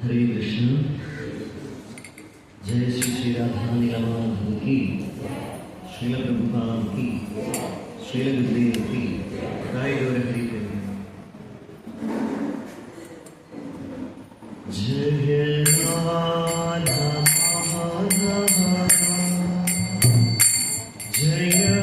हरे कृष्ण। जय श्री श्री राधा लीलावती की, श्रील प्रभुपाद की, श्रील गुरुदेव की, जय गौर हरि प्रेम। जय राधा माधव जय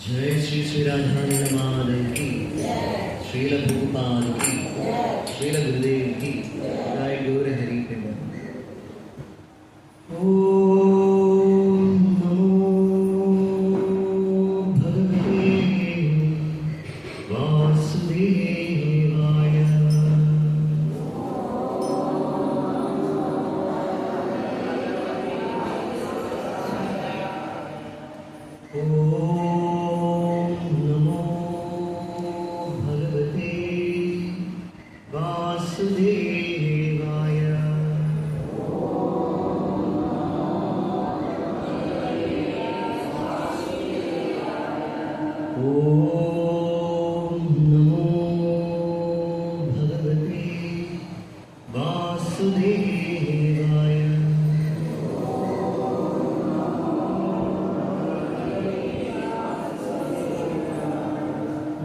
जय श्री श्री राधानी माधव की, श्रील भूपाल की, श्रील गुरुदेव की, जय गौर हरि के। ओम नमो भगवते वासुदेवाय।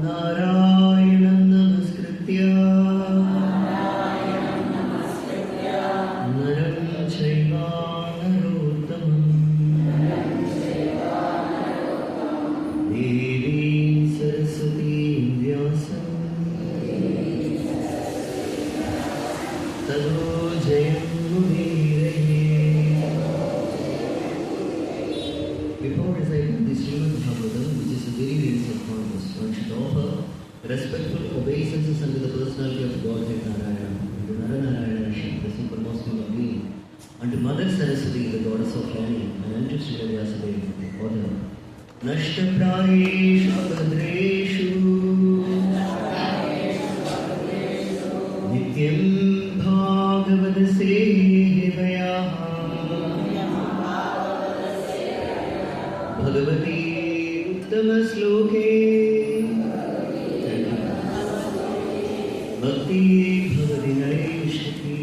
नारायणं नमस्कृत्य नरं चैव नरोत्तमं देवीं सरस्वतीं व्यासं ततो जयमुदीरये। Before reciting the Srimad Bhagavatam, which is a very recent context, one should offer respectful obeisances unto the personality of Godhead Narayana, unto Naranarayana, the supremest human being, unto Mother Saraswati, the goddess of learning, and unto Sri Vyasadeva, the author. Nashtaprayeshu abhadreshu nityam bhagavad sevayah Bhagwati उत्तम श्लोके भक्ति Bhagwati नरेष्टि।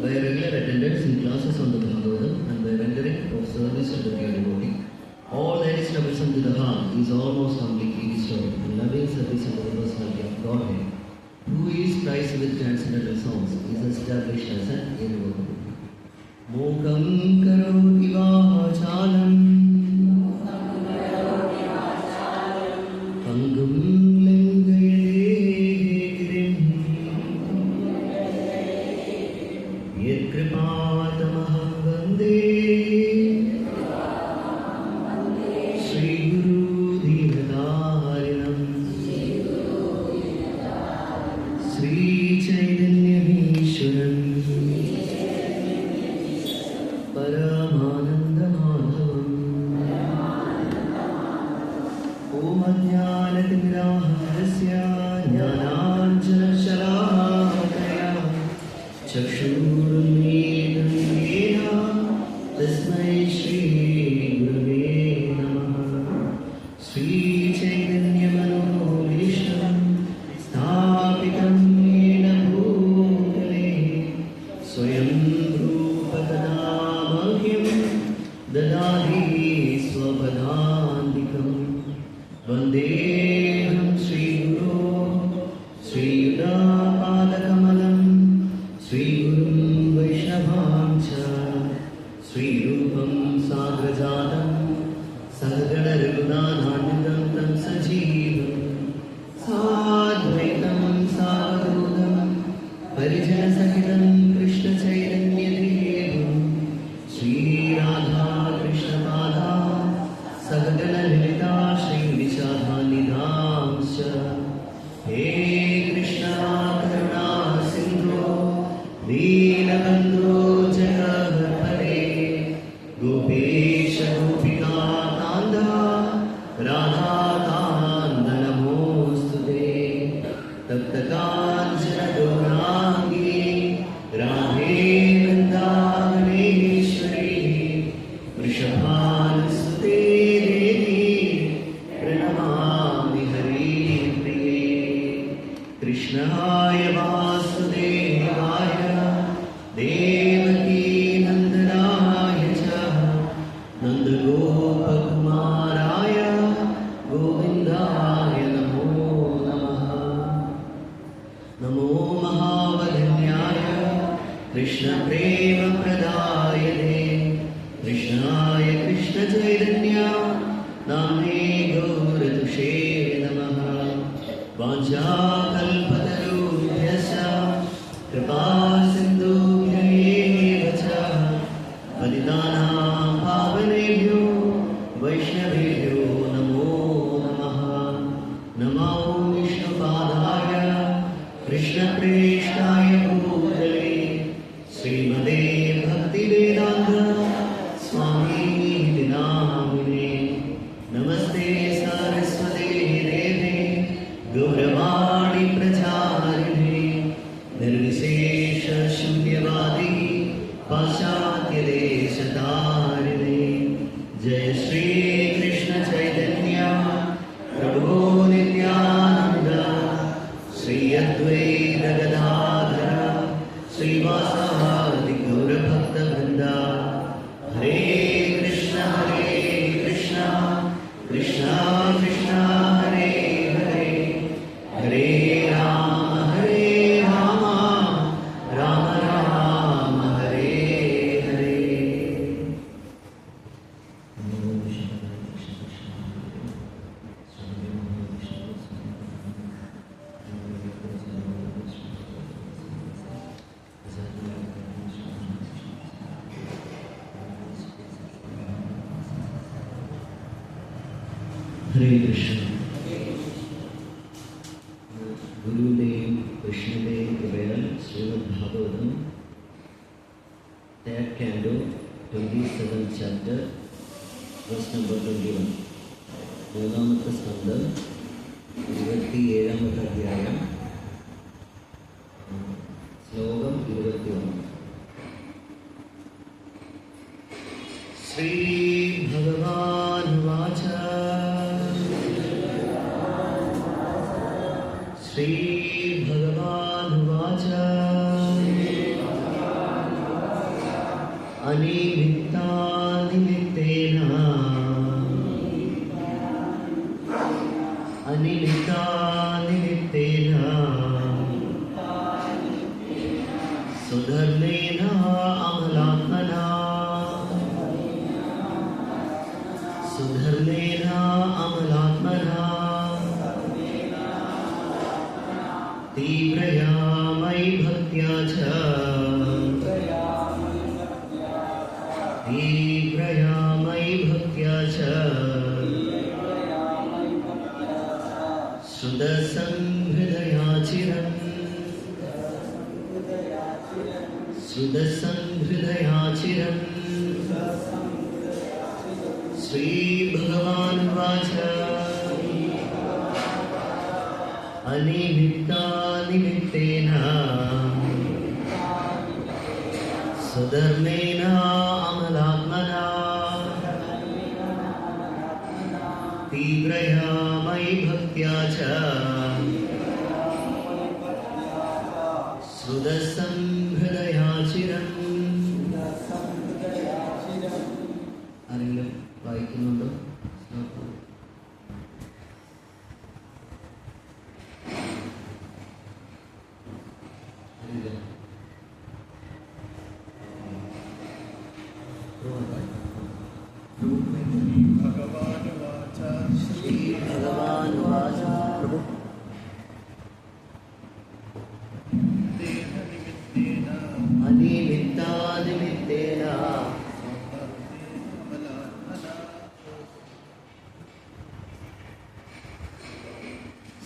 By regular attendance in classes on the Bhagavatam and by rendering of service to the dear devotee, all that is troublesome to the heart is almost completely destroyed, and loving service of the personality of Godhead, who is Christ with transcendental songs, is established as an irrevocable. Mukam karoti vachalam pangum lingayate girim yat kripatamaham vande Shri Guru Dinadarinam Shri Chaitanya Ishwaram Paramanandamahavam Om Ajnanatimidahasya Jnananjanashalakaya Chakshurunmilitam Yena Tasmai Shri Gurave Namaha. Shri Chaitanya Manobhishtam Sthapitam Yena Bhutale Swayam Dadadi Swapadandikam Vandeham Sri Guru Sri Yudapadakamalam Sri Gurum Vaishnavam Cha Sri Rupam Sagrajatam Sahagana Raghunathanam Tam Sajeevam Sadvaitam Sadhudam Parijana Sahitam Krishna Chaitanya Devam Sri Radha Krishna Pada Sagagana Lilita Shri Vishadhanidhamsya. He Krishna Karuna Sindhu Deelabandhu Jagapare Gopesha Gopika Kanda Radha Kanda Namostude Tapta Kanchana Gaurangi Radhe Vrindavaneshwari Vrishabhanasute Devi Pranamami Hari Priye Krishnaya Vasudevaya Devaki Nandanaya Cha Nandagopakumaraya Govindaya Namo Namaha. Namo Mahavadanyaya Krishna Prema Pradayane Krishnaya Krishna चैतन्य नाम्ने गौरतुषे नमः। वाञ्छाकल्पतरुभ्यश्च कृपा सिन्धुभ्यैव च पतितानां पावनेभ्यो वैष्णवेभ्यो नमो नमः। नमो विष्णुपादाय कृष्णप्रेष्ठाय भूतले श्रीमते भक्तिवेदान्त स्वामी नामिने। नमस्ते सरस्वते देवे गौरवाणी प्रचारिणे निर्विशेष शून्यवादी पाश्चात्यदेशतारिणे। जय श्री कृष्ण चैतन्य प्रभु नित्यानंद श्री अद्वैत गदाधर श्रीवासादि गौरभक्तवृंद। हरे कृष्ण कृष्ण कृष्ण हरे हरे हरे राम राम राम हरे हरे। हरे कृष्ण। गुरुदेव कृष्णदेव कृपया Shrimad Bhagavatam third canto 27th chapter verse number 21 മൂന്നാമത്തെ സ്കന്ധം 27ാമത്തെ അധ്യായം ശ്ലോകം 21. ശ്രീ ഭഗവാൻ വാച श्री भगवान वाच अनिमित्तानिमित्तेन सुधर्मेण अमलात्मना तीव्रया मयि भक्त्या च श्रुतसंहृदया चिरम्। श्री भगवान वाच अनिमित्तानिमित्तेन सुधर्मेण अमलात्मना तीव्रया मयि भक्त्या च श्रुतसंहृदया चिरम्। ആരെങ്കിലും വായിക്കുന്നുണ്ടോ? भगवान वाच प्रभु अनिमित्तानिमित्तेन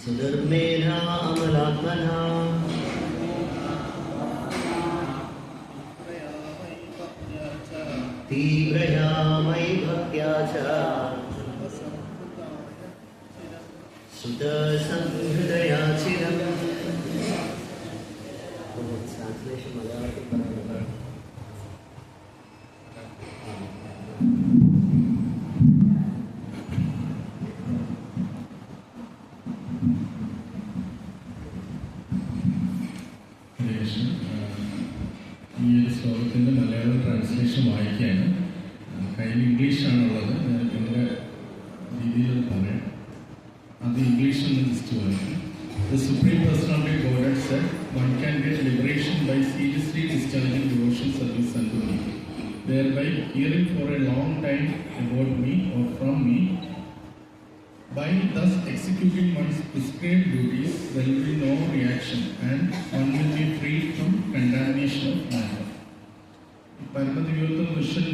सुधर्मेण अमलात्मना तीव्रया मयि भक्त्या च श्रुतसंहृदया चिरम्। ट्रांसलेशन मलयाളത്തിൽ പറയുന്നത് ഈ ഒരു ശ്ലോകത്തിൻ്റെ മലയാളം ട്രാൻസ്ലേഷൻ വായിക്കുകയാണ്. കയ്യിൽ ഇംഗ്ലീഷാണുള്ളത്. എൻ്റെ രീതിയിൽ പറയാം. അത് ഇംഗ്ലീഷിൽ നിന്ന് ജസ്റ്റ് വായിക്കും. The Supreme Personality of Godhead said, one can get liberation by seriously discharging devotion service unto me. Thereby like hearing for a long time about me or from me. By thus executing one's prescribed duties, there will be no reaction and one will be free from contamination of matter. പരമദിവ്യോത്തം Krishnan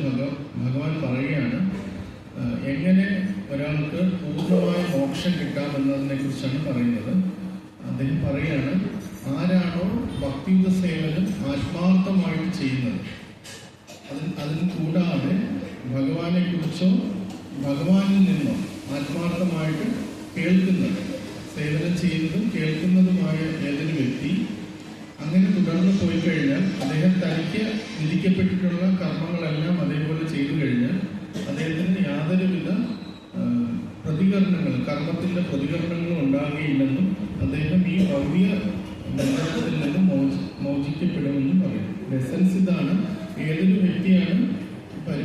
ഭഗവാൻ പറയുകയാണ് എങ്ങനെ ഒരാൾക്ക് പൂർണ്ണമായ മോക്ഷം കിട്ടാമെന്നതിനെ കുറിച്ചാണ് പറയുന്നത്. അദ്ദേഹം പറയുകയാണ്, ആരാണോ ഭക്തിയുത സേവനം ആത്മാർത്ഥമായിട്ട് ചെയ്യുന്നത്, അതിന് കൂടാതെ ഭഗവാനെ കുറിച്ചോ ഭഗവാനിൽ നിന്നോ ആത്മാർത്ഥമായിട്ട് കേൾക്കുന്നത്, സേവനം ചെയ്യുന്നതും കേൾക്കുന്നതുമായ ഏതൊരു വ്യക്തി അങ്ങനെ തുടർന്ന് പോയി കഴിഞ്ഞാൽ അദ്ദേഹം തനിക്ക് വിധിക്കപ്പെട്ടിട്ടുള്ള കർമ്മങ്ങളെല്ലാം അതേപോലെ ചെയ്തു കഴിഞ്ഞാൽ അദ്ദേഹത്തിന് യാതൊരുവിധ പ്രതികരണങ്ങളും കർമ്മത്തിൻ്റെ പ്രതികരണങ്ങളും ഉണ്ടാകുകയില്ലെന്നും അദ്ദേഹം ഈ ഭവ്യ ബന്ധത്തിൽ നിന്നും മോചിക്കപ്പെടുമെന്നും പറയും. എസൻസ് ഇതാണ്. ഏതൊരു വ്യക്തിയാണ്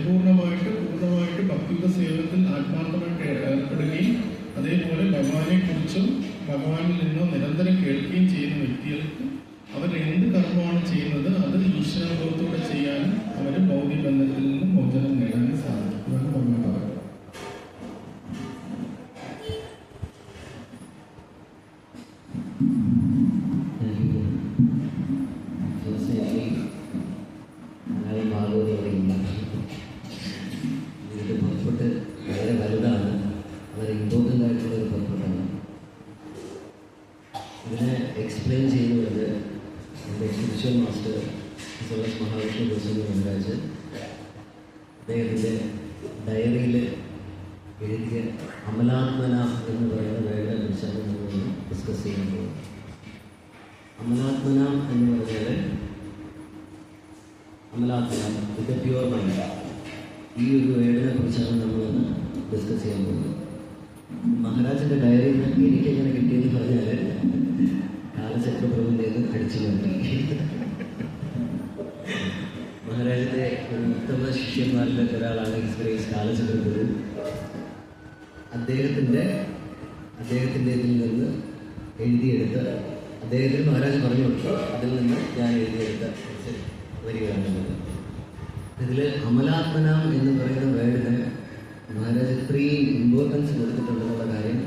പൂർണ്ണമായിട്ട് ഭക്തിയുത സേവനത്തിൽ ആത്മാർത്ഥമായിട്ട് ഏർപ്പെടുകയും അതേപോലെ ഭഗവാനെ കുറിച്ചും ഭഗവാനിൽ നിന്നോ നിരന്തരം കേൾക്കുകയും ചെയ്യുന്ന വ്യക്തികൾക്ക് അവർ എന്ത് കർമ്മമാണ് ചെയ്യുന്നത് അത് ഈശ്വരബോധത്തോടെ ചെയ്യാനും അവർ ഭൗതിക ബന്ധത്തിൽ നിന്നും മോചനം നേടാനും സാധിക്കും. അതാണ് ഭഗവാൻ പറയുന്നത്. വളരെ വലുതാണ്, വളരെ ഇമ്പോർട്ടൻ്റ് ആയിട്ടുള്ള ഒരു പർപ്പസാണ്. ഇതിനെ എക്സ്പ്ലെയിൻ ചെയ്യുന്നത് എൻ്റെ സ്പിരിച്വൽ മാസ്റ്റർ മഹാവിഷ്ണു ഗോസ്വാമി മഹാരാജ് അദ്ദേഹത്തിൻ്റെ ഡയറിയിൽ എഴുതിയ അമലാത്മന എന്ന് പറയുന്ന വേർഡിനെ കുറിച്ചാണ് നമ്മൾ ഡിസ്കസ് ചെയ്യാൻ പോകുന്നത്. അമലാത്മന എന്ന് പറഞ്ഞാൽ അമലാത്മന ഇത് പ്യുവർ മൈൻഡ്, ഈ ഒരു വേർഡിനെ കുറിച്ചാണ് നമ്മളൊന്ന് ഡിസ്കസ് ചെയ്യാൻ പോകുന്നത്. മഹാരാജിൻ്റെ ഡയറിയിൽ നിന്ന് എനിക്കെങ്ങനെ കിട്ടിയെന്ന് പറഞ്ഞാൽ കാലചക്രപ്രഭുവിൻ്റേത് അടിച്ചു മാറ്റി. മഹാരാജിൻ്റെ ഒരു ഉത്തമ ശിഷ്യന്മാരിലെ ഒരാളാണ് എക്സ്പീരിയൻസ് കാലചക്രപ്രഭു. അദ്ദേഹത്തിൻ്റെ ഇതിൽ നിന്ന് എഴുതിയെടുത്ത് അദ്ദേഹത്തിന് മഹാരാജ് പറഞ്ഞു കൊടുത്തു, അതിൽ നിന്ന് ഞാൻ എഴുതിയെടുത്ത വരികയാണ്. ഇതിൽ അമലാത്മനാം എന്ന് പറയുന്ന വേർഡിന് മഹാരാജ് ഇത്രയും ഇമ്പോർട്ടൻസ് കൊടുത്തിട്ടുണ്ടെന്നുള്ള കാര്യം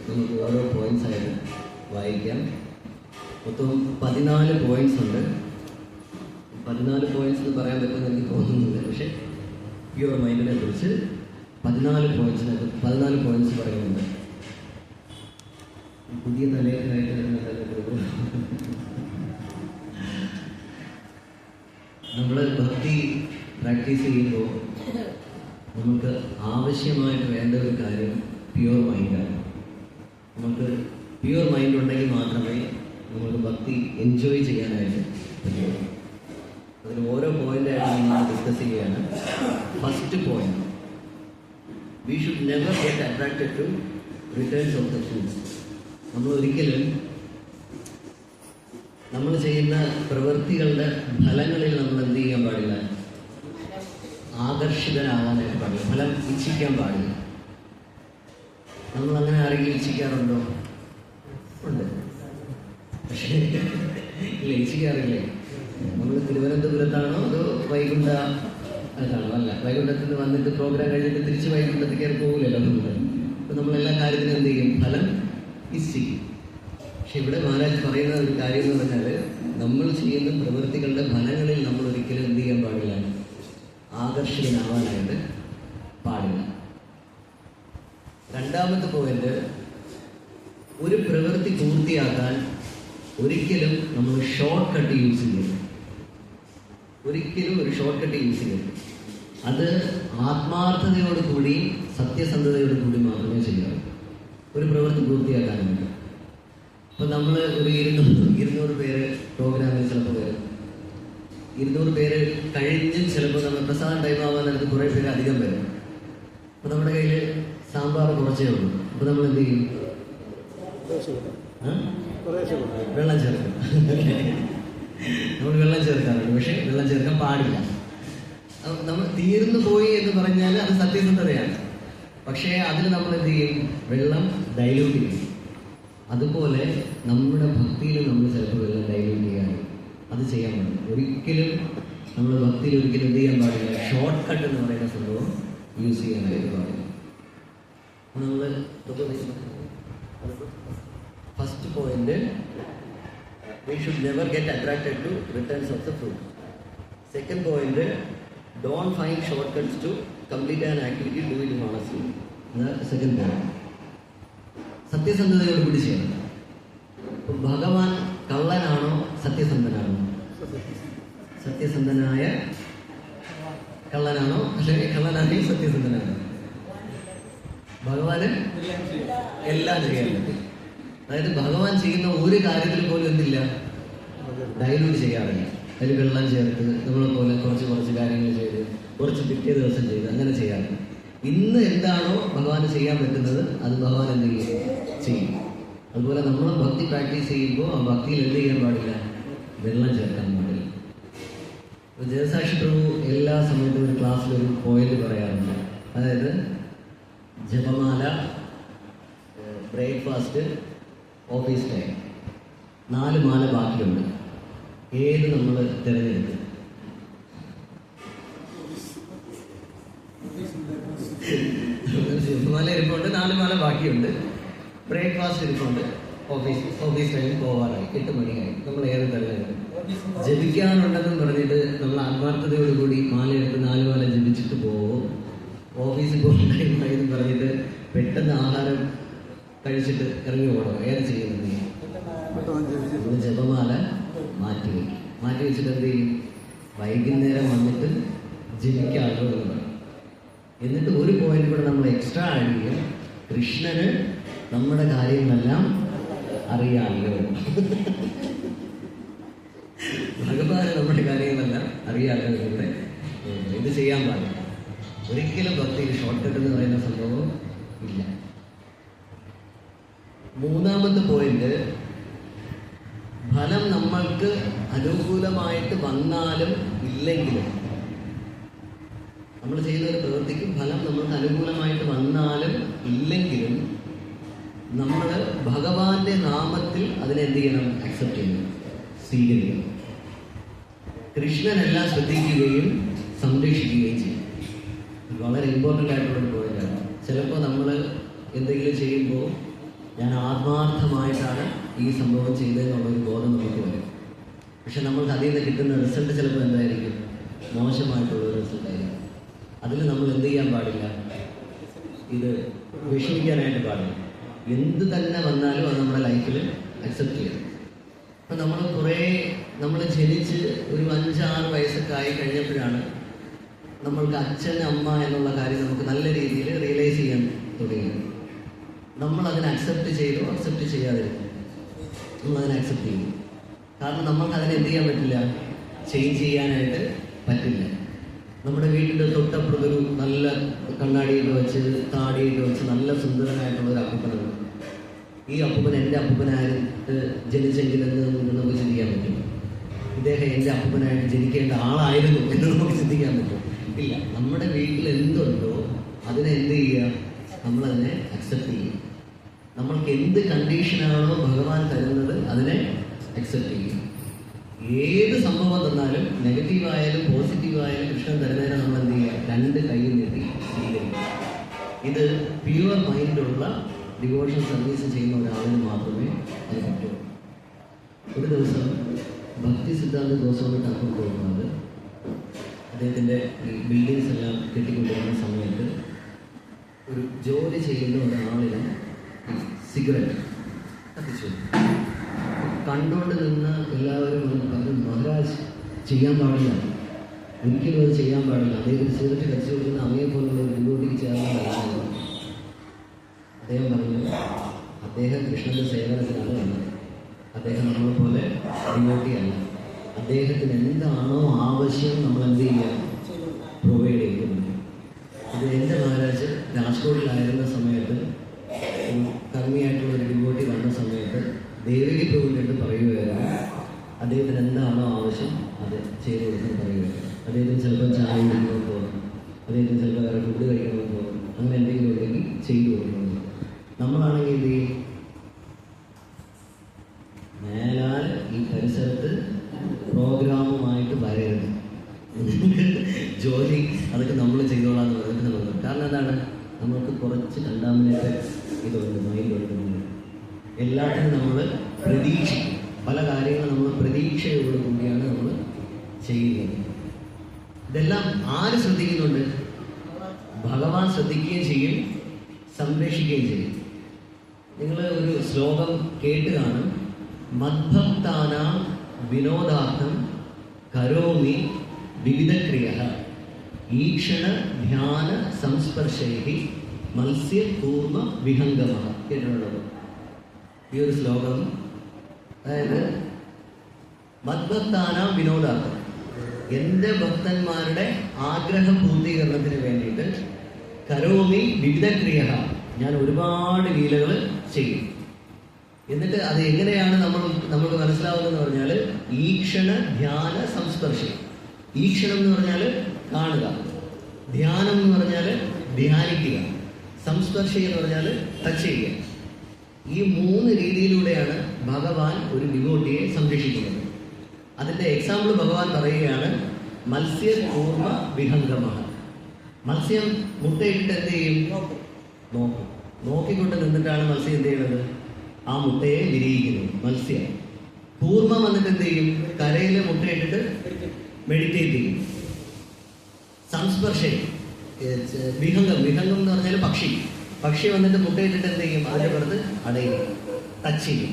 നമുക്ക് ഓരോ പോയിന്റ്സ് ആയിട്ട് വായിക്കാം. മൊത്തം 14 പോയിന്റ്സ് ഉണ്ട്. 14 പോയിന്റ്സ് എന്ന് പറയാൻ പറ്റുമെന്ന് എനിക്ക് തോന്നുന്നില്ല, പക്ഷേ പ്യുവർ മൈൻഡിനെ കുറിച്ച് 14 പോയിന്റ്സ് പറയുന്നുണ്ട്. പുതിയ തലയിലായിട്ട് നമ്മൾ ഭക്തി പ്രാക്ടീസ് ചെയ്യുമ്പോൾ നമുക്ക് ആവശ്യമായിട്ട് വേണ്ട ഒരു കാര്യം പ്യുവർ മൈൻഡാണ്. നമുക്ക് പ്യുവർ മൈൻഡ് ഉണ്ടെങ്കിൽ മാത്രമേ നമുക്ക് ഭക്തി എൻജോയ് ചെയ്യാനായിട്ട് പറ്റുള്ളൂ. അതിന് ഓരോ പോയിന്റായിട്ട് നമ്മൾ ഡിസ്കസ് ചെയ്യുകയാണ്. First point, we should never get attracted to returns of the funds. നമ്മൾ ഒരിക്കലും നമ്മൾ ചെയ്യുന്ന പ്രവൃത്തികളുടെ ഫലങ്ങളിൽ നമ്മൾ എന്ത് ചെയ്യാൻ പാടില്ല, ആകർഷിതനാവാനായിട്ട് പാടില്ല, ഫലം ഇച്ഛിക്കാൻ പാടില്ല. നമ്മൾ അങ്ങനെ ആരെങ്കിലും ഇച്ഛിക്കാറുണ്ടോ? ഉണ്ട്, പക്ഷേ ഇല്ല, ഇച്ഛിക്കാറില്ലേ? നമ്മൾ തിരുവനന്തപുരത്താണോ അതോ വൈകുണ്ഠ അതാണോ? അല്ല, വൈകുണ്ഠത്തിൽ നിന്ന് വന്നിട്ട് പ്രോഗ്രാം കഴിഞ്ഞിട്ട് തിരിച്ച് വൈകുണ്ഠത്തിൽ കയറി പോകില്ലല്ലോ നമ്മൾ. അപ്പം നമ്മളെല്ലാ കാര്യത്തിനും എന്ത് ചെയ്യും, ഫലം ഇച്ഛിക്കും. പക്ഷെ ഇവിടെ മഹാരാജ് പറയുന്ന ഒരു കാര്യം എന്ന് പറഞ്ഞാൽ നമ്മൾ ചെയ്യുന്ന പ്രവൃത്തികളുടെ ഫലങ്ങളിൽ നമ്മൾ ഒരിക്കലും എന്ത് ചെയ്യാൻ പാടില്ല, ആകർഷകനാവാനായിട്ട് പാടില്ല. രണ്ടാമത്തെ പോയിന്റ്, ഒരു പ്രവൃത്തി പൂർത്തിയാക്കാൻ ഒരിക്കലും നമ്മൾ ഷോർട്ട് കട്ട് യൂസ് ചെയ്യരുത്. ഒരിക്കലും ഒരു ഷോർട്ട് കട്ട് യൂസ് ചെയ്യരുത്. അത് ആത്മാർത്ഥതയോടുകൂടി സത്യസന്ധതയോടുകൂടി മാത്രമേ ചെയ്യാവൂ ഒരു പ്രവൃത്തി പൂർത്തിയാക്കാനായിട്ട്. അപ്പോൾ നമ്മൾ ഒരു 200 പേര് പ്രോഗ്രാമിൽ ചിലപ്പോൾ വരും. 200 പേര് കഴിഞ്ഞ് ചിലപ്പോൾ നമ്മൾ പ്രസാദം ടൈം ആവാൻ നേരത്ത് കുറേ പേര് അധികം വരും. അപ്പോൾ നമ്മുടെ കയ്യിൽ സാമ്പാർ കുറച്ചേ ഉള്ളൂ. അപ്പോൾ നമ്മൾ എന്ത് ചെയ്യും, വെള്ളം ചേർക്കും. നമ്മൾ വെള്ളം ചേർക്കാറുണ്ട്, പക്ഷേ വെള്ളം ചേർക്കാൻ പാടില്ല. നമ്മൾ തീർന്നു പോയി എന്ന് പറഞ്ഞാൽ അത് സത്യസന്ധതയാണ്. പക്ഷേ അതിൽ നമ്മൾ എന്ത് ചെയ്യും, വെള്ളം ഡൈല്യൂട്ട് ചെയ്യും. അതുപോലെ നമ്മുടെ ഭക്തിയിൽ നമ്മൾ ചിലപ്പോൾ വെള്ളം ഡൈല്യൂട്ട് ചെയ്യാൻ അത് ചെയ്യാൻ പാടില്ല. ഒരിക്കലും നമ്മൾ ഭക്തിയിൽ ഒരിക്കലും എന്ത് ചെയ്യാൻ പാടില്ല, ഷോർട്ട് കട്ട് എന്ന് പറയുന്ന സംഭവം യൂസ് ചെയ്യാനായിട്ട് പാടില്ല. നമ്മൾ first point, we should never get attracted to returns of the fruit. Second point, don't find shortcuts to complete an activity, do it honestly. Second point, സത്യസന്ധതയോട് കൂടി ചെയ്യണം. ഇപ്പം ഭഗവാൻ കള്ളനാണോ സത്യസന്ധനാണോ? സത്യസന്ധനായ കള്ളനാണോ അല്ലെങ്കിൽ കള്ളനാണെങ്കിൽ സത്യസന്ധനാണോ? ഭഗവാന് എല്ലാം ചെയ്യാൻ പറ്റും. അതായത് ഭഗവാൻ ചെയ്യുന്ന ഒരു കാര്യത്തിൽ പോലും എന്തില്ല, ഡൈലൂട്ട് ചെയ്യാറില്ല. അതിൽ വെള്ളം ചേർത്ത് നമ്മളെ പോലെ കുറച്ച് കാര്യങ്ങൾ ചെയ്ത് കുറച്ച് പിറ്റേ ദിവസം ചെയ്ത് അങ്ങനെ ചെയ്യാറില്ല. ഇന്ന് എന്താണോ ഭഗവാന് ചെയ്യാൻ പറ്റുന്നത് അത് ഭഗവാൻ എന്ത് ചെയ്യും. അതുപോലെ നമ്മൾ ഭക്തി പ്രാക്ടീസ് ചെയ്യുമ്പോൾ ആ ഭക്തിയിൽ എന്ത് ചെയ്യാൻ പാടില്ല, വെള്ളം ചേർക്കാൻ പാടില്ല. ജയസാക്ഷി പ്രഭു എല്ലാ സമയത്തും ഒരു ക്ലാസ്സിൽ ഒരു പോയിന്റ് പറയാറുണ്ട്. അതായത് ജപമാല, ബ്രേക്ക്ഫാസ്റ്റ്, ഓഫീസ് ടൈം, 4 മാല ബാക്കിയുണ്ട്. ഏത് നമ്മൾ തിരഞ്ഞെടുക്കും? ജപമാല ഇരിപ്പുണ്ട്, 4 മാല ബാക്കിയുണ്ട്, ബ്രേക്ക്ഫാസ്റ്റ് ഇരിപ്പുണ്ട്, ഓഫീസ് ടൈമിൽ പോവാറായി, 8 മണിയായി. നമ്മൾ ഏത് തിരഞ്ഞെടുക്കും? ജപിക്കാനുണ്ടെന്നും പറഞ്ഞിട്ട് നമ്മൾ ആത്മാർത്ഥതയോടുകൂടി മാലയെടുത്ത് 4 മാല ജപിച്ചിട്ട് പോവും. ഓഫീസിൽ പോകുന്ന ടൈമായെന്ന് പറഞ്ഞിട്ട് പെട്ടെന്ന് ആഹാരം കഴിച്ചിട്ട് ഇറങ്ങി പോകണം. ഏത് ചെയ്യുന്നത്? നമ്മൾ ജപമാല മാറ്റി വെച്ചിട്ട് എന്ത് ചെയ്യും? വൈകുന്നേരം വന്നിട്ട് ജപിക്കാമല്ലോ എന്ന് പറയും. എന്നിട്ട് ഒരു പോയിന്റ് കൂടെ നമ്മൾ എക്സ്ട്രാ ആഡ് ചെയ്യും. കൃഷ്ണന് നമ്മുടെ കാര്യങ്ങളെല്ലാം അറിയാമല്ലോ, ഭഗവാന് നമ്മുടെ കാര്യങ്ങളെല്ലാം അറിയാമല്ലോ ഇവിടെ ഇത് ചെയ്യാൻ പാടില്ല. ഒരിക്കലും ഭക്തിയിൽ ഷോർട്ട് കട്ട് എന്ന് പറയുന്ന സംഭവം ഇല്ല. മൂന്നാമത്തെ പോയിന്റ്, ഫലം നമ്മൾക്ക് അനുകൂലമായിട്ട് വന്നാലും ഇല്ലെങ്കിലും, നമ്മൾ ചെയ്യുന്ന ഒരു പ്രവൃത്തിക്ക് ഫലം നമ്മൾക്ക് അനുകൂലമായിട്ട് വന്നാലും ഇല്ലെങ്കിലും നമ്മൾ ഭഗവാന്റെ നാമത്തിൽ അതിനെന്ത് ചെയ്യണം? അക്സെപ്റ്റ് ചെയ്യണം, സ്വീകരിക്കണം. കൃഷ്ണനെല്ലാം ശ്രദ്ധിക്കുകയും സംരക്ഷിക്കുകയും ചെയ്യും. വളരെ ഇമ്പോർട്ടൻ്റ് ആയിട്ടുള്ളൊരു പോയിന്റാണ്. ചിലപ്പോൾ നമ്മൾ എന്തെങ്കിലും ചെയ്യുമ്പോൾ ഞാൻ ആത്മാർത്ഥമായിട്ടാണ് ഈ സംഭവം ചെയ്തതെന്നുള്ളൊരു ബോധം നമുക്ക് വരും. പക്ഷെ നമ്മൾക്ക് അതിൽ നിന്ന് കിട്ടുന്ന റിസൾട്ട് ചിലപ്പോൾ എന്തായിരിക്കും? മോശമായിട്ടുള്ളൊരു റിസൾട്ടായിരിക്കും. അതിൽ നമ്മൾ എന്ത് ചെയ്യാൻ പാടില്ല, ഇത് വിഷമിക്കാനായിട്ട് പാടില്ല. എന്ത് തന്നെ വന്നാലും അത് നമ്മുടെ ലൈഫിൽ അക്സെപ്റ്റ് ചെയ്യണം. അപ്പം നമ്മൾ ജനിച്ച് ഒരു 5-6 വയസ്സൊക്കെ ആയി കഴിഞ്ഞപ്പോഴാണ് നമ്മൾക്ക് അച്ഛൻ അമ്മ എന്നുള്ള കാര്യം നമുക്ക് നല്ല രീതിയിൽ റിയലൈസ് ചെയ്യാൻ തുടങ്ങിയത്. നമ്മൾ അതിനെ അക്സെപ്റ്റ് ചെയ്തോ അക്സെപ്റ്റ് ചെയ്യാതിരുന്നു, നമ്മളതിനെ അക്സെപ്റ്റ് ചെയ്യും. കാരണം നമ്മൾക്ക് അതിനെ എന്ത് ചെയ്യാൻ പറ്റില്ല, ചേഞ്ച് ചെയ്യാനായിട്ട് പറ്റില്ല. നമ്മുടെ വീട്ടിൻ്റെ തൊട്ടപ്പുറത്തൊരു നല്ല കണ്ണാടിയൊക്കെ വെച്ച് താടിയൊക്കെ വെച്ച് നല്ല സുന്ദരനായിട്ടുള്ളൊരു അപ്പൂപ്പനുണ്ട്. ഈ അപ്പൂപ്പൻ എൻ്റെ അപ്പൂപ്പനായിട്ട് ജനിച്ചെങ്കിലെന്ന് നമുക്ക് ചിന്തിക്കാൻ പറ്റും. ഇദ്ദേഹം എൻ്റെ അപ്പൂപ്പനായിട്ട് ജനിക്കേണ്ട ആളായിരുന്നു എന്ന് നമുക്ക് ചിന്തിക്കാൻ പറ്റും? ഇല്ല. നമ്മുടെ വീട്ടിൽ എന്തുണ്ടോ അതിനെ എന്ത് ചെയ്യുക, നമ്മളതിനെ അക്സെപ്റ്റ് ചെയ്യുക. നമ്മൾക്ക് എന്ത് കണ്ടീഷനാണോ ഭഗവാൻ തരുന്നത് അതിനെ അക്സെപ്റ്റ് ചെയ്യുക. ഏത് സംഭവം തന്നാലും നെഗറ്റീവായാലും പോസിറ്റീവായാലും കൃഷ്ണൻ തരുന്നതിനെ നമ്മൾ എന്ത് ചെയ്യുക, 2 കൈയിൽ നീട്ടി സ്വീകരിക്കുക. ഇത് പ്യുവർ മൈൻഡുള്ള ഡിവോഷൻ സർവീസ് ചെയ്യുന്ന ഒരാളിന് മാത്രമേ അത് പറ്റുള്ളൂ. ഒരു ദിവസം ഭക്തി സിദ്ധാന്ത ഗോസ്വാമി ഠാക്കൂർ പോകുന്നത് അദ്ദേഹത്തിൻ്റെ ഈ ബിൽഡിങ്സ് എല്ലാം കെട്ടിക്കൊണ്ടിരുന്ന സമയത്ത് ഒരു ജോലി ചെയ്യുന്ന ഒരാളിന് സിഗരറ്റ് കത്തിച്ചു. കണ്ടുകൊണ്ട് നിന്ന് എല്ലാവരും പറഞ്ഞു, മഹാരാജ് ചെയ്യാൻ പാടില്ല, ഒരിക്കലും അത് ചെയ്യാൻ പാടില്ല. അദ്ദേഹത്തിന് സിഗരറ്റ് കത്തിച്ചു കൊടുക്കുന്ന അവയെ പോലുള്ള ഒരു ഡിവോട്ടിക്ക് ചേർന്നതല്ല. അദ്ദേഹം പറഞ്ഞു, അദ്ദേഹം കൃഷ്ണൻ്റെ സേവനത്തിനാണ് വന്നത്. അദ്ദേഹം നമ്മളെപ്പോലെ ഡിവോട്ടിയല്ല. അദ്ദേഹത്തിന് എന്താണോ ആവശ്യം നമ്മൾ എന്ത് ചെയ്യുക, പ്രൊവൈഡ് ചെയ്യുന്നത്. ഇത് എൻ്റെ മഹാരാജ് രാജ്കോട്ടിലായിരുന്ന സമയത്ത് കർമ്മിയായിട്ടുള്ള ഒരു ഡിവോട്ടി വന്ന സമയത്ത് ദേവിക്ക് പ്രഭുവിൻ്റെ പറയുകയായിരുന്നു, അദ്ദേഹത്തിന് എന്താണോ ആവശ്യം അത് ചെയ്തു കൊടുക്കാൻ പറയുകയായിരുന്നു. അദ്ദേഹത്തിന് ചിലപ്പോൾ ചായ കുടിക്കണമെന്ന് തോന്നും, അദ്ദേഹത്തിന് ചിലപ്പോൾ വേറെ ഫുഡ് കഴിക്കണമെന്ന് തോന്നും, അങ്ങനെ എന്തെങ്കിലും ഉണ്ടെങ്കിൽ ചെയ്തു കൊടുക്കണമെന്ന്. നമ്മളാണെങ്കിൽ എന്ത് ചെയ്യും, മേലാൽ ഈ പരിസരത്ത് പ്രോഗ്രാമുമായിട്ട് വരരുത്, എന്ന് പറഞ്ഞിട്ട് നമ്മൾ പറയും. കാരണം എന്താണ്, നമുക്ക് കുറച്ച് കണ്ടാമിനേറ്റ് ഇതുണ്ട്, മൈൻഡുണ്ട്. എല്ലാത്തിനും നമ്മൾ പ്രതീക്ഷിക്കും, പല കാര്യങ്ങളും നമ്മൾ പ്രതീക്ഷയോട് കൂടിയാണ് നമ്മൾ ചെയ്യുന്നത്. ഇതെല്ലാം ആര് ശ്രദ്ധിക്കുന്നുണ്ട്? ഭഗവാൻ ശ്രദ്ധിക്കുകയും ചെയ്യും, സംരക്ഷിക്കുകയും ചെയ്യും. നിങ്ങൾ ഒരു ശ്ലോകം കേട്ട് കാണും, മദ്ഭക്താനാം വിനോദാർത്ഥം കരോമി വിവിധക്രിയ ഈക്ഷണ ധ്യാന സംസ്പർശൈഹി മത്സ്യ കൂർമ്മ വിഹംഗമ. കേട്ടിട്ടുള്ളത് ഈ ഒരു ശ്ലോകം? അതായത് മദ്ഭക്താനാം വിനോദാർത്ഥം, എൻ്റെ ഭക്തന്മാരുടെ ആഗ്രഹ പൂർത്തീകരണത്തിന് വേണ്ടിയിട്ട് കരോമി വിവിധക്രിയ, ഞാൻ ഒരുപാട് ലീലകൾ ചെയ്യും. എന്നിട്ട് അത് എങ്ങനെയാണ് നമുക്ക് മനസ്സിലാവുന്നതെന്ന് പറഞ്ഞാൽ ഈക്ഷണ ധ്യാന സംസ്പർശം. ഈക്ഷണം എന്ന് പറഞ്ഞാൽ കാണുക, ധ്യാനം എന്ന് പറഞ്ഞാൽ ധ്യാനിക്കുക, സംസ്പർശം എന്ന് പറഞ്ഞാൽ ടച്ച് ചെയ്യുക. ഈ 3 രീതിയിലൂടെയാണ് ഭഗവാൻ ഒരു ഡിവോട്ടിയെ സംരക്ഷിക്കുന്നത്. അതിൻ്റെ എക്സാമ്പിൾ ഭഗവാൻ പറയുകയാണ്, മത്സ്യ കൂർമ്മ വിഹംഗമ. മത്സ്യം മുട്ടയിട്ടിട്ട് എന്ത് ചെയ്യും? നോക്കും. നോക്കിക്കൊണ്ട് നിന്നിട്ടാണ് മത്സ്യം എന്ത് ചെയ്യുന്നത്? ആ മുട്ടയെ വിരിയിക്കുന്നത്. മത്സ്യം കൂർമ്മം വന്നിട്ട് എന്ത് ചെയ്യും? കരയിൽ മുട്ടയിട്ടിട്ട് മെഡിറ്റേറ്റ് ചെയ്യും. സംസ്പർശം വിഹംഗം എന്ന് പറഞ്ഞാൽ പക്ഷി വന്നിട്ട് മുട്ടയിട്ടിട്ട് എന്ത് ചെയ്യും? അതിൻ്റെ പുറത്ത് അടയും, ടച്ച് ചെയ്യും.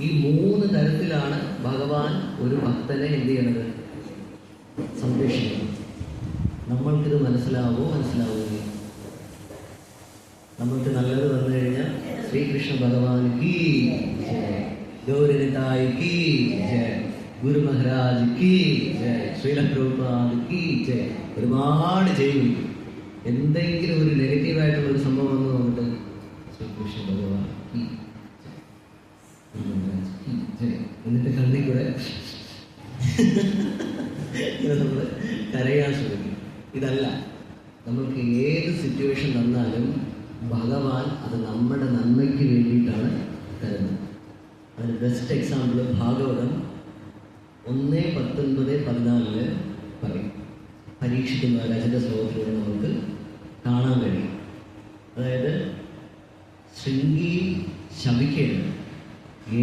ഈ 3 തരത്തിലാണ് ഭഗവാൻ ഒരു ഭക്തനെ എന്ത് ചെയ്യണത്? സംരക്ഷിക്കുന്നത്. നമ്മൾക്കിത് മനസ്സിലാവുകയില്ല. നമ്മൾക്ക് നല്ലത് വന്നു കഴിഞ്ഞാൽ ശ്രീകൃഷ്ണ ഭഗവാൻ കീ ജയ, ഗൗരനിതായ് കീ ജയ, ഗുരു മഹാരാജ് കീ ജയ, ശ്രീല പ്രഭുപാദ് കീ ജയ, ഒരുപാട് ജയ് വിളിക്കും. എന്തെങ്കിലും ഒരു നെഗറ്റീവായിട്ടുള്ള ഒരു സംഭവം വന്നു നോക്കിട്ട് ശ്രീകൃഷ്ണ ഭഗവാൻ കീ ജയ, എന്നിട്ട് കണ്ണിൽ കൂടെ നമ്മൾ കരയാൻ ശ്രമിക്കും. ഇതല്ല, നമ്മൾക്ക് ഏത് സിറ്റുവേഷൻ വന്നാലും ഭഗവാൻ അത് നമ്മുടെ നന്മയ്ക്ക് വേണ്ടിയിട്ടാണ് തരുന്നത്. അതിന് ബെസ്റ്റ് എക്സാമ്പിൾ ഭാഗവതം 1:19-14 പറയും. പരീക്ഷിക്കുന്ന മഹാരാജന്റെ ശ്ലോകത്തിലൂടെ നമുക്ക് കാണാൻ കഴിയും. അതായത് ശൃംഗി ശപിക്കുകയാണ്,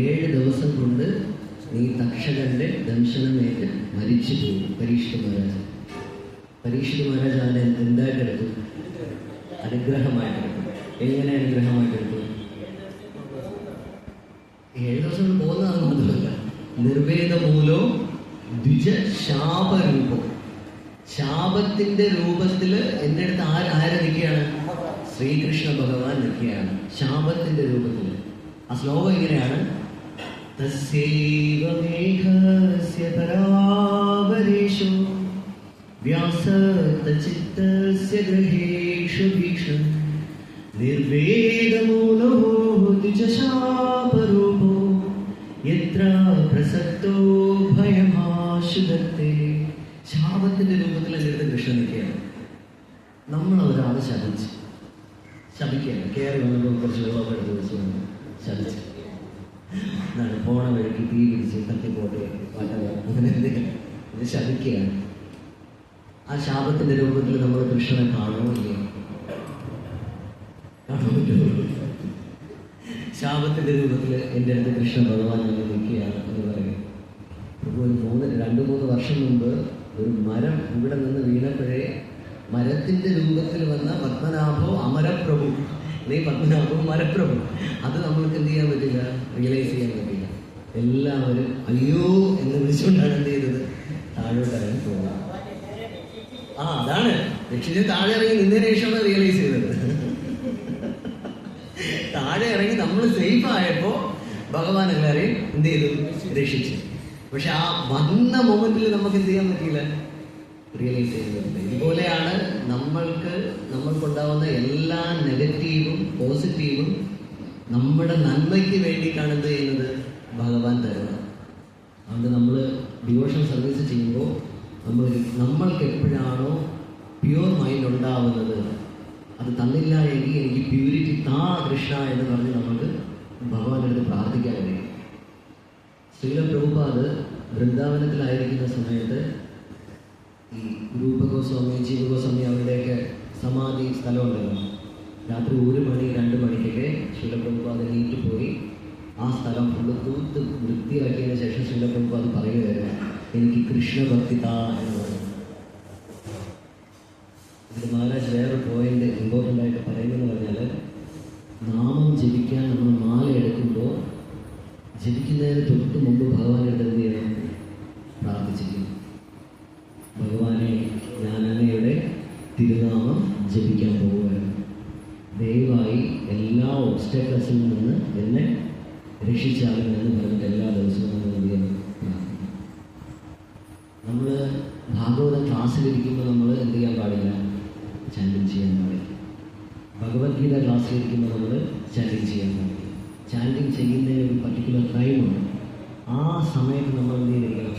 7 ദിവസം കൊണ്ട് നീ തക്ഷകന്റെ ദംശനമേറ്റ് മരിച്ചു പോകും. പരീക്ഷിത മഹാരാജ് അതിനെ എന്തായിട്ടെടുക്കും? അനുഗ്രഹമായിട്ടെടുക്കും. എങ്ങനെ അനുഗ്രഹമായിട്ടെടുക്കും? 7 ദിവസം പോകുന്നതാണ് മാത്രമല്ല, നിർവേദമൂലോ ദ്വിജ ശാപരൂപം. ശാപത്തിന്റെ രൂപത്തിൽ എൻ്റെ അടുത്ത് ആര് നിൽക്കുകയാണ്? ശ്രീകൃഷ്ണ ഭഗവാൻ നിൽക്കുകയാണ് ശാപത്തിന്റെ രൂപത്തിൽ. ആ ശ്ലോകം ഇങ്ങനെയാണ്, തസ്യൈവ മേഘസ്യ പരാവരേഷു വ്യാസതചിത്തസ്യ ഗൃഹേഷു ഭീക്ഷം നിർവേദമൂലോ ദ്വിജശാപരൂപോ യത്ര പ്രസക്തോ ഭയമാശുദത്തെ. ശാപത്തിന്റെ രൂപത്തിൽ എൻ്റെ അടുത്ത് കൃഷ്ണൻ നിൽക്കുകയാണ്. നമ്മൾ ഒരാളെ ശപിക്കുകയാണ്. കയറി വന്നപ്പോൾ കുറച്ച് വെള്ളമൊക്കെ എടുത്ത് വെച്ച് ശപിച്ചു, എന്താണ് പോണ വഴിക്ക് തീ പിടിച്ച് കത്തിപ്പോട്ടെ അങ്ങനെ എന്തെങ്കിലും ഇത് ശപിക്കുകയാണ്. ആ ശാപത്തിന്റെ രൂപത്തിൽ നമ്മൾ കൃഷ്ണനെ കാണുമോ ഇല്ലയോ? കാണാൻ പറ്റുമോ? ശാപത്തിന്റെ രൂപത്തിൽ എൻ്റെ അടുത്ത് കൃഷ്ണ ഭഗവാൻ ഞങ്ങൾ നിൽക്കുകയാണ് എന്ന് പറയുന്നത്. ഒരു 2-3 വർഷം മുമ്പ് ഒരു മരം ഇവിടെ നിന്ന് വീണപ്പോഴേ മരത്തിന്റെ രൂപത്തിൽ വന്ന പത്മനാഭോ അമരപ്രഭു, പത്മനാഭോ മരപ്രഭു, അത് നമ്മൾക്ക് എന്ത് ചെയ്യാൻ പറ്റില്ല, റിയലൈസ് ചെയ്യാൻ പറ്റില്ല. എല്ലാവരും അയ്യോ എന്ന് വിളിച്ചുകൊണ്ടാണ് എന്ത് ചെയ്തത്? താഴോട്ട് ഇറങ്ങി പോകുന്നത്. അതാണ് രക്ഷിച്ച് താഴെ ഇറങ്ങി നിന്നതിന് ശേഷമാണ് റിയലൈസ് ചെയ്തത്. താഴെ ഇറങ്ങി നമ്മൾ സേഫ് ആയപ്പോ ഭഗവാൻ എല്ലാവരെയും എന്ത് ചെയ്തു? രക്ഷിച്ചു. പക്ഷെ ആ വന്ന മൊമെന്റിൽ നമുക്ക് എന്ത് ചെയ്യാൻ പറ്റിയില്ല, റിയലൈസ് ചെയ്യുന്നുണ്ട്. ഇതുപോലെയാണ് നമ്മൾക്കുണ്ടാവുന്ന എല്ലാ നെഗറ്റീവും പോസിറ്റീവും നമ്മുടെ നന്മയ്ക്ക് വേണ്ടിയിട്ടാണ് എന്ത് ചെയ്യുന്നത്? ഭഗവാൻ തരുന്നത്. അതുകൊണ്ട് നമ്മൾ ഡിവോഷൻ സർവീസ് ചെയ്യുമ്പോൾ നമ്മൾക്ക് എപ്പോഴാണോ പ്യുവർ മൈൻഡ് ഉണ്ടാവുന്നത്, അത് തന്നില്ല എങ്കിൽ എനിക്ക് പ്യൂരിറ്റി താ കൃഷ്ണ എന്ന് പറഞ്ഞ് നമുക്ക് ഭഗവാന്റെ അടുത്ത് പ്രാർത്ഥിക്കാൻ കഴിയും. ശ്രീല പ്രഭുപാദ് വൃന്ദാവനത്തിലായിരിക്കുന്ന സമയത്ത് ഈ രൂപ ഗോസ്വാമി, ജീവ ഗോസ്വാമി അവരുടെയൊക്കെ സമാധി സ്ഥലമുണ്ടല്ലോ, രാത്രി 1 മണി 2 മണിക്കൊക്കെ ശീലപ്രഭുപാദ് നീറ്റ് പോയി ആ സ്ഥലം ഫുള്ള് തൂത്ത് വൃത്തിയാക്കിയതിന് ശേഷം ശീലപ്രഭുപാദ് പറയുകയായിരുന്നു, എനിക്ക് കൃഷ്ണഭക്തി താ എന്ന് പറഞ്ഞു. ഇത് മഹാരാജ് വേറെ പോയിന്റ് ഇമ്പോർട്ടൻ്റ് ആയിട്ട് പറയുന്നതെന്ന് പറഞ്ഞാൽ, നാമം ജപിക്കാൻ നമ്മൾ മാല എടുക്കുമ്പോൾ ജപിക്കുന്നതിന് തൊട്ട് മുമ്പ് ഭഗവാന്റെ അടുത്ത് എന്ത് ചെയ്യണം? പ്രാർത്ഥിച്ചിരിക്കും. ഭഗവാനെ, ഞാൻ അങ്ങയുടെ തിരുനാമം ജപിക്കാൻ പോവുകയാണ്, ദയവായി എല്ലാ ഒബ്സ്റ്റക്കിൾസിൽ നിന്ന് എന്നെ രക്ഷിച്ചാലും എന്ന് പറഞ്ഞിട്ട് എല്ലാ ദിവസവും നമ്മൾ എന്ത് ചെയ്യണം? പ്രാർത്ഥിക്കണം. നമ്മൾ ഭാഗവത ക്ലാസ്സിലിരിക്കുമ്പോൾ നമ്മൾ എന്ത് ചെയ്യാൻ പാടില്ല? ചാൻഡിങ് ചെയ്യാൻ പാടില്ല. ഭഗവത്ഗീത ക്ലാസ്സിലിരിക്കുമ്പോൾ നമ്മൾ ചാൻഡിങ് ചെയ്യാൻ പാടില്ല. ചാൻഡിങ് ചെയ്യുന്നതിന് ഒരു പർട്ടിക്കുലർ ടൈമുണ്ട്. ആ സമയത്ത് നമ്മൾ എന്ത് ചെയ്തിരിക്കണം?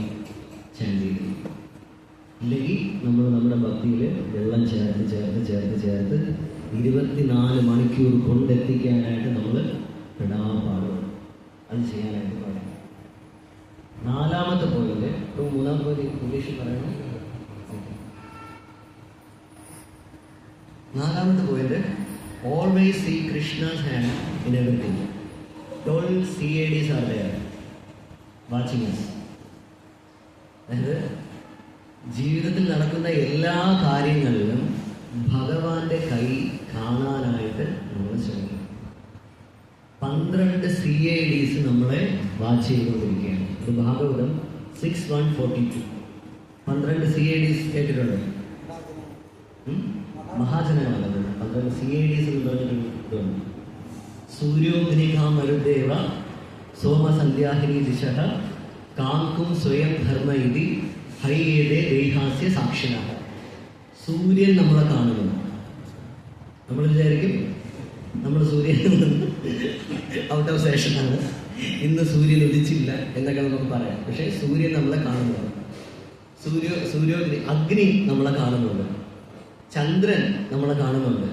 ചാൻഡ് ചെയ്തിരിക്കണം. ഇല്ലെങ്കിൽ നമ്മൾ നമ്മുടെ ഭക്തിയിൽ വെള്ളം ചേർത്ത് ചേർത്ത് ചേർത്ത് ചേർത്ത് 24 മണിക്കൂർ കൊണ്ടെത്തിക്കാനായിട്ട് നമ്മൾ പെടാൻ പാടുള്ളൂ. അത് ചെയ്യാനായിട്ട് പാടില്ല. 4ാമത്തെ പോയിന്റ്, ഇപ്പോൾ 3ാമത്തെ പോയിന്റ് ഇംഗ്ലീഷിൽ പറയണം. 4ാമത്തെ point, always see Krishna's hand in everything. 12 CADs are there watching us. അതായത് ജീവിതത്തിൽ നടക്കുന്ന എല്ലാ കാര്യങ്ങളിലും ഭഗവാന്റെ കൈ കാണാനായിട്ട് നമ്മൾ ശ്രമിക്കണം. 12 CADs നമ്മളെ വാച്ച് ചെയ്തുകൊണ്ടിരിക്കുകയാണ്. ഇത് ഭാഗവതം 6:142. 12 CADs കേട്ടിട്ടുണ്ടോ? മഹാജനങ്ങളത് 12 CADs എന്ന് പറഞ്ഞിട്ടുണ്ട്. സൂര്യോഗ്നികാം മരുദേവ സോമസന്ധ്യാഹിനി ദിശ കാങ്കും സ്വയം ധർമ്മ ഇതി ഹൈയേതേ ദേഹാസ്യ സാക്ഷിണ. സൂര്യൻ നമ്മളെ കാണുന്നു. നമ്മൾ വിചാരിക്കും നമ്മൾ സൂര്യൻ ഔട്ട് ഓഫ് സ്റ്റേഷനാണ്, ഇന്ന് സൂര്യൻ ഉദിച്ചില്ല എന്നൊക്കെ നമുക്ക് പറയാം. പക്ഷേ സൂര്യൻ നമ്മളെ കാണുന്നുണ്ട്. സൂര്യോഗ്നി അഗ്നി നമ്മളെ കാണുന്നുണ്ട്. ചന്ദ്രൻ നമ്മളെ കാണുന്നുണ്ട്.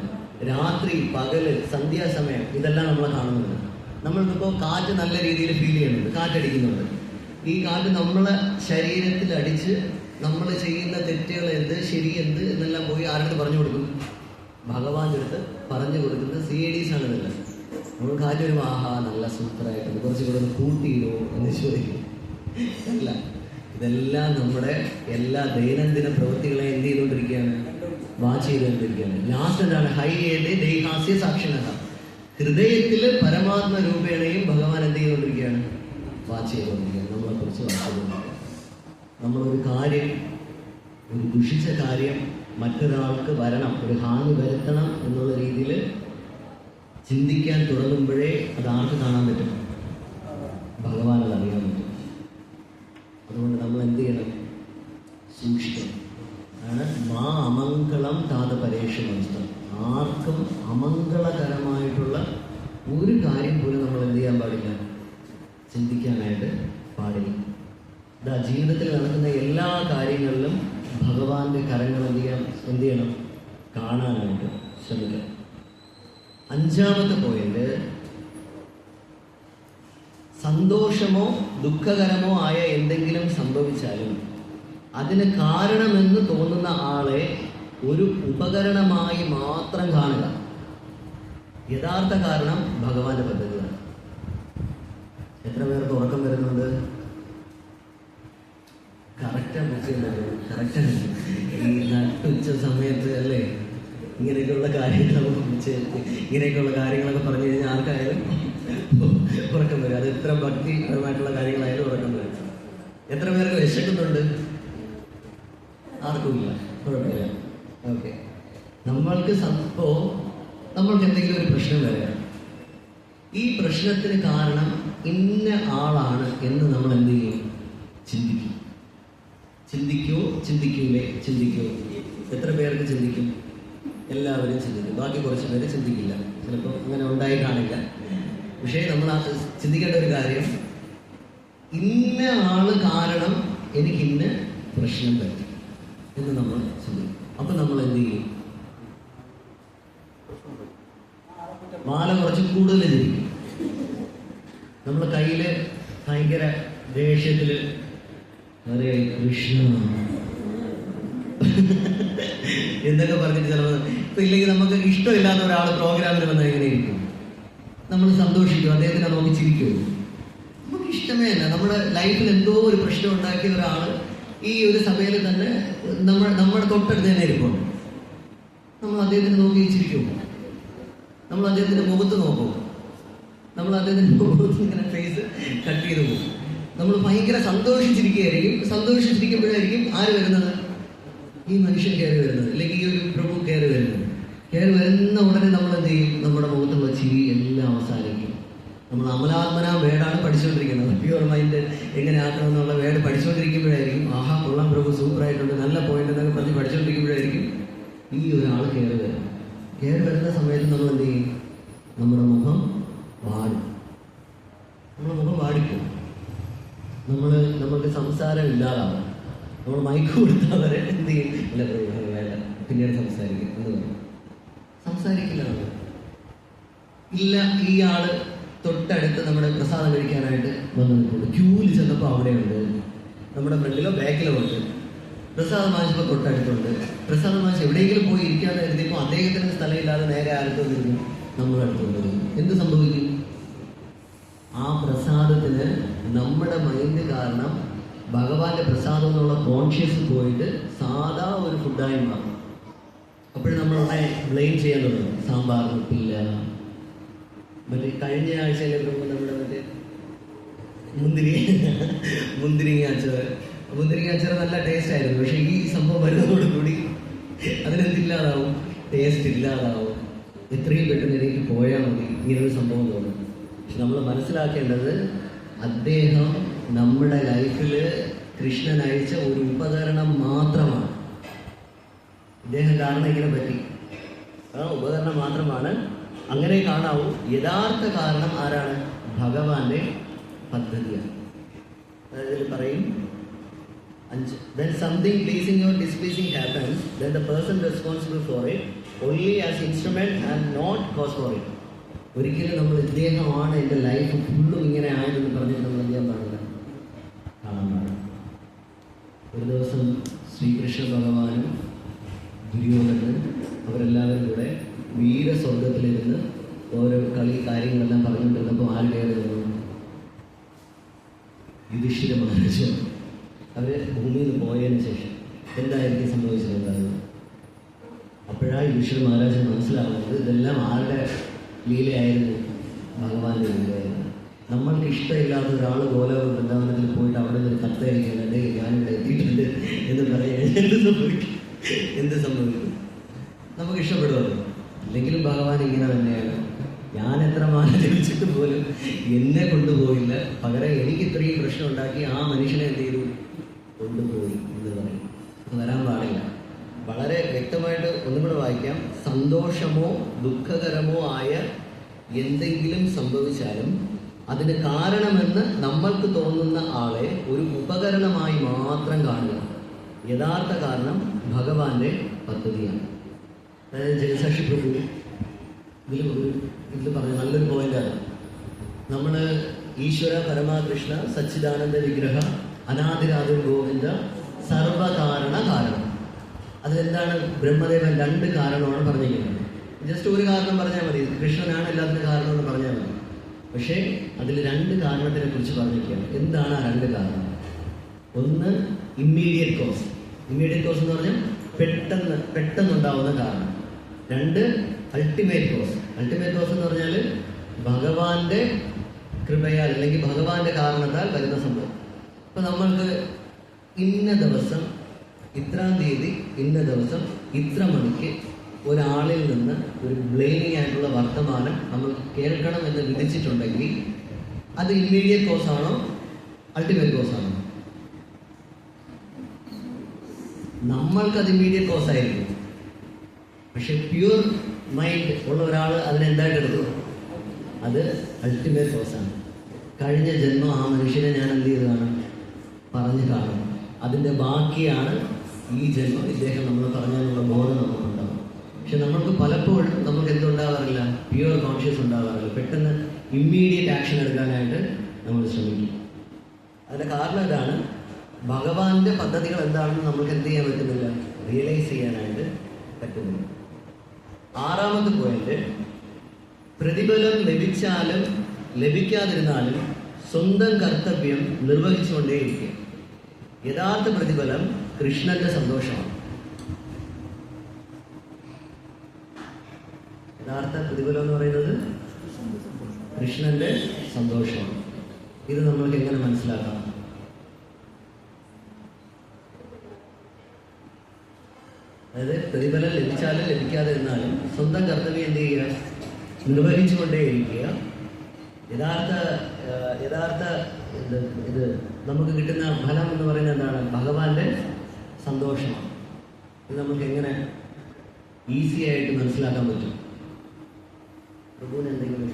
രാത്രി, പകല്, സന്ധ്യാസമയം ഇതെല്ലാം നമ്മളെ കാണുന്നുണ്ട്. നമ്മൾക്കിപ്പോൾ കാറ്റ് നല്ല രീതിയിൽ ഫീൽ ചെയ്യുന്നുണ്ട്, കാറ്റടിക്കുന്നുണ്ട്. ഈ കാറ്റ് നമ്മളെ ശരീരത്തിൽ അടിച്ച് നമ്മൾ ചെയ്യുന്ന തെറ്റുകൾ എന്ത്, ശരി എന്ത് എന്നെല്ലാം പോയി ആരുടെ പറഞ്ഞു കൊടുക്കും? ഭഗവാന്റെ അടുത്ത് പറഞ്ഞു കൊടുക്കുന്നത് CADs ആണ്. ഇതെല്ലാം നമ്മൾ കാറ്റ് വരുമ്പോൾ ആഹാ നല്ല സൂപ്പറായിട്ടുണ്ട്, കുറച്ച് കൂടെ ഒന്ന് കൂട്ടിയിടോ എന്ന് ചോദിക്കും. അല്ല, ഇതെല്ലാം നമ്മുടെ എല്ലാ ദൈനംദിന പ്രവൃത്തികളെ എന്ത് ചെയ്തുകൊണ്ടിരിക്കുകയാണ്? വാച്ച് ചെയ്തുകൊണ്ടിരിക്കുകയാണ്. ലാസ്റ്റ് എന്താണ്? ഹൈയേതേ ദേഹാസ്യ സാക്ഷിണത. ഹൃദയത്തിൽ പരമാത്മ രൂപേണയും ഭഗവാൻ എന്ത് ചെയ്തുകൊണ്ടിരിക്കുകയാണ്? വാച്ച് ചെയ്തുകൊണ്ടിരിക്കുകയാണ്. നമ്മളെക്കുറിച്ച് വാച്ച് ചെയ്തുകൊണ്ടിരിക്കുകയാണ്. നമ്മളൊരു കാര്യം, ഒരു ദുഷിച്ച കാര്യം മറ്റൊരാൾക്ക് വരണം, ഒരു ഹാനി വരുത്തണം എന്നുള്ള രീതിയിൽ ചിന്തിക്കാൻ തുടങ്ങുമ്പോഴേ അത് ആർക്ക് കാണാൻ പറ്റും? ഭഗവാൻ അത് അറിയാൻ പറ്റും. അതുകൊണ്ട് നമ്മൾ എന്ത് ചെയ്യണം? സൂക്ഷിക്കണം. ആണ് മാ അമംഗളം താത പരേഷമസ്തം. ആർക്കും അമംഗളകരമായിട്ടുള്ള ഒരു കാര്യം പോലും നമ്മൾ എന്ത് ചെയ്യാൻ പാടില്ല? ചിന്തിക്കാനായിട്ട് പാടില്ല. ഇതാ ജീവിതത്തിൽ നടക്കുന്ന എല്ലാ കാര്യങ്ങളിലും ഭഗവാന്റെ കരങ്ങൾ എന്ത് ചെയ്യണം? കാണാനായിട്ട് ശ്രമിക്കണം. 5ാമത്തെ പോയിന്റ്, സന്തോഷമോ ദുഃഖകരമോ ആയ എന്തെങ്കിലും സംഭവിച്ചാലും അതിന് കാരണമെന്ന് തോന്നുന്ന ആളെ ഒരു ഉപകരണമായി മാത്രം കാണുക. യഥാർത്ഥ കാരണം ഭഗവാന്റെ പദ്ധതിയാണ്. എത്ര പേർക്ക് ഉറക്കം വരുന്നുണ്ട്? കറക്റ്റാണ്. ഈ നട്ടുച്ച സമയത്ത് അല്ലേ ഇങ്ങനെയൊക്കെയുള്ള കാര്യങ്ങളൊക്കെ പറഞ്ഞു കഴിഞ്ഞാൽ ആർക്കായാലും ഉറക്കം വരും. അത് എത്ര ഭക്തിപരമായിട്ടുള്ള കാര്യങ്ങളായാലും ഉറക്കം വരും. എത്ര പേർക്ക് വിശക്കുന്നുണ്ട്? ആർക്കുമില്ല, കുഴപ്പമില്ല. ഓക്കെ, നമ്മൾക്ക് എന്തെങ്കിലും ഒരു പ്രശ്നം വരിക, ഈ പ്രശ്നത്തിന് കാരണം ഇന്ന ആളാണ് എന്ന് നമ്മൾ എന്ത് ചെയ്യും? ചിന്തിക്കൂ. എത്ര പേർക്ക് ചിന്തിക്കും? എല്ലാവരും ചിന്തിക്കും. ബാക്കി കുറച്ച് പേര് ചിന്തിക്കില്ല. ചിലപ്പോൾ അങ്ങനെ ഉണ്ടായി കാണില്ല. പക്ഷേ നമ്മൾ ചിന്തിക്കേണ്ട ഒരു കാര്യം, ഇന്ന ആള് കാരണം എനിക്ക് ഇന്ന പ്രശ്നം പറ്റി എന്ന് നമ്മൾ ചിന്തിക്കും. അപ്പൊ നമ്മൾ എന്ത് ചെയ്യും? മാല കുറച്ച് കൂടുതൽ ചിന്തിക്കും. നമ്മുടെ കയ്യില് ഭയങ്കര ദേഷ്യത്തില് ഹരേ കൃഷ്ണ എന്തൊക്കെ പറഞ്ഞിട്ട് ചിലപ്പോൾ ഇപ്പം ഇല്ലെങ്കിൽ നമുക്ക് ഇഷ്ടമില്ലാത്ത ഒരാൾ പ്രോഗ്രാമിന് വന്നാൽ എങ്ങനെയിരിക്കും? നമ്മൾ സന്തോഷിക്കും, അദ്ദേഹത്തിനെ നോക്കി ചിരിക്കുമോ? നമുക്ക് ഇഷ്ടമേ അല്ല. നമ്മുടെ ലൈഫിൽ എന്തോ ഒരു പ്രശ്നം ഉണ്ടാക്കിയ ഒരാൾ ഈ ഒരു സഭയിൽ തന്നെ നമ്മുടെ തൊട്ടടുത്ത് തന്നെ ഇരിപ്പുണ്ട്. നമ്മൾ അദ്ദേഹത്തിന് നോക്കി ചിരിക്കുമോ? നമ്മൾ അദ്ദേഹത്തിൻ്റെ മുഖത്ത് നോക്കുമോ? നമ്മൾ അദ്ദേഹത്തിൻ്റെ മുഖത്ത് ഇങ്ങനെ ഫേസ് കട്ട് ചെയ്ത് പോകും. നമ്മൾ ഭയങ്കര സന്തോഷിച്ചിരിക്കുകയായിരിക്കും. സന്തോഷിച്ചിരിക്കുമ്പോഴായിരിക്കും ആര് വരുന്നത്? ഈ മനുഷ്യൻ കയറി വരുന്നത്, അല്ലെങ്കിൽ ഈ ഒരു പ്രഭു കയറി വരുന്നത്. കയറി വരുന്ന ഉടനെ നമ്മൾ എന്ത് ചെയ്യും? നമ്മുടെ മുഖത്തുള്ള ചിരി എല്ലാം അവസാനിക്കും. നമ്മൾ അമലാത്മന വേർഡാണ് പഠിച്ചുകൊണ്ടിരിക്കുന്നത്. പ്യുവർ മൈൻഡ് എങ്ങനെ ആക്കണമെന്നുള്ള വേർഡ് പഠിച്ചുകൊണ്ടിരിക്കുമ്പോഴായിരിക്കും ആഹാ കൊള്ളാം പ്രഭു സൂപ്പറായിട്ടുണ്ട്, നല്ല പോയിന്റ് എന്നൊക്കെ പറഞ്ഞ് പഠിച്ചുകൊണ്ടിരിക്കുമ്പോഴായിരിക്കും ഈ ഒരാൾ കയറി വരും. കയറി വരുന്ന സമയത്ത് നമ്മൾ എന്ത് ചെയ്യും? നമ്മുടെ മുഖം വാടും. നമ്മുടെ മുഖം വാടിക്കും. നമുക്ക് സംസാരം ഇല്ലാതാവും. നമ്മൾ മൈക്ക് കൊടുത്താൽ വരെ എന്ത് ചെയ്യും? അല്ല വേണ്ട, പിന്നീട് സംസാരിക്കും എന്ന് പറയും. സംസാരിക്കില്ല നമ്മൾ. ഇല്ല, ഈ ആള് തൊട്ടടുത്ത് നമ്മുടെ പ്രസാദം കഴിക്കാനായിട്ട് വന്നു നിൽക്കുന്നു. ക്യൂവിൽ ചെന്നപ്പോൾ അവിടെയുണ്ട്, നമ്മുടെ ഫ്രണ്ടിലോ ബാക്കിലോ ഉണ്ട്. പ്രസാദം വാങ്ങിച്ചപ്പോൾ തൊട്ടടുത്തുണ്ട്. പ്രസാദം വാങ്ങിച്ച് എവിടെയെങ്കിലും പോയി ഇരിക്കാതെ കരുതിയപ്പോൾ അദ്ദേഹത്തിന് സ്ഥലമില്ലാതെ നേരെ ആരത്ത് വന്നിരിക്കും, നമ്മളടുത്തുണ്ട്. എന്ത് സംഭവിക്കും? ആ പ്രസാദത്തിന് നമ്മുടെ മൈൻഡ് കാരണം ഭഗവാന്റെ പ്രസാദം എന്നുള്ള കോൺഷ്യസ് പോയിട്ട് സാധാ ഒരു ഫുഡായി മാറും. അപ്പോഴും നമ്മളവിടെ ബ്ലെയിം ചെയ്യാൻ തുടങ്ങും. സാമ്പാർ ഉപ്പില്ല, മറ്റേ കഴിഞ്ഞ ആഴ്ചയിലെ നമ്മുടെ മറ്റേ മുന്തിരിങ്ങ അച്ചാർ നല്ല ടേസ്റ്റ് ആയിരുന്നു. പക്ഷെ ഈ സംഭവം വരുന്നതോടുകൂടി അതിനെന്തില്ലാതാവും? ടേസ്റ്റ് ഇല്ലാതാവും. എത്രയും പെട്ടെന്ന് എനിക്ക് പോയാൽ മതി, ഇങ്ങനൊരു സംഭവം തോന്നും. പക്ഷെ നമ്മൾ മനസ്സിലാക്കേണ്ടത്, അദ്ദേഹം നമ്മുടെ ലൈഫിൽ കൃഷ്ണൻ അയച്ച ഒരു ഉപകരണം മാത്രമാണ്. ഇദ്ദേഹം കാരണം ഇങ്ങനെ പറ്റി, ആ ഉപകരണം മാത്രമാണ്. അങ്ങനെ കാണാവൂ. യഥാർത്ഥ കാരണം ആരാണ്? ഭഗവാന്റെ പദ്ധതിയാണ്. അതായത് പറയും 5, when something pleasing or displeasing happens, then the person responsible for it only as instrument and not cause for it. ഒരിക്കലും നമ്മൾ ഇദ്ദേഹമാണ് എൻ്റെ ലൈഫ് ഫുള്ളും ഇങ്ങനെ ആയതെന്ന് പറഞ്ഞിട്ട് നമ്മൾ എന്ത് ചെയ്യാൻ പാടില്ല? കാണാൻ പാടില്ല. ഒരു ദിവസം ശ്രീകൃഷ്ണ ഭഗവാനും ദുര്യോധനനും അവരെല്ലാവരും കൂടെ വീരസ്വർഗത്തിലിരുന്ന് ഓരോ കാര്യങ്ങളെല്ലാം പറഞ്ഞുകൊണ്ടിരുന്നപ്പോൾ ആര് കയറി വന്നു? യുധിഷ്ഠിര മഹാരാജ്. അവർ ഭൂമിയിൽ പോയതിന് ശേഷം എന്തായിരിക്കും സംഭവിച്ചിട്ടുണ്ടാകുന്നത്? അപ്പോഴാണ് യുധിഷ്ഠിര മഹാരാജൻ മനസ്സിലാവുന്നത് ഇതെല്ലാം ആരുടെ ലീലയായിരുന്നു? ഭഗവാന്റെ ലീലയായിരുന്നു. നമ്മൾക്ക് ഇഷ്ടമില്ലാത്ത ഒരാൾ ഗോലോക വൃന്ദാവനത്തിൽ പോയിട്ട് അവിടെ നിന്ന് കത്തയക്കുന്നുണ്ട്, ഞാനിവിടെ എത്തിയിട്ടുണ്ട് എന്ന് പറയാൻ എന്ത് സംഭവിക്കും? നമുക്ക് ഇഷ്ടപ്പെടുമല്ലോ. ഇല്ലെങ്കിലും ഭഗവാൻ ഇങ്ങനെ തന്നെയാണ്. ഞാൻ എത്ര മാല ജപിച്ചിട്ട് പോലും എന്നെ കൊണ്ടുപോയില്ല, പകരം എനിക്ക് ഇത്രയും പ്രശ്നം ഉണ്ടാക്കി ആ മനുഷ്യനെ എന്ത് ചെയ്തു? കൊണ്ടുപോയി എന്ന് പറയും. അത് വരാൻ പാടില്ല. വളരെ വ്യക്തമായിട്ട് ഒന്നും കൂടെ വായിക്കാം. സന്തോഷമോ ദുഃഖകരമോ ആയ എന്തെങ്കിലും സംഭവിച്ചാലും അതിന് കാരണമെന്ന് നമ്മൾക്ക് തോന്നുന്ന ആളെ ഒരു ഉപകരണമായി മാത്രം കാണുക. യഥാർത്ഥ കാരണം ഭഗവാന്റെ പദ്ധതിയാണ്. അതായത് ജഗസാക്ഷി പ്രഭു ഇതിൽ പറഞ്ഞ നല്ലൊരു പോയിന്റാണ്. നമ്മൾ ഈശ്വര പരമാകൃഷ്ണ സച്ചിദാനന്ദ വിഗ്രഹ അനാദിരാജൻ ഗോവിന്ദ സർവകാരണ കാരണം. അതിലെന്താണ്? ബ്രഹ്മദേവൻ 2 കാരണമാണ് പറഞ്ഞിരിക്കുന്നത്. ജസ്റ്റ് ഒരു കാരണം പറഞ്ഞാൽ മതി, കൃഷ്ണനാണ് എല്ലാത്തിനും കാരണം എന്ന് പറഞ്ഞാൽ മതി. പക്ഷേ അതിൽ 2 കാരണത്തിനെ കുറിച്ച് പറഞ്ഞിരിക്കുകയാണ്. എന്താണ് ആ 2 കാരണം? ഒന്ന് ഇമ്മീഡിയറ്റ് കോസ്. ഇമ്മീഡിയറ്റ് കോസ് എന്ന് പറഞ്ഞാൽ പെട്ടെന്നുണ്ടാവുന്ന കാരണം. 2 അൾട്ടിമേറ്റ് കോസ്. അൾട്ടിമേറ്റ് കോസ് എന്ന് പറഞ്ഞാൽ ഭഗവാന്റെ കൃപയാൽ അല്ലെങ്കിൽ ഭഗവാന്റെ കാരണത്താൽ വരുന്ന സംഭവം. ഇപ്പം നമ്മൾക്ക് ഇന്ന ദിവസം ഇത്രാം തീയതി ഇന്ന ദിവസം ഇത്ര മണിക്ക് ഒരാളിൽ നിന്ന് ഒരു ബ്ലെയിമിങ് ആയിട്ടുള്ള വർത്തമാനം നമ്മൾ കേൾക്കണം എന്ന് വിധിച്ചിട്ടുണ്ടെങ്കിൽ അത് ഇമ്മീഡിയറ്റ് കോസ് ആണോ അൾട്ടിമേറ്റ് കോസ് ആണോ? നമ്മൾക്കത് ഇമ്മീഡിയറ്റ് കോസ് ആയിരിക്കും. പക്ഷെ പ്യൂർ മൈൻഡ് ഉള്ള ഒരാൾ അതിനെന്തായിട്ട് എടുത്തു? അത് അൾട്ടിമേറ്റ് കോസാണ്. കഴിഞ്ഞ ജന്മം ആ മനുഷ്യനെ ഞാൻ എന്ത് ചെയ്ത് കാണും? പറഞ്ഞ് കാണും. അതിൻ്റെ ബാക്കിയാണ് ഈ ജന്മം ഇദ്ദേഹം നമ്മൾ പറഞ്ഞതിനുള്ള ബോധം നമുക്കുണ്ടാകും. പക്ഷെ നമ്മൾക്ക് പലപ്പോഴും നമുക്ക് എന്തുണ്ടാകാറില്ല? പ്യുവർ കോൺഷ്യസ് ഉണ്ടാകാറില്ല. പെട്ടെന്ന് ഇമ്മീഡിയറ്റ് ആക്ഷൻ എടുക്കാനായിട്ട് നമ്മൾ ശ്രമിക്കും. അതിൻ്റെ കാരണം ഇതാണ്, ഭഗവാന്റെ പദ്ധതികൾ എന്താണെന്ന് നമുക്ക് എന്ത് ചെയ്യാൻ പറ്റുന്നില്ല? റിയലൈസ് ചെയ്യാനായിട്ട് പറ്റുന്നു. ആറാമത്തെ പോയിന്റ്, പ്രതിഫലം ലഭിച്ചാലും ലഭിക്കാതിരുന്നാലും സ്വന്തം കർത്തവ്യം നിർവഹിച്ചുകൊണ്ടേയിരിക്കുക. യഥാർത്ഥ പ്രതിഫലം കൃഷ്ണന്റെ സന്തോഷമാണ്. യഥാർത്ഥ പ്രതിഫലം എന്ന് പറയുന്നത് കൃഷ്ണന്റെ സന്തോഷമാണ്. ഇത് നമ്മൾക്ക് എങ്ങനെ മനസ്സിലാക്കാം? അതായത് പ്രതിഫലം ലഭിച്ചാലും ലഭിക്കാതിരുന്നാലും സ്വന്തം കർത്തവ്യം എന്ത് ചെയ്യുക? നിർവഹിച്ചുകൊണ്ടേയിരിക്കുക. യഥാർത്ഥ ഇത് നമുക്ക് കിട്ടുന്ന ഫലം എന്ന് പറയുന്നത് എന്താണ്? ഭഗവാന്റെ സന്തോഷമാണ്. ഇത് നമുക്ക് എങ്ങനെ ഈസി ആയിട്ട് മനസ്സിലാക്കാൻ പറ്റും? പ്രഭുവിന് എന്തെങ്കിലും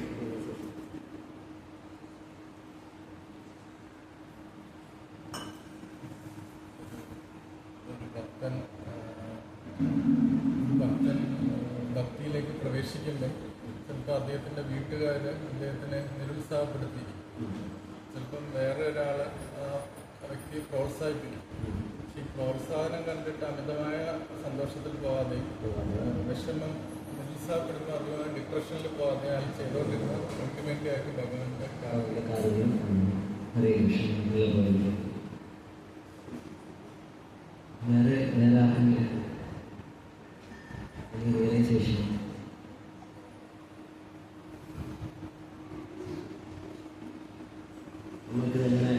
ഭക്തൻ ഭക്തിയിലേക്ക് പ്രവേശിക്കുമ്പോൾ ചിലപ്പോൾ അദ്ദേഹത്തിൻ്റെ വീട്ടുകാർ അദ്ദേഹത്തിനെ നിരുത്സാഹപ്പെടുത്തിയിരിക്കും. ചിലപ്പം വേറെ ഒരാൾ ആ വ്യക്തിയെ പ്രോത്സാഹിപ്പിക്കും. പക്ഷെ ഈ പ്രോത്സാഹനം കണ്ടിട്ട് അമിതമായ സന്തോഷത്തിൽ പോകാതെ വിഷമം നിരുത്സാഹപ്പെടുന്ന അതുപോലെ ഡിപ്രഷനിൽ പോകാതെ അയാൾ ചെയ്തുകൊണ്ടിരുന്ന അൾട്ടിമേറ്റ്ലി ആയിട്ട് ഭഗവാന്റെ റിയലൈസേഷൻ. നമുക്ക് തന്നെ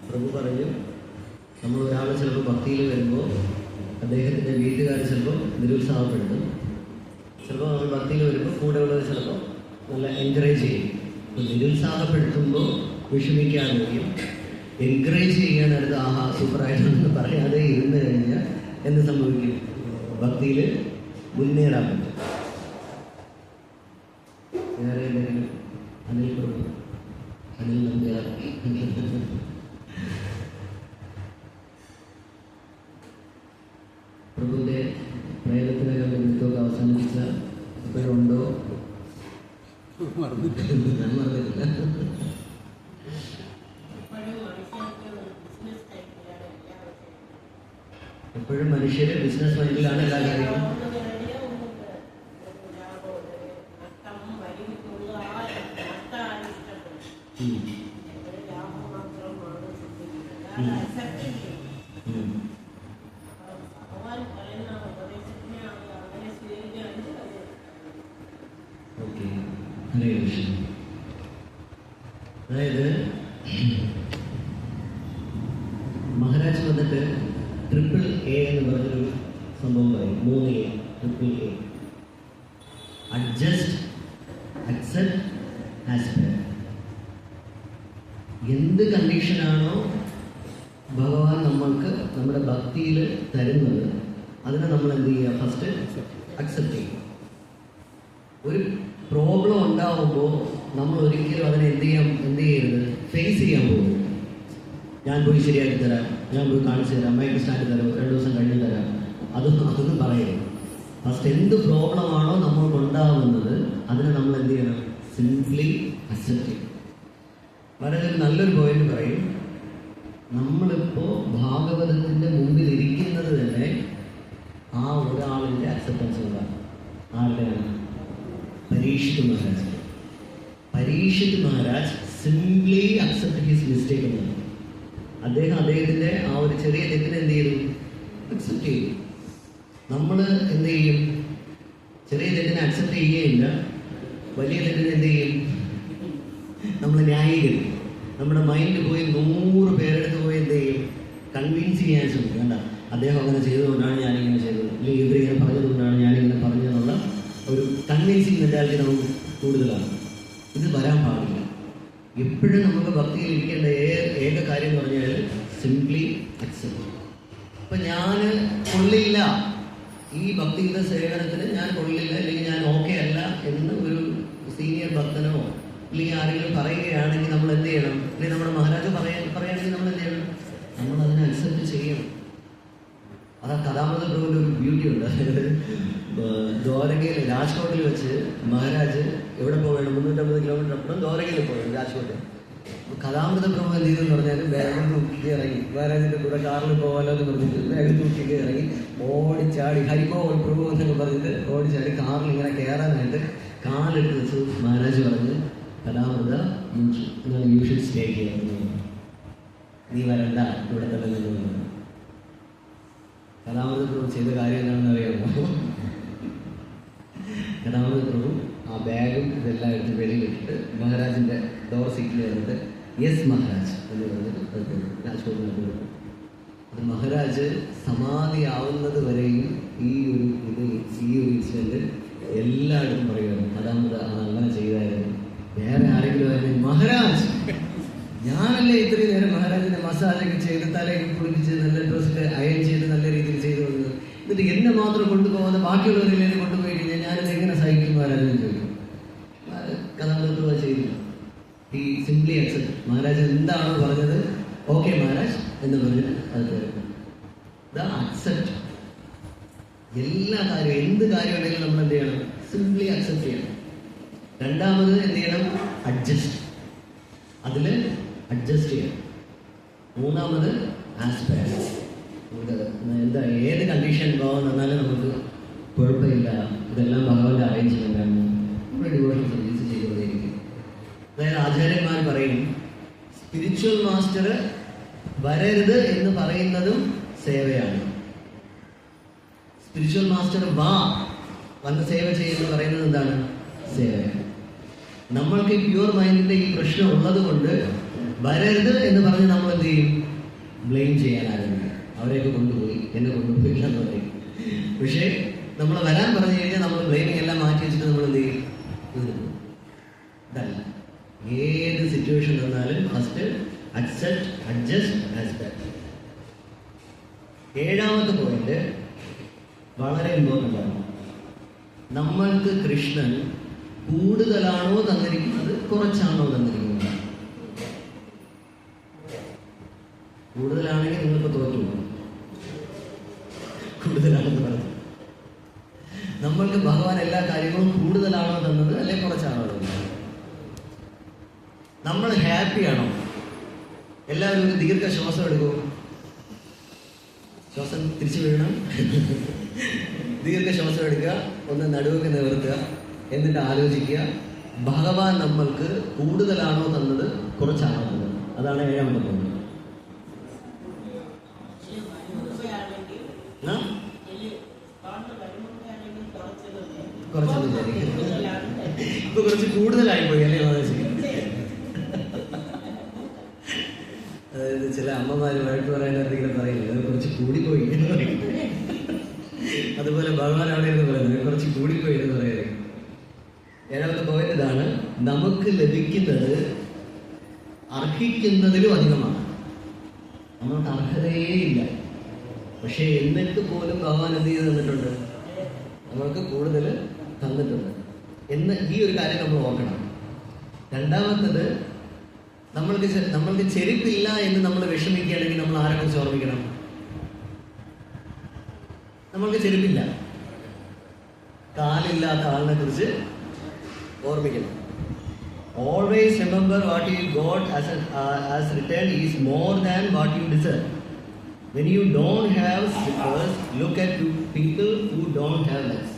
പ്രഭു പറഞ്ഞു, നമ്മൾ ഒരാൾ ചിലപ്പോൾ ഭക്തിയിൽ വരുമ്പോൾ അദ്ദേഹത്തിൻ്റെ വീട്ടുകാർ ചിലപ്പോൾ നിരുത്സാഹപ്പെടുത്തും. ചിലപ്പോൾ നമ്മൾ ഭക്തിയിൽ വരുമ്പോൾ കൂടെയുള്ളവർ ചിലപ്പോൾ നല്ല എൻകറേജ് ചെയ്യും. അപ്പോൾ നിരുത്സാഹപ്പെടുത്തുമ്പോൾ വിഷമിക്കാതിരിക്കും. എൻകറേജ് ചെയ്യാനടുത്ത് ആഹാ സൂപ്പറായിട്ടൊന്നും പറയാതെ ഇരുന്ന് കഴിഞ്ഞാൽ എന്ത് സംഭവിക്കും? ഭക്തിയിൽ മുന്നേറാൻ പറ്റും. വേറെ എന്തെങ്കിലും? അനിൽ പ്രഭു, അനിൽ നമ്പ്യാർ. പ്രഭുവിൻ്റെ പ്രേതത്തിനകം ബന്ധുത്വമൊക്കെ അവസാനിപ്പിച്ച ഇപ്പോഴുണ്ടോ? ഞാൻ മറന്നിട്ടില്ല. എപ്പോഴും മനുഷ്യര് ബിസിനസ് മൈൻഡിലാണ് എല്ലാ കാര്യങ്ങളും. ഹരേ കൃഷ്ണ. അതായത് മഹാരാജ് വന്നിട്ട് ട്രിപ്പിൾ എ എന്ന് പറഞ്ഞൊരു സംഭവം പറയും. 3A, triple A. Adjust, accept, aspire. എന്ത് കണ്ടീഷനാണോ ഭഗവാൻ നമ്മൾക്ക് നമ്മുടെ ഭക്തിയിൽ തരുന്നത് അതിനെ നമ്മൾ എന്ത് ചെയ്യുക? ഫസ്റ്റ് അക്സെപ്റ്റ് ചെയ്യും. ഒരു പ്രോബ്ലം ഉണ്ടാവുമ്പോൾ നമ്മൾ ഒരിക്കലും അതിനെ എന്ത് ചെയ്യരുത്? ഫേസ് ചെയ്യാൻ പോകും. ഞാൻ പോയി ശരിയാക്കി തരാം, ഞാൻ പോയി കാണിച്ചു തരാം, മൈക്ക് സ്റ്റാൻഡ് തരാം, 2 ദിവസം കഴിഞ്ഞ് തരാം, അതൊന്നും പറയരുത്. ഫസ്റ്റ് എന്ത് പ്രോബ്ലമാണോ നമ്മൾക്ക് ഉണ്ടാവുന്നത് അതിനെ നമ്മൾ എന്ത് ചെയ്യണം? സിംപ്ലി അക്സെപ്റ്റ് ചെയ്യും. വളരെ നല്ലൊരു പോയിന്റ് പറയും. നമ്മളിപ്പോൾ ഭാഗവതത്തിൻ്റെ മുമ്പിൽ ഇരിക്കുന്നത് തന്നെ ആ ഒരാളിൻ്റെ അക്സെപ്റ്റൻസ് കൊണ്ടാണ്. ആരുടെയാണ്? Parikshit Maharaj. Parikshit Maharaj simply accept his mistake എന്നാണ്. അദ്ദേഹത്തിൻ്റെ ആ ഒരു ചെറിയ തെറ്റിനെ എന്ത് ചെയ്തു? അക്സെപ്റ്റ് ചെയ്തു. നമ്മൾ എന്ത് ചെയ്യും? ചെറിയ തെറ്റിനെ അക്സെപ്റ്റ് ചെയ്യുകയില്ല, വലിയ തെറ്റിനെ എന്ത് ചെയ്യും? നമ്മൾ ന്യായീകരിക്കും. നമ്മുടെ മൈൻഡ് പോയി 100 പേരെടുത്ത് പോയി എന്ത് ചെയ്യും? കൺവിൻസ് ചെയ്യാൻ ശ്രമിക്കും. വേണ്ട, അദ്ദേഹം അങ്ങനെ ചെയ്തുകൊണ്ടാണ് ഞാനിങ്ങനെ ചെയ്തത്, അല്ലെങ്കിൽ ഇവരിങ്ങനെ പറഞ്ഞതുകൊണ്ടാണ് ഞാനിങ്ങനെ പറഞ്ഞതെന്നുള്ള ഒരു കൺവിൻസിങ് മെന്റാലിറ്റി നമുക്ക് കൂടുതലാണ്. ഇത് വരാൻ പാടില്ല. എപ്പോഴും നമുക്ക് ഭക്തിയിൽ ഇരിക്കേണ്ട ഏക കാര്യം എന്ന് പറഞ്ഞാൽ സിംപ്ലി അക്സെപ്റ്റ്. ഇപ്പം ഞാൻ കൊള്ളില്ല, ഈ ഭക്തിയുടെ സേവനത്തിന് ഞാൻ കൊള്ളില്ല, അല്ലെങ്കിൽ ഞാൻ ഓക്കെ അല്ല എന്ന് ഒരു സീനിയർ ഭക്തനോ അല്ലെങ്കിൽ ആരെങ്കിലും പറയുകയാണെങ്കിൽ നമ്മൾ എന്ത് ചെയ്യണം? അല്ലെങ്കിൽ നമ്മുടെ മഹാരാജ് പറയുകയാണെങ്കിൽ നമ്മൾ എന്ത് ചെയ്യണം? നമ്മൾ അതിനെ അക്സെപ്റ്റ് ചെയ്യണം. അതാ കഥാമൃത പ്രഭുവിൻ്റെ ഒരു ബ്യൂട്ടി ഉണ്ട്. അതായത് ദ്വാരകയിൽ രാജ്കോട്ടിൽ വെച്ച് മഹാരാജ് എവിടെ പോവുകയാണ്? 350 കിലോമീറ്റർ അപ്പുറം ദ്വാരകയിൽ പോവുകയാണ്, രാജ്കോട്ടിൽ. കഥാമൃത പ്രഭു എന്ത് ചെയ്തെന്ന് പറഞ്ഞാൽ ബാഗ് തൂക്കിക്ക് ഇറങ്ങി. മഹാരാജിൻ്റെ കൂടെ കാറിൽ പോകാമല്ലോ എന്ന് പറഞ്ഞിട്ട് ബാഗ് തൂക്കിക്ക് ഇറങ്ങി ഓടിച്ചാടി ഹരിമോ പ്രഭു എന്നൊക്കെ പറഞ്ഞിട്ട് ഓടിച്ചാടി കാറിൽ ഇങ്ങനെ കയറാനായിട്ട് കാലെടുത്ത് വെച്ച് മഹാരാജ് പറഞ്ഞ് കഥാമൃത യു ഷുഡ് സ്റ്റേ ചെയ്യുന്നത്, നീ വരണ്ട, ഇവിടെ തന്നെ നിന്ന്. കഥാമൃത പ്രഭു ചെയ്ത കാര്യം എന്താണെന്ന് അറിയാമോ? കഥാമൃത പ്രഭു ആ ബാഗും ഇതെല്ലാം എടുത്ത് വെളിയിലിട്ടിട്ട് മഹാരാജിൻ്റെ ഡോർ സീറ്റിൽ കയറിയിട്ട് യെസ് മഹാരാജ് എന്ന് പറഞ്ഞിട്ട് രാജ്കോട്ടിനെ കൊടുക്കും. അത് മഹാരാജ് സമാധിയാവുന്നത് വരെയും ഈ ഒരു ഇൻസിഡൻറ്റ് എല്ലായിടത്തും പറയുമായിരുന്നു. കഥാമൃത അങ്ങനെ ചെയ്തായിരുന്നു. വേറെ ആരെങ്കിലും ആയിരുന്നു മഹാരാജ്, ഞാനല്ലേ ഇത്രയും നേരം മഹാരാജിന്റെ മസാജൊക്കെ ചെയ്ത് തലയൊക്കെ കുളിപ്പിച്ച് നല്ല ഡ്രസ്സൊക്കെ അയൺ ചെയ്ത് നല്ല രീതിയിൽ ചെയ്തു വന്നത്, എന്നിട്ട് എന്നെ മാത്രം കൊണ്ടുപോകാതെ ബാക്കിയുള്ളവരിലേക്ക് കൊണ്ടുപോയി കഴിഞ്ഞാൽ ഞാനത് എങ്ങനെ സഹിക്കും മഹാരാജ് ചോദിക്കും. കഥാമൃത ചെയ്തില്ല. ഈ സിംപ്ലി അക്സെപ്റ്റ്. മഹാരാജ് എന്താണോ പറഞ്ഞത് ഓക്കെ മഹാരാജ് എന്ന് പറഞ്ഞിട്ട് അത് കേൾക്കും. അക്സെപ്റ്റ്. എല്ലാ കാര്യവും എന്ത് കാര്യം ഉണ്ടെങ്കിലും നമ്മൾ എന്ത് ചെയ്യണം? സിംപ്ലി അക്സെപ്റ്റ് ചെയ്യണം. രണ്ടാമത് എന്ത് ചെയ്യണം? അഡ്ജസ്റ്റ്. അതിൽ അഡ്ജസ്റ്റ് ചെയ്യണം. മൂന്നാമത് ആസ്പയർ. നമുക്ക് എന്താ ഏത് കണ്ടീഷൻ പോകാൻ വന്നാലും നമുക്ക് കുഴപ്പമില്ല, ഇതെല്ലാം ഭഗവാന്റെ അറേഞ്ച്മെൻ്റാണ്, നമ്മുടെ ഡിവോഷൻ സർവീസ് ചെയ്തുകൊണ്ടേയിരിക്കും. അതായത് ആചാര്യന്മാർ പറയും സ്പിരിച്വൽ മാസ്റ്റർ വരരുത് എന്ന് പറയുന്നതും സേവയാണ്. സ്പിരിച്വൽ മാസ്റ്റർ വന്ന് സേവ ചെയ്യുമെന്ന് പറയുന്നത് എന്താണ്? സേവയാണ്. നമ്മൾക്ക് പ്യുവർ മൈൻഡിന്റെ ഈ പ്രശ്നം ഉള്ളത് കൊണ്ട് വരരുത് എന്ന് പറഞ്ഞ് നമ്മൾ എന്ത് ചെയ്യും? ബ്ലെയിം ചെയ്യാൻ ആരംഭിക്കും. അവരെയൊക്കെ കൊണ്ടുപോയി, എന്നെ കൊണ്ടുപോയില്ല എന്ന് പറയും. പക്ഷേ നമ്മൾ വരാൻ പറഞ്ഞു കഴിഞ്ഞാൽ നമ്മൾ ബ്ലെയിമിങ് എല്ലാം മാറ്റി വെച്ചിട്ട് നമ്മൾ എന്ത് ചെയ്യും? ഇതല്ല. ഏത് സിറ്റുവേഷൻ വന്നാലും ഫസ്റ്റ് അക്സെപ്റ്റ്, അഡ്ജസ്റ്റ്, ആസ്പെക്ട്. ഏഴാമത്തെ പോയിന്റ് വളരെ ഇമ്പോർട്ടൻ്റ് ആണ്. നമ്മൾക്ക് കൃഷ്ണൻ കൂടുതലാണോ തന്നിരിക്കുന്നത്, കുറച്ചാണോ തന്നിരിക്കുന്നത്? കൂടുതലാണെങ്കിൽ നിങ്ങളിപ്പോൾ തോറ്റു പോകും. കൂടുതലാണെന്ന് പറഞ്ഞു. നമ്മൾക്ക് ഭഗവാൻ എല്ലാ കാര്യങ്ങളും കൂടുതലാണോ തന്നത്, അല്ലെങ്കിൽ കുറച്ചാണോ തന്നത്? നമ്മൾ ഹാപ്പിയാണോ? എല്ലാവരും ഒരു ദീർഘശ്വാസം എടുക്കും. ശ്വാസം തിരിച്ചു വീഴണം. ദീർഘശ്വാസം എടുക്കുക, ഒന്ന് നടുവൊക്കെ നിവർത്തുക, എന്നിട്ട് ആലോചിക്കുക ഭഗവാൻ നമ്മൾക്ക് കൂടുതലാണോ തന്നത്, കുറച്ചാണോ തന്നത്? അതാണ് ഏഴാമത്തെ പോയിന്റ്. കുറച്ചെന്ന് വിചാരിക്കും. ഇപ്പൊ കുറച്ച് കൂടുതലായിപ്പോയി അല്ലേ മാതാജി? അതായത് ചില അമ്മമാര് വഴക്ക് പറയാനെന്തെങ്കിലും പറയില്ല, അത് കുറച്ച് കൂടിപ്പോയി എന്ന് പറയും. അതുപോലെ ഭഗവാൻ അവിടെ എന്ന് പറയുന്നത് കുറച്ച് കൂടിപ്പോയി എന്ന് പറയുന്നത്. ഏഴാമത്തെ പോയിന്റ് ഇതാണ്, നമുക്ക് ലഭിക്കുന്നത് അർഹിക്കുന്നതിലും അധികമാണ്. നമ്മൾക്ക് അർഹതയേ ഇല്ല, പക്ഷെ എന്നിട്ട് പോലും ഭഗവാൻ എന്ത് ചെയ്ത് തന്നിട്ടുണ്ട്? നമ്മൾക്ക് കൂടുതൽ തന്നിട്ടുണ്ട് എന്ന് ഈ ഒരു കാര്യം നമ്മൾ ഓർക്കണം. രണ്ടാമത്തത്, നമ്മൾക്ക് ചെരുപ്പില്ല എന്ന് നമ്മൾ വിഷമിക്കുകയാണെങ്കിൽ നമ്മൾ ആരെ കുറിച്ച് ഓർമ്മിക്കണം? നമ്മൾക്ക് ചെരുപ്പില്ല, കാലില്ലാത്ത ആളിനെ കുറിച്ച് ഓർമ്മിക്കണം. Always remember what you got as return is more than what you deserve. When you don't have slippers, look at people who don't have legs.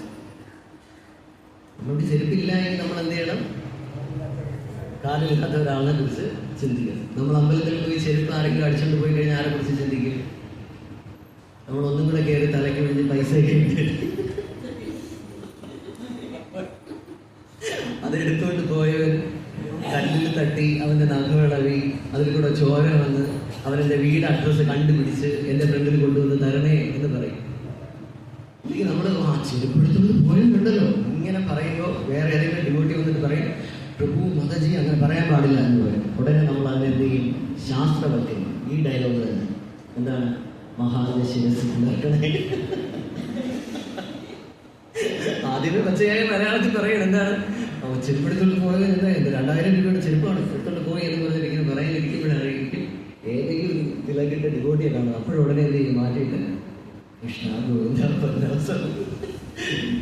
നമ്മൾക്ക് ചെരുപ്പില്ല എങ്കിൽ നമ്മൾ എന്ത് ചെയ്യണം? കാലില്ലാത്ത ഒരാളിനെ കുറിച്ച് ചിന്തിക്കണം. നമ്മൾ അമ്പലത്തിൽ പോയി ചെരുപ്പ് ആരെങ്കിലും അടിച്ചുകൊണ്ട് പോയി കഴിഞ്ഞാൽ ആരെ കുറിച്ച് ചിന്തിക്കും? നമ്മൾ ഒന്നും കൂടെ കയറി തലയ്ക്ക് വേണ്ടി പൈസ അതെടുത്തുകൊണ്ട് പോയവൻ കല്ലിൽ തട്ടി അവൻ്റെ നഖവിളവി അതിൽ കൂടെ ചോര വന്ന് അവനെൻ്റെ വീട് അഡ്രസ്സ് കണ്ടുപിടിച്ച് എൻ്റെ ഫ്രണ്ടിൽ കൊണ്ടുവന്ന് തരണേ എന്ന് പറയും. അല്ലെങ്കിൽ നമ്മൾ ചെരുപ്പെടുത്തുകൊണ്ട് പോയിട്ടുണ്ടല്ലോ ഇങ്ങനെ പറയുമ്പോൾ വേറെ ഏതെങ്കിലും ഡിവോട്ടി വന്നിട്ട് പറയും പ്രഭു മാതാജി അങ്ങനെ പറയാൻ പാടില്ല എന്ന് പറയും. ഉടനെ നമ്മൾ അതിനെ എന്ത് ചെയ്യും? ശാസ്ത്രവൽക്കരിക്കും. ഈ ഡയലോഗ് തന്നെ എന്താണ്? മഹാന്റെ ശിരസ് നടക്കണേ. ആദ്യമേ പച്ചയായ മലയാളത്തിൽ പറയണം എന്താണ്? ചെരുപ്പെടുത്തോണ്ട് പോയത് എന്താ? 2000 രൂപയുടെ ചെരുപ്പാണ് എടുത്തോണ്ട് പോയി എന്ന് പറഞ്ഞിരിക്കുന്നത് പറയാനിരിക്കുമ്പോഴായിരിക്കും ഏതെങ്കിലും തിലകിന്റെ ഡിവോട്ടിയെ കാണും. അപ്പോഴുടനെ എന്ത് ചെയ്യും? മാറ്റിയിട്ട് കൃഷ്ണ ഗോവിന്ദ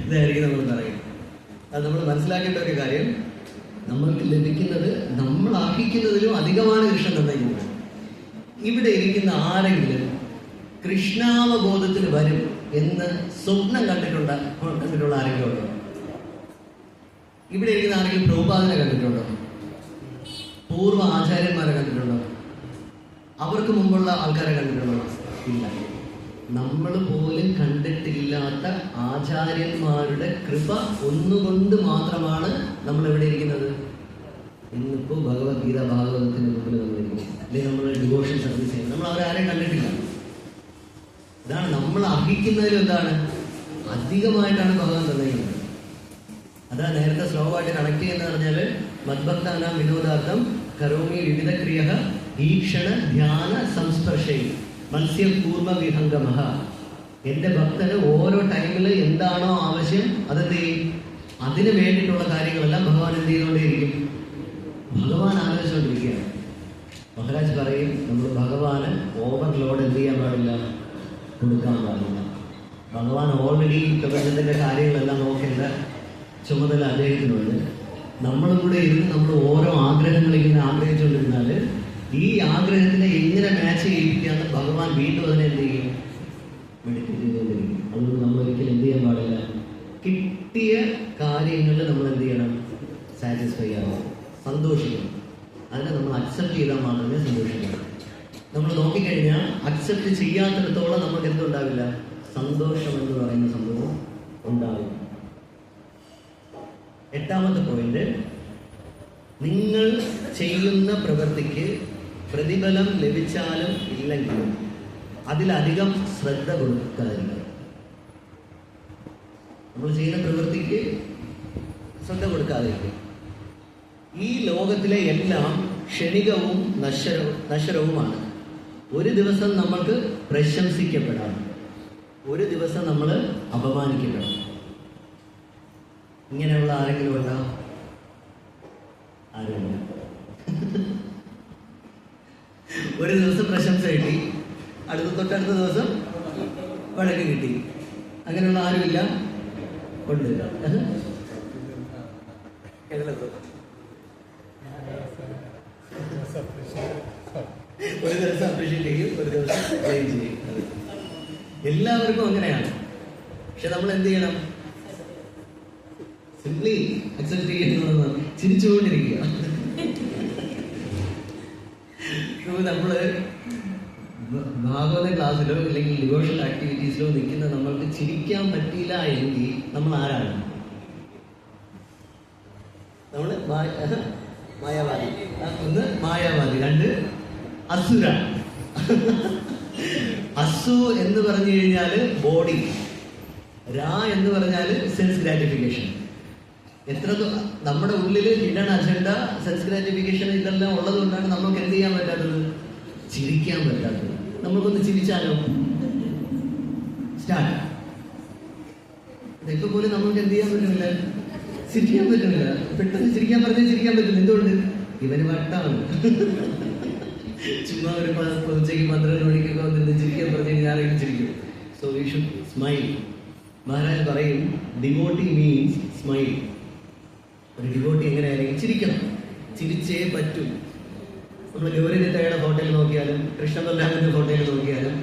ഇതായിരിക്കും നമ്മൾ പറയും. അത് നമ്മൾ മനസ്സിലാക്കേണ്ട ഒരു കാര്യം, നമ്മൾക്ക് ലഭിക്കുന്നത് നമ്മൾ അർഹിക്കുന്നതിലും അധികമാണ് കൃഷ്ണൻ തന്നിരിക്കുന്നത്. ഇവിടെ ഇരിക്കുന്ന ആരെങ്കിലും കൃഷ്ണാവബോധത്തിൽ വരും എന്ന് സ്വപ്നം കണ്ടിട്ടുള്ള ആരെങ്കിലും ഉണ്ടോ? ഇവിടെ ഇരിക്കുന്ന ആരെങ്കിലും പ്രഭുപാദനെ കണ്ടിട്ടുണ്ടോ? പൂർവ്വ ആചാര്യന്മാരെ കണ്ടിട്ടുണ്ടോ? അവർക്ക് മുമ്പുള്ള ആൾക്കാരെ കണ്ടിട്ടുണ്ടോ? ഇല്ല. നമ്മൾ പോലും കണ്ടിട്ടില്ലാത്ത ആചാര്യന്മാരുടെ കൃപ ഒന്നുകൊണ്ട് മാത്രമാണ് നമ്മൾ എവിടെ ഇരിക്കുന്നത്. ഇന്നിപ്പോൾ ഭഗവത്ഗീത ഭാഗവതത്തിന് മുമ്പിൽ നമ്മളിരിക്കും, അല്ലെങ്കിൽ നമ്മൾ ഡിവോഷൻ സർവീസ് ചെയ്യുന്നത്. നമ്മൾ അവരാരെയും കണ്ടിട്ടില്ല. ഇതാണ് നമ്മൾ അർഹിക്കുന്നതിലും എന്താണ് അധികമായിട്ടാണ് ഭഗവാൻ നിർണ്ണയിക്കുന്നത്. അതാ നേരത്തെ ശ്ലോകമായിട്ട് കണക്ട് ചെയ്യുന്ന പറഞ്ഞാൽ മദ്ഭക്താനാം വിനോദാർത്ഥം കരോമി വിവിധ ക്രിയ ഈക്ഷണ ധ്യാന സംസ്പർശൈ മത്സ്യപൂർവ വിഹംഗമഃ. എൻ്റെ ഭക്തന് ഓരോ ടൈമിൽ എന്താണോ ആവശ്യം അതെന്ത് ചെയ്യും? അതിന് വേണ്ടിയിട്ടുള്ള കാര്യങ്ങളെല്ലാം ഭഗവാൻ എന്ത് ചെയ്തുകൊണ്ടേയിരിക്കും? ഭഗവാൻ ആലോചിച്ചുകൊണ്ടിരിക്കുകയാണ്. മഹാരാജ് പറയും, നമ്മൾ ഭഗവാന് ഓവർലോഡ് എന്ത് ചെയ്യാൻ പാടില്ല, കൊടുക്കാൻ പാടില്ല. ഭഗവാൻ ഓൾറെഡി പ്രപഞ്ചത്തിൻ്റെ കാര്യങ്ങളെല്ലാം നോക്കേണ്ട ചുമതല അദ്ദേഹത്തിനുണ്ട്. നമ്മളും കൂടെ ഇരുന്ന് നമ്മൾ ഓരോ ആഗ്രഹങ്ങൾ ഇങ്ങനെ ആഗ്രഹിച്ചുകൊണ്ടിരുന്നാൽ ഈ ആഗ്രഹത്തിനെ എങ്ങനെ മാച്ച് ചെയ്യിപ്പിക്കാന്ന് ഭഗവാൻ വീണ്ടും അതിനെ എന്ത് ചെയ്യും? മെഡിറ്റേറ്റ് ചെയ്തുകൊണ്ടിരിക്കും. അതുകൊണ്ട് നമ്മൾ ഒരിക്കലും എന്ത് ചെയ്യാൻ പാടില്ല, കിട്ടിയ കാര്യങ്ങളിൽ നമ്മൾ എന്ത് ചെയ്യണം? സാറ്റിസ്ഫൈ ആവാം, സന്തോഷിക്കണം. അതിനെ നമ്മൾ അക്സെപ്റ്റ് ചെയ്താൽ മാത്രമേ സന്തോഷിക്കണം. നമ്മൾ നോക്കിക്കഴിഞ്ഞാൽ അക്സെപ്റ്റ് ചെയ്യാത്തിടത്തോളം നമുക്ക് എന്തുണ്ടാവില്ല? സന്തോഷം എന്ന് പറയുന്ന സംഭവം ഉണ്ടാവില്ല. 8ാമത്തെ പോയിന്റ്, നിങ്ങൾ ചെയ്യുന്ന പ്രവൃത്തിക്ക് പ്രതിഫലം ലഭിച്ചാലും ഇല്ലെങ്കിലും അതിലധികം ശ്രദ്ധ കൊടുക്കാതിരിക്കുക. നമ്മൾ ചെയ്യുന്ന പ്രവൃത്തിക്ക് ശ്രദ്ധ കൊടുക്കാതിരിക്കുക. ഈ ലോകത്തിലെ എല്ലാം ക്ഷണികവും നശ്വരവുമാണ്. ഒരു ദിവസം നമ്മൾക്ക് പ്രശംസിക്കപ്പെടാം, ഒരു ദിവസം നമ്മൾ അപമാനിക്കപ്പെടാം. ഇങ്ങനെയുള്ള ആരെങ്കിലും ഉണ്ടോ? ആരുമില്ല. ഒരു ദിവസം പ്രശംസ കിട്ടി, തൊട്ടടുത്ത ദിവസം വഴക്ക് കിട്ടി. അങ്ങനെയുള്ള ആരുമില്ല? ഉണ്ട്. ഒരു ദിവസം അപ്രീഷിയേറ്റ് ചെയ്യും, ഒരു ദിവസം ബ്ലെയിം ചെയ്യും. എല്ലാവർക്കും അങ്ങനെയാണ്. പക്ഷെ നമ്മൾ എന്ത് ചെയ്യണം? സിംപ്ലി അക്സെപ്റ്റ് ചെയ്യുന്നത്, ചിരിച്ചുകൊണ്ടിരിക്കുക. നമ്മള് ഭാഗവത ക്ലാസ്സിലോ അല്ലെങ്കിൽ ഡിവോഷണൽ ആക്ടിവിറ്റീസിലോ നിൽക്കുന്ന നമ്മൾക്ക് ചിരിക്കാൻ പറ്റിയില്ല എങ്കിൽ നമ്മൾ ആരാണ്? നമ്മള് മായാവാദി. ഒന്ന് മായാവാദി, രണ്ട് അസുര. അസു എന്ന് പറഞ്ഞു കഴിഞ്ഞാല് ബോഡി, രാ എന്ന് പറഞ്ഞാല് സെൻസ് ഗ്രാറ്റിഫിക്കേഷൻ. എത്ര നമ്മുടെ ഉള്ളിൽ ഹിഡൻ അജണ്ട, സെൻസ് ഗ്രാറ്റിഫിക്കേഷൻ ഇതെല്ലാം ഉള്ളത് കൊണ്ടാണ് നമുക്ക് എന്ത് ചെയ്യാൻ പറ്റാത്തത്? ചിരിക്കാൻ പറ്റാത്തത്. നമ്മൾക്കൊന്ന് ചിരിച്ചാലോ? സ്റ്റാർട്ട്. ഇതൊക്കെ പോലും നമുക്ക് എന്ത് ചെയ്യാൻ പറ്റുന്നില്ല, ചിരിക്കാൻ പറ്റുന്നില്ല. പെട്ടെന്ന് ചിരിക്കാൻ പറഞ്ഞാൽ ചിരിക്കാൻ പറ്റും. എന്തുകൊണ്ട്? ഇവന് വട്ടാണ്. ചുമ്മാ ഒരു ഉച്ചയ്ക്ക് 12 മണിക്കൊക്കെ വന്നിരുന്ന് ചിരിക്കാൻ പറഞ്ഞു കഴിഞ്ഞാൽ ആരെങ്കിലും ചിരിക്കും. So we should smile. Maharaj പറയും, ഡിവോട്ടി മീൻസ് സ്മൈൽ. ഒരു ഡിവോട്ടി എങ്ങനെയായിരിക്കും? ചിരിക്കണം. ചിരിച്ചേ പറ്റൂ. നമ്മൾ ഗൗരിദത്തയുടെ ഫോട്ടോയിൽ നോക്കിയാലും, കൃഷ്ണബലരാമന്റെ ഫോട്ടോയിൽ നോക്കിയാലും,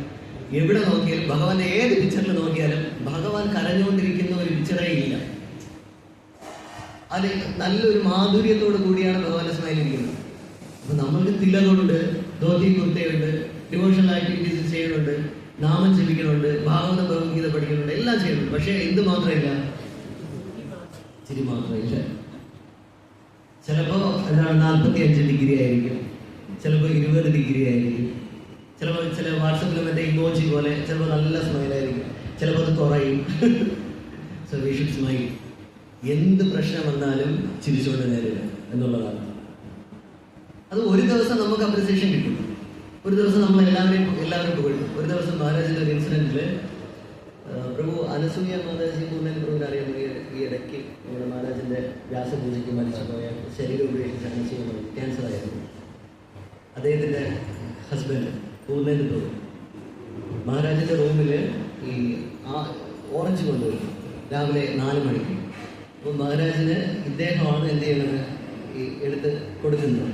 എവിടെ നോക്കിയാലും, ഭഗവാന്റെ ഏത് പിക്ചറിൽ നോക്കിയാലും ഭഗവാൻ കരഞ്ഞുകൊണ്ടിരിക്കുന്ന ഒരു പിക്ചറേ ഇല്ല. അത് നല്ലൊരു മാധുര്യത്തോടു കൂടിയാണ് ഭഗവാന്റെ സ്മൈൽ ഇരിക്കുന്നത്. അപ്പൊ നമ്മൾക്ക് തിലകുണ്ട്, ധോതി കുർത്തയുണ്ട്, ഡിവോഷണൽ ആക്ടിവിറ്റീസ് ചെയ്യുന്നുണ്ട്, നാമം ജപിക്കുന്നുണ്ട്, ഭാഗവത ഭഗവത്ഗീത പഠിക്കുന്നുണ്ട്, എല്ലാം ചെയ്യുന്നുണ്ട്. പക്ഷെ എന്ത് മാത്രമില്ല? ചിരി മാത്രമില്ല. ചിലപ്പോ എന്താണ് 45 ഡിഗ്രി ആയിരിക്കും, ചിലപ്പോൾ 20 ഡിഗ്രി ആയിരിക്കും, ചിലപ്പോൾ ചില വാട്സപ്പിൽ മറ്റേ ഇമോജി പോലെ ചിലപ്പോൾ നല്ല സ്മൈലായിരിക്കും, ചിലപ്പോൾ അത് കുറയും. So we should smile. എന്ത് പ്രശ്നം വന്നാലും ചിരിച്ചുകൊണ്ട് നേരിടുക എന്നുള്ളതാണ്. അത് ഒരു ദിവസം നമുക്ക് അപ്രിസിയേഷൻ കിട്ടും, ഒരു ദിവസം നമ്മൾ എല്ലാവരും പുകഴ്ത്തും. ഒരു ദിവസം മഹാരാജിന്റെ ഒരു ഇൻസിഡന്റില് പ്രഭു അനസൂയ മാതാജി പൂർണ്ണൻ പ്രഭുവിനെ അറിയാമെങ്കിൽ ഈ ഇടയ്ക്ക് നമ്മുടെ മഹാരാജിന്റെ വ്യാസപൂജയ്ക്ക് മരിച്ചുപോയ ശരീരം ഉപേക്ഷിച്ചാണ് ചെയ്യുന്നത്. ക്യാൻസർ ആയിരുന്നു. അദ്ദേഹത്തിന്റെ ഹസ്ബൻഡ് പൂർണ്ണൻ പ്രഭു മഹാരാജിന്റെ റൂമില് ഈ ഓറഞ്ച് കൊണ്ടുപോയി രാവിലെ 4 മണിക്ക്. അപ്പോൾ മഹാരാജിന് ഇദ്ദേഹമാണ് എന്ത് ചെയ്യുന്നത്, ഈ എടുത്ത് കൊടുക്കുന്നത്.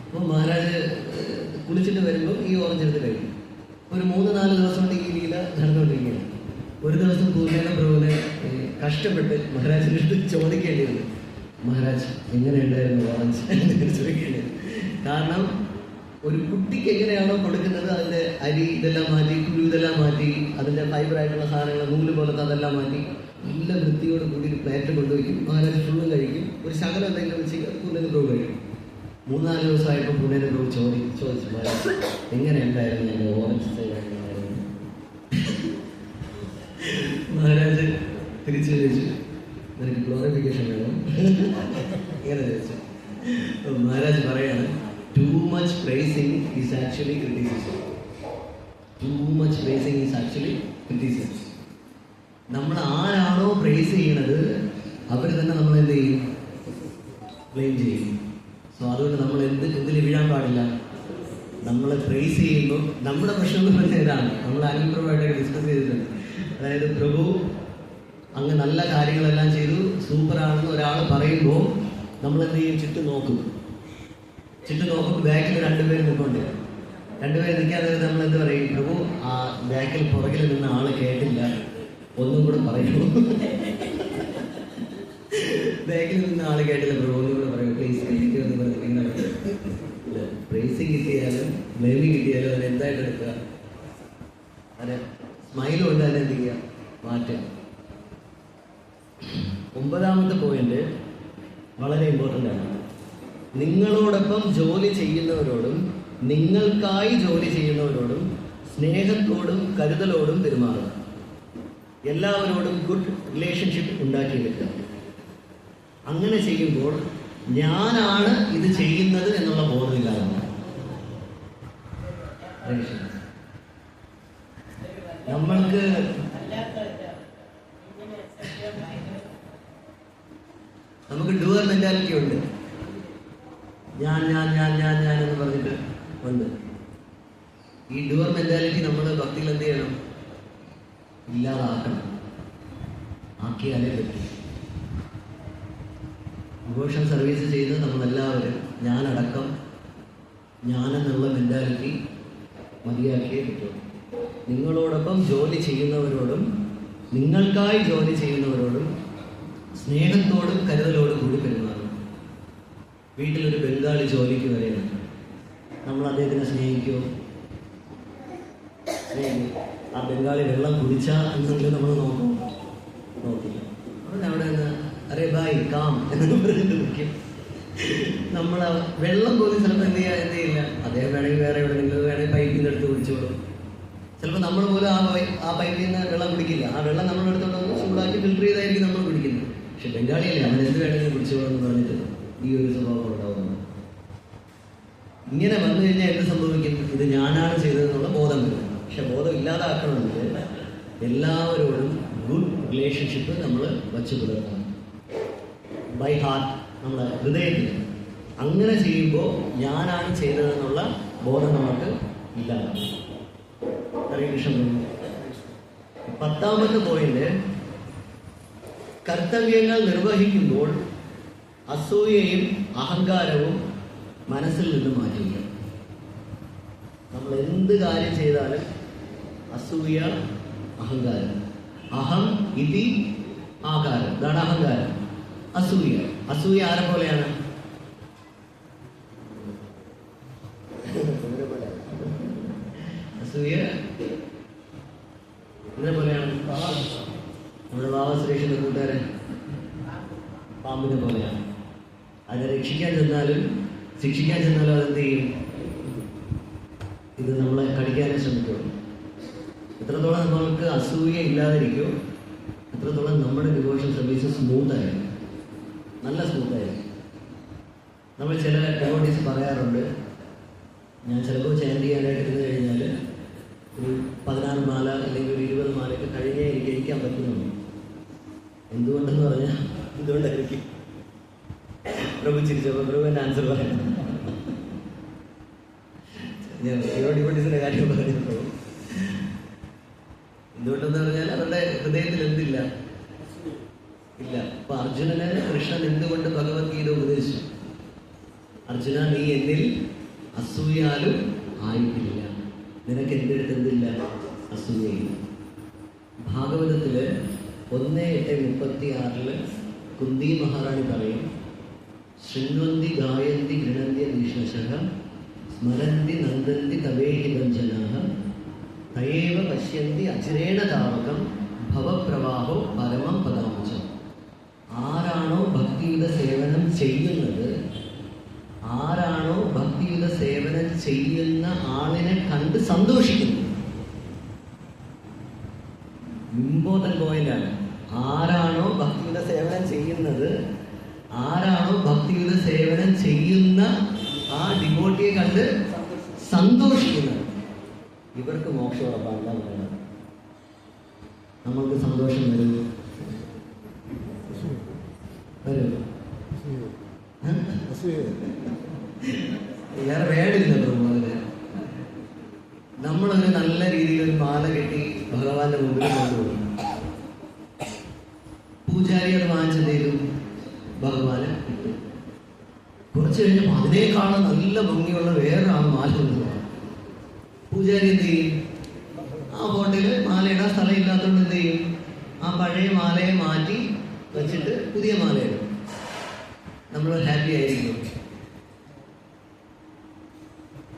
അപ്പോൾ മഹാരാജ് കുളിച്ചിട്ട് വരുമ്പോൾ ഈ ഓറഞ്ച് എടുത്ത് കഴിക്കും. ഒരു 3-4 ദിവസം കൊണ്ട് ഈ ലീല നടന്നുകൊണ്ടിരിക്കുകയാണ്. ഒരു ദിവസം പൂർണ്ണ പ്രഭുവിനെ കഷ്ടപ്പെട്ട് മഹാരാജിൻ്റെ അടുത്ത് ചോദിക്കേണ്ടി വന്നു, മഹാരാജ് എങ്ങനെയുണ്ടായിരുന്നു വാച്ച് എന്ന് ചോദിക്കേണ്ടി വന്നു. കാരണം ഒരു കുട്ടിക്ക് എങ്ങനെയാണോ കൊടുക്കുന്നത് അതിൻ്റെ അരി ഇതെല്ലാം മാറ്റി, കുരു ഇതെല്ലാം മാറ്റി, അതിൻ്റെ ഫൈബറായിട്ടുള്ള സാധനങ്ങൾ നൂല് പോലത്തെ അതെല്ലാം മാറ്റി നല്ല വൃത്തിയോട് കൂടി ഒരു പ്ലേറ്റ് കൊണ്ടുവയ്ക്കും. മഹാരാജ് ഫുള്ളും കഴിക്കും. ഒരു ശകലം എന്തെങ്കിലും വെച്ച് പൂർണ്ണ പ്രഭു കഴിക്കും. 3-4 ദിവസമായപ്പോൾ പൂർണ്ണ പ്രഭു ചോദിച്ചു മഹാരാജ് എങ്ങനെയുണ്ടായിരുന്നു എൻ്റെ ഓറഞ്ച് സ്റ്റൈലായിരുന്നു. മഹാരാജ് തിരിച്ചു ചോദിച്ചു, നിനക്ക് ഗ്ലോറിഫിക്കേഷൻ വേണം ഇങ്ങനെ ചോദിച്ചു. മഹാരാജ് പറയാണ്, too much pricing is actually criticism. Too much pricing is actually criticism. നമ്മൾ ആരാണോ പ്രൈസ് ചെയ്യണത് അവർ തന്നെ നമ്മൾ എന്ത് ചെയ്യും? ബ്ലെയിം ചെയ്യും. സോ അതുകൊണ്ട് നമ്മൾ എന്തിൽ വീഴാൻ പാടില്ല. നമ്മൾ പ്രൈസ് ചെയ്യുമ്പോൾ നമ്മുടെ പ്രശ്നം പറഞ്ഞ ഇതാണ്. നമ്മൾ അനുപ്രഭമായിട്ടൊക്കെ ഡിസ്കസ് ചെയ്തിട്ടുണ്ട്. അതായത് പ്രഭു അങ്ങ് നല്ല കാര്യങ്ങളെല്ലാം ചെയ്തു, സൂപ്പറാണെന്ന് ഒരാൾ പറയുമ്പോൾ നമ്മൾ എന്ത് ചെയ്യും? ചുറ്റും നോക്കും. ചുറ്റും നോക്കുമ്പോൾ ബാക്കിൽ 2 പേര് നിൽക്കുന്നുണ്ട്. 2 പേര് നിൽക്കാതെ നമ്മൾ എന്ത് പറയും? പ്രഭു ആ ബാക്കിൽ പുറകിൽ നിന്ന ആള് കേട്ടില്ല, ഒന്നും കൂടെ പറയുമോ? ബാക്കിൽ നിന്ന ആള് കേട്ടില്ല, പ്രഭു ഒന്നും കൂടെ പറയും പ്ലീസ് എന്ന് പറഞ്ഞിട്ട് പ്രൈസിങ് കിട്ടിയാലും ബ്ലെയിമിങ് കിട്ടിയാലും അതിന് എന്തായിട്ട് എടുക്കുക? അത് സ്മൈലും കൊണ്ട് തന്നെ എന്ത് ചെയ്യുക? മാറ്റുക. 9ാമത്തെ പോയിന്റ് വളരെ ഇമ്പോർട്ടൻ്റ് ആണ്. നിങ്ങളോടൊപ്പം ജോലി ചെയ്യുന്നവരോടും നിങ്ങൾക്കായി ജോലി ചെയ്യുന്നവരോടും സ്നേഹത്തോടും കരുതലോടും പെരുമാറുക. എല്ലാവരോടും ഗുഡ് റിലേഷൻഷിപ്പ് ഉണ്ടാക്കിയെടുക്കുക. അങ്ങനെ ചെയ്യുമ്പോൾ ഞാനാണ് ഇത് ചെയ്യുന്നത് എന്നുള്ള ബോധമില്ലാതാണ്. നമ്മൾക്ക് ഡുവർ മെന്റാലിറ്റി ഉണ്ട്. ഞാൻ ഞാൻ ഞാൻ ഞാൻ ഞാൻ എന്ന് പറഞ്ഞിട്ട് ഉണ്ട്. ഈ ഡുവർ മെന്റാലിറ്റി നമ്മൾ ഭക്തിയിൽ എന്ത് ചെയ്യണം? ഇല്ലാതാക്കണം. ആക്കിയാലേ പറ്റും. ഡിവോഷൻ സർവീസ് ചെയ്ത് നമ്മളെല്ലാവരും ഞാനടക്കം ഞാനെന്നുള്ള മെന്റാലിറ്റി മതിയാക്കിയേ പറ്റും. നിങ്ങളോടൊപ്പം ജോലി ചെയ്യുന്നവരോടും നിങ്ങൾക്കായി ജോലി ചെയ്യുന്നവരോടും സ്നേഹത്തോടും കരുതലോടും കൂടി പെരുമാറും. വീട്ടിലൊരു ബംഗാളി ജോലിക്ക് വരെയാണ്. നമ്മൾ അദ്ദേഹത്തിനെ സ്നേഹിക്കുമോ? ആ ബംഗാളി വെള്ളം കുടിച്ചാൽ എന്നുള്ളത് നമ്മൾ നോക്കില്ല. അവിടെ നിന്ന് അരേ ബായ് കാം എന്ന് പറഞ്ഞിട്ട് നിൽക്കും. നമ്മൾ വെള്ളം പോലും ചിലപ്പോൾ എന്ത് ചെയ്യില്ല. അദ്ദേഹം വേണമെങ്കിൽ വേറെ എവിടെയെങ്കിലും വേണമെങ്കിൽ പൈപ്പിൽ നിന്ന് എടുത്ത് കുടിച്ചോളും. ചിലപ്പോൾ നമ്മൾ പോലും ആ പൈപ്പിൽ നിന്ന് വെള്ളം കുടിക്കില്ല. ആ വെള്ളം നമ്മളെടുത്തോണ്ട് ചൂടാക്കി ഫിൽറ്റർ ചെയ്തായിരിക്കും നമ്മൾ കുടിക്കുന്നത്. പക്ഷെ ബംഗാളിയല്ലേ, അവൻ എന്ത് വേണമെങ്കിലും കുടിച്ചോളൂ എന്ന് പറഞ്ഞിട്ട് ഈ ഒരു സ്വഭാവം ഉണ്ടാവുന്നു. ഇങ്ങനെ വന്നു കഴിഞ്ഞാൽ എന്ത് സംഭവിക്കും? ഇത് ഞാനാണ് ചെയ്തതെന്നുള്ള ബോധം വരും. പക്ഷെ ബോധം ഇല്ലാതാക്കണമെങ്കിൽ എല്ലാവരോടും ഗുഡ് റിലേഷൻഷിപ്പ് നമ്മൾ വച്ചു പുലർത്തണം. ബൈ ഹാർട്ട്, നമ്മുടെ ഹൃദയത്തിൽ. അങ്ങനെ ചെയ്യുമ്പോൾ ഞാനാണ് ചെയ്തതെന്നുള്ള ബോധം നമുക്ക് ഇല്ലാതാക്കും. ഹരേ കൃഷ്ണ. 10ാമത്തെ പോയിന്റ്, കർത്തവ്യങ്ങൾ നിർവഹിക്കുമ്പോൾ അസൂയയും അഹങ്കാരവും മനസ്സിൽ നിന്ന് മാറ്റുക. നമ്മൾ എന്ത് കാര്യം ചെയ്താലും അസൂയ, അഹങ്കാരം. അഹം ഇതി ആകാരം, ഇതാണ് അഹങ്കാരം. അസൂയ ആരെ പോലെയാണ്? അസൂയ ഇതിനെ പോലെയാണ്. നമ്മുടെ ബാബാശ്രീഷിന്റെ കൂട്ടുകാരൻ പാമ്പിനെ പോലെയാണ്. അതിനെ രക്ഷിക്കാൻ ചെന്നാലും ശിക്ഷിക്കാൻ ചെന്നാലും അതെന്ത് ചെയ്യും? ഇത് നമ്മളെ കടിക്കാനേ ശ്രമിക്കുള്ളൂ. എത്രത്തോളം നമ്മൾക്ക് അസൂയ ഇല്ലാതിരിക്കുമോ എത്രത്തോളം നമ്മുടെ ഡിവോഷൻ സർവീസ് സ്മൂത്തായിരിക്കും, നല്ല സ്മൂത്തായിരിക്കും. നമ്മൾ ചില ഡിവോട്ടീസ് പറയാറുണ്ട്, ഞാൻ ചിലപ്പോൾ ചാൻഡ് ചെയ്യാനായിട്ട് ഇരുന്ന് കഴിഞ്ഞാൽ ഒരു 16 മാല അല്ലെങ്കിൽ ഒരു 20 മാലയൊക്കെ കഴിഞ്ഞേ എനിക്ക് ഇരിക്കാൻ പറ്റുന്നുള്ളൂ. എന്തുകൊണ്ടെന്ന് പറഞ്ഞാൽ എന്തുകൊണ്ടായിരിക്കും? പ്രഭു ചിരിച്ചപ്പോൾ പ്രഭു എൻ്റെ ആൻസർ പറയാം. ഞാൻ ഡിവോട്ടീസിൻ്റെ കാര്യം പറഞ്ഞപ്പോൾ എന്തുകൊണ്ടെന്ന് പറഞ്ഞാൽ അവരുടെ ഹൃദയത്തിൽ എന്തില്ല? ഇല്ല. അപ്പൊ അർജുനന് കൃഷ്ണൻ എന്തുകൊണ്ട് ഭഗവത്ഗീത ഉപദേശിച്ചു? അർജുന, നീ എന്നിൽ അസൂയാലും ആയിട്ടില്ല. നിനക്ക് എൻ്റെ അടുത്ത് എന്തില്ല? അസൂയയില്ല. ഭാഗവതത്തില് 1:8:36 കുന്തി മഹാറാണി പറയും, ശൃണ്വന്തി ഗായന്തി ഗൃണന്തി വീഷ്ണശഃ സ്മരന്തി നന്ദന്തി തവേഹിതം ജനാഃ തയേവ പശ്യന്തി അചിരേണ താവകം ഭവപ്രവാഹോ പരമം പദാംശം. ആരാണോ ഭക്തിയുടെ സേവനം ചെയ്യുന്നത്, ആരാണോ ഭക്തിയുടെ സേവനം ചെയ്യുന്ന ആളിനെ കണ്ട് സന്തോഷിക്കുന്നു. ഇമ്പോർട്ടൻ്റ് പോയിന്റാണ്. ആരാണോ ഭക്തിയുടെ സേവനം ചെയ്യുന്നത്, ആരാണോ ഭക്തിയുടെ സേവനം ചെയ്യുന്ന ആ ഡിവോട്ടിയെ കണ്ട് സന്തോഷിക്കുന്നത്, ഇവർക്ക് മോക്ഷം ഉറപ്പാണ് പറയുന്നത്. നമ്മൾക്ക് സന്തോഷം വരും വേറെ വേടില്ല തോന്നുന്നത്. നമ്മളൊരു നല്ല രീതിയിൽ ഒരു മാല കെട്ടി ഭഗവാന്റെ മുമ്പിൽ കൊണ്ടുപോകും. പൂജാരി അത് വാങ്ങിച്ചെന്തേലും ഭഗവാന് കിട്ടും. കുറച്ച് കഴിഞ്ഞപ്പോൾ അതിനേക്കാളും നല്ല ഭംഗിയുള്ള വേറൊരാൾ മാല കൊണ്ടുപോകും. പൂജാരി എന്ത് ചെയ്യും? ആ ബോട്ടില് മാലയിടാൻ സ്ഥലം ഇല്ലാത്തതുകൊണ്ട് എന്ത് ചെയ്യും? ആ പഴയ മാലയെ മാറ്റി വെച്ചിട്ട് പുതിയ മാലയിടും. നമ്മൾ ഹാപ്പി ആയിരിക്കും.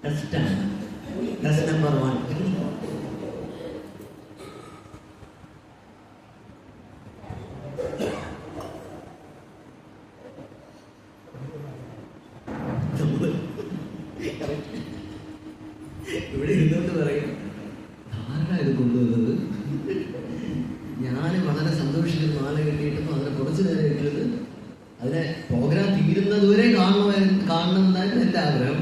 ടെസ്റ്റാണ്. Test number 1. ഇവിടെ ഇരുന്നോട്ട് പറയും, ആരാ ഇത് കൊണ്ടുവന്നത്? ഞാൻ വളരെ സന്തോഷിച്ച് മാല കെട്ടിയിട്ടപ്പോൾ അതിനെ കുറച്ച് നേരം ഇട്ടത്, അതിനെ പ്രോഗ്രാം തീരുന്നതുവരെ കാണണമെന്നായിരുന്നു എൻ്റെ ആഗ്രഹം.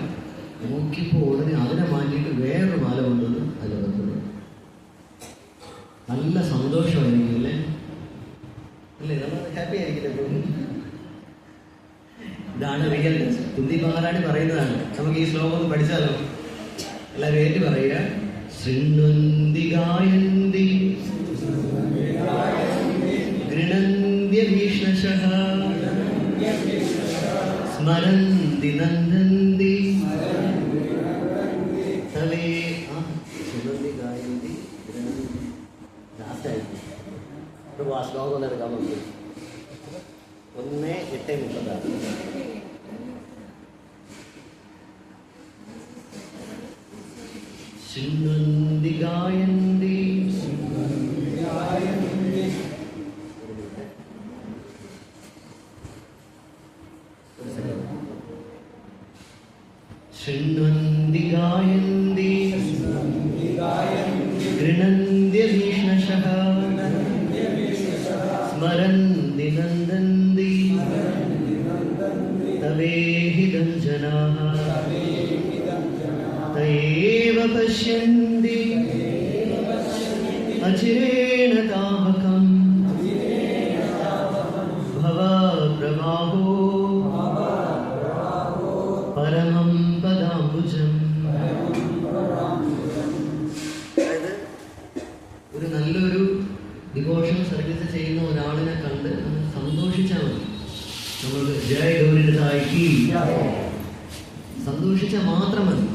നോക്കിയപ്പോൾ ഉടനെ അതിനെ മാറ്റിയിട്ട് വേറൊരു മാല കൊണ്ടുവന്ന് അതിനകത്തുള്ളൂ. നല്ല സന്തോഷമായിരിക്കും അല്ലേ? അല്ലേ? നമ്മൾ ഹാപ്പി ആയിരിക്കില്ലേ? ഇതാണ് റിയൽനെസ്. കുന്തി മഹാറാണി പറയുന്നതാണ്. നമുക്ക് ഈ ശ്ലോകം ഒന്ന് പഠിച്ചാലോ? എല്ലാവരും ഏറ്റു പറയുക. ശൃണ്വന്തി ഗായന്തി ഗൃണന്തി വീഷ്ണശഃ സ്മരന്തി നന്ദന്തി തവേ. ശൃണ്വന്തി ഗായന്തി ഗൃണന്തി. ലാസ്റ്റായിരിക്കും ആ ശ്ലോകം ഒന്ന് എടുക്കാൻ നോക്കി. 1:8:36. ശൃണ്വന്തി ഗായന്തി ശൃണ്വന്തി ഗായന്തി ഗൃണന്തി വീഷ്ണശഃ സ്മരന്തി നന്ദന്തി തവേഹിതം ജനാഃ തയേവ പശ്യന്തി അചിരേണ താവകം ഭവപ്രവാഹോ പരമം പദാംബുജം. അതായത് ഒരു നല്ലൊരു ഡിവോഷൻ സർവീസ് ചെയ്യുന്ന ഒരാളിനെ കണ്ട് സന്തോഷിച്ചാൽ മതി. നമ്മൾക്ക് ജയ ഗൗരിതായി സന്തോഷിച്ചാൽ മാത്രം മതി.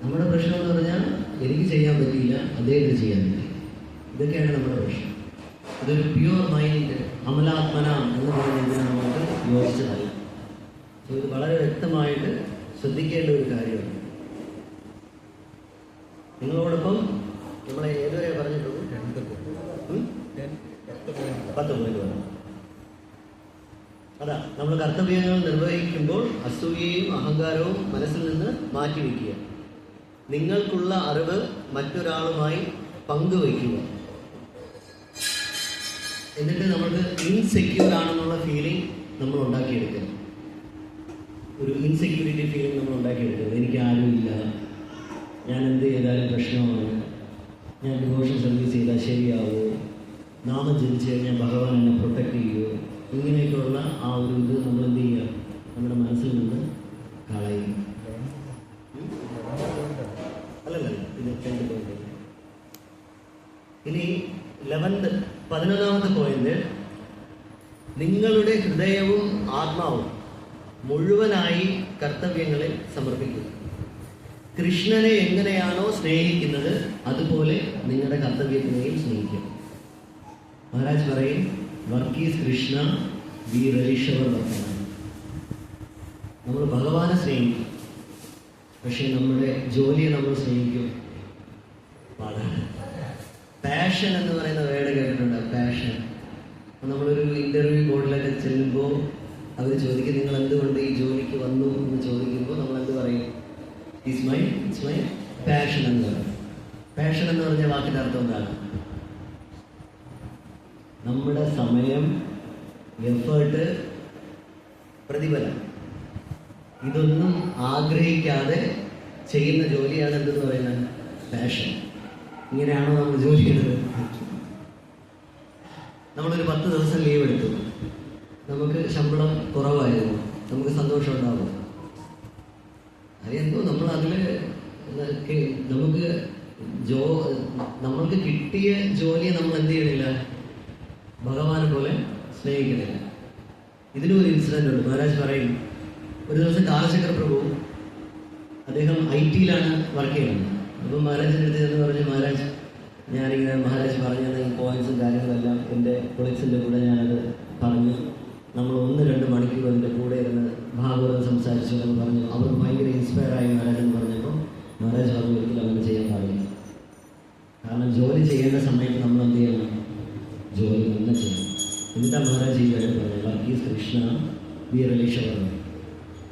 നമ്മുടെ പ്രശ്നം എന്ന് പറഞ്ഞാൽ എനിക്ക് ചെയ്യാൻ പറ്റിയില്ല, അദ്ദേഹത്തിന് ചെയ്യാൻ പറ്റി. ഇതൊക്കെയാണ് നമ്മുടെ പ്രശ്നം. ഇതൊരു പ്യുവർ മൈൻഡ് അമലാത്മന എന്ന് പറയുന്നതിന് നമുക്ക് യോജിച്ചതല്ല. ഇത് വളരെ വ്യക്തമായിട്ട് ശ്രദ്ധിക്കേണ്ട ഒരു കാര്യമാണ്. നിങ്ങളോടൊപ്പം നമ്മളെ ഏതുവരെ പറഞ്ഞിട്ടുള്ളൂ? 10 പോയിന്റ് പറഞ്ഞു. അതാ, നമ്മൾ കർത്തവ്യങ്ങൾ നിർവഹിക്കുമ്പോൾ അസൂയയും അഹങ്കാരവും മനസ്സിൽ നിന്ന് മാറ്റിവെക്കുക. നിങ്ങൾക്കുള്ള അറിവ് മറ്റൊരാളുമായി പങ്കുവയ്ക്കുക. എന്നിട്ട് നമുക്ക് ഇൻസെക്യൂർ ആണെന്നുള്ള ഫീലിംഗ് നമ്മൾ ഉണ്ടാക്കിയെടുക്കുക. ഒരു ഇൻസെക്യൂരിറ്റി ഫീലിംഗ് നമ്മൾ ഉണ്ടാക്കിയെടുക്കുക. എനിക്ക് ആരുമില്ല, ഞാൻ എന്ത് ചെയ്താലും പ്രശ്നമാണ്, ഞാൻ ഡിവോഷൻ സർവീസ് ചെയ്താൽ ശരിയാവുമോ, നാമം ജപിച്ച് കഴിഞ്ഞാൽ ഭഗവാൻ എന്നെ പ്രൊട്ടക്റ്റ് ചെയ്യുമോ, ഇങ്ങനെയൊക്കെയുള്ള ആ ഒരു ഇത് നമ്മൾ എന്ത് ചെയ്യുക, നമ്മുടെ മനസ്സിൽ നിന്ന് കളയും. അല്ലല്ല, ഇത് 2 പോയിന്റ്. ഇനി 11ാമത്തെ പോയിന്റ്, നിങ്ങളുടെ ഹൃദയവും ആത്മാവും മുഴുവനായി കർത്തവ്യങ്ങളിൽ സമർപ്പിക്കുക. കൃഷ്ണനെ എങ്ങനെയാണോ സ്നേഹിക്കുന്നത് അതുപോലെ നിങ്ങളുടെ കർത്തവ്യത്തിനെയും സ്നേഹിക്കും. മഹാരാജ് പറയും, work is Krishna, we relish our വർക്കാണ്. നമ്മൾ ഭഗവാനെ സ്നേഹിക്കും, പക്ഷെ നമ്മുടെ ജോലിയെ നമ്മൾ സ്നേഹിക്കും. പാടാണ്. പാഷൻ എന്ന് പറയുന്ന വേർഡ് കേട്ടിട്ടുണ്ട്. പാഷൻ. നമ്മളൊരു ഇന്റർവ്യൂ ബോർഡിലൊക്കെ ചെല്ലുമ്പോൾ അവർ ചോദിക്കും, നിങ്ങൾ എന്തുകൊണ്ട് ഈ ജോലിക്ക് വന്നു എന്ന് ചോദിക്കുമ്പോൾ നമ്മൾ എന്ത് പറയും? ഇറ്റ്സ് മൈ പാഷൻ എന്ന് പറയും. പാഷൻ എന്ന് പറഞ്ഞ വാക്കിൻ്റെ അർത്ഥം എന്താണ്? നമ്മുടെ സമയം, എഫേർട്ട്, പ്രതിഫലം ഇതൊന്നും ആഗ്രഹിക്കാതെ ചെയ്യുന്ന ജോലിയാണ് എന്തെന്ന് പറയുന്നത്? പാഷൻ. ഇങ്ങനെയാണോ നമ്മൾ ജോലി ചെയ്യുന്നത്? നമ്മളൊരു 10 ദിവസം ലീവ് എടുത്തു, നമുക്ക് ശമ്പളം കുറവായിരുന്നു, നമുക്ക് സന്തോഷം ഉണ്ടാവും. അതെന്തോ നമ്മൾ അതിൽ നമ്മൾക്ക് കിട്ടിയ ജോലിയെ നമ്മൾ എന്ത് ചെയ്യണില്ല? ഭഗവാനെ പോലെ സ്നേഹിക്കുന്നില്ല. ഇതിനും ഒരു ഇൻസിഡന്റ് ഉണ്ട്. മഹാരാജ് പറയും, ഒരു ദിവസം കാലചക്ര പ്രഭു അദ്ദേഹം IT-യിലാണ് വർക്ക് ചെയ്യുന്നത്. അപ്പം മഹാരാജിൻ്റെ അടുത്ത് എന്ന് പറഞ്ഞ്, മഹാരാജ് ഞാനിങ്ങനെ മഹാരാജ് പറഞ്ഞു ഈ പോയിന്റ്സും കാര്യങ്ങളെല്ലാം എൻ്റെ കൊളീഗ്സിൻ്റെ കൂടെ ഞാനത് പറഞ്ഞു. നമ്മൾ 1-2 മണിക്കൂർ അതിൻ്റെ കൂടെ ഇരുന്ന് ഭാഗവതം സംസാരിച്ചു എന്ന് പറഞ്ഞു. അവർക്ക് ഭയങ്കര ഇൻസ്പയറായി മഹാരാജ് എന്ന് പറഞ്ഞപ്പോൾ മഹാരാജ് പറഞ്ഞു, ഒരിക്കലും അങ്ങനെ ചെയ്യാൻ പാടില്ല. കാരണം ജോലി ചെയ്യേണ്ട സമയത്ത് നമ്മൾ എന്ത് ചെയ്യണം? ജോലി തന്നെ ചെയ്യണം. എന്നിട്ടാണ് മഹാരാജ് ഈ കാര്യം പറഞ്ഞത്, work is Krishna, we relish our.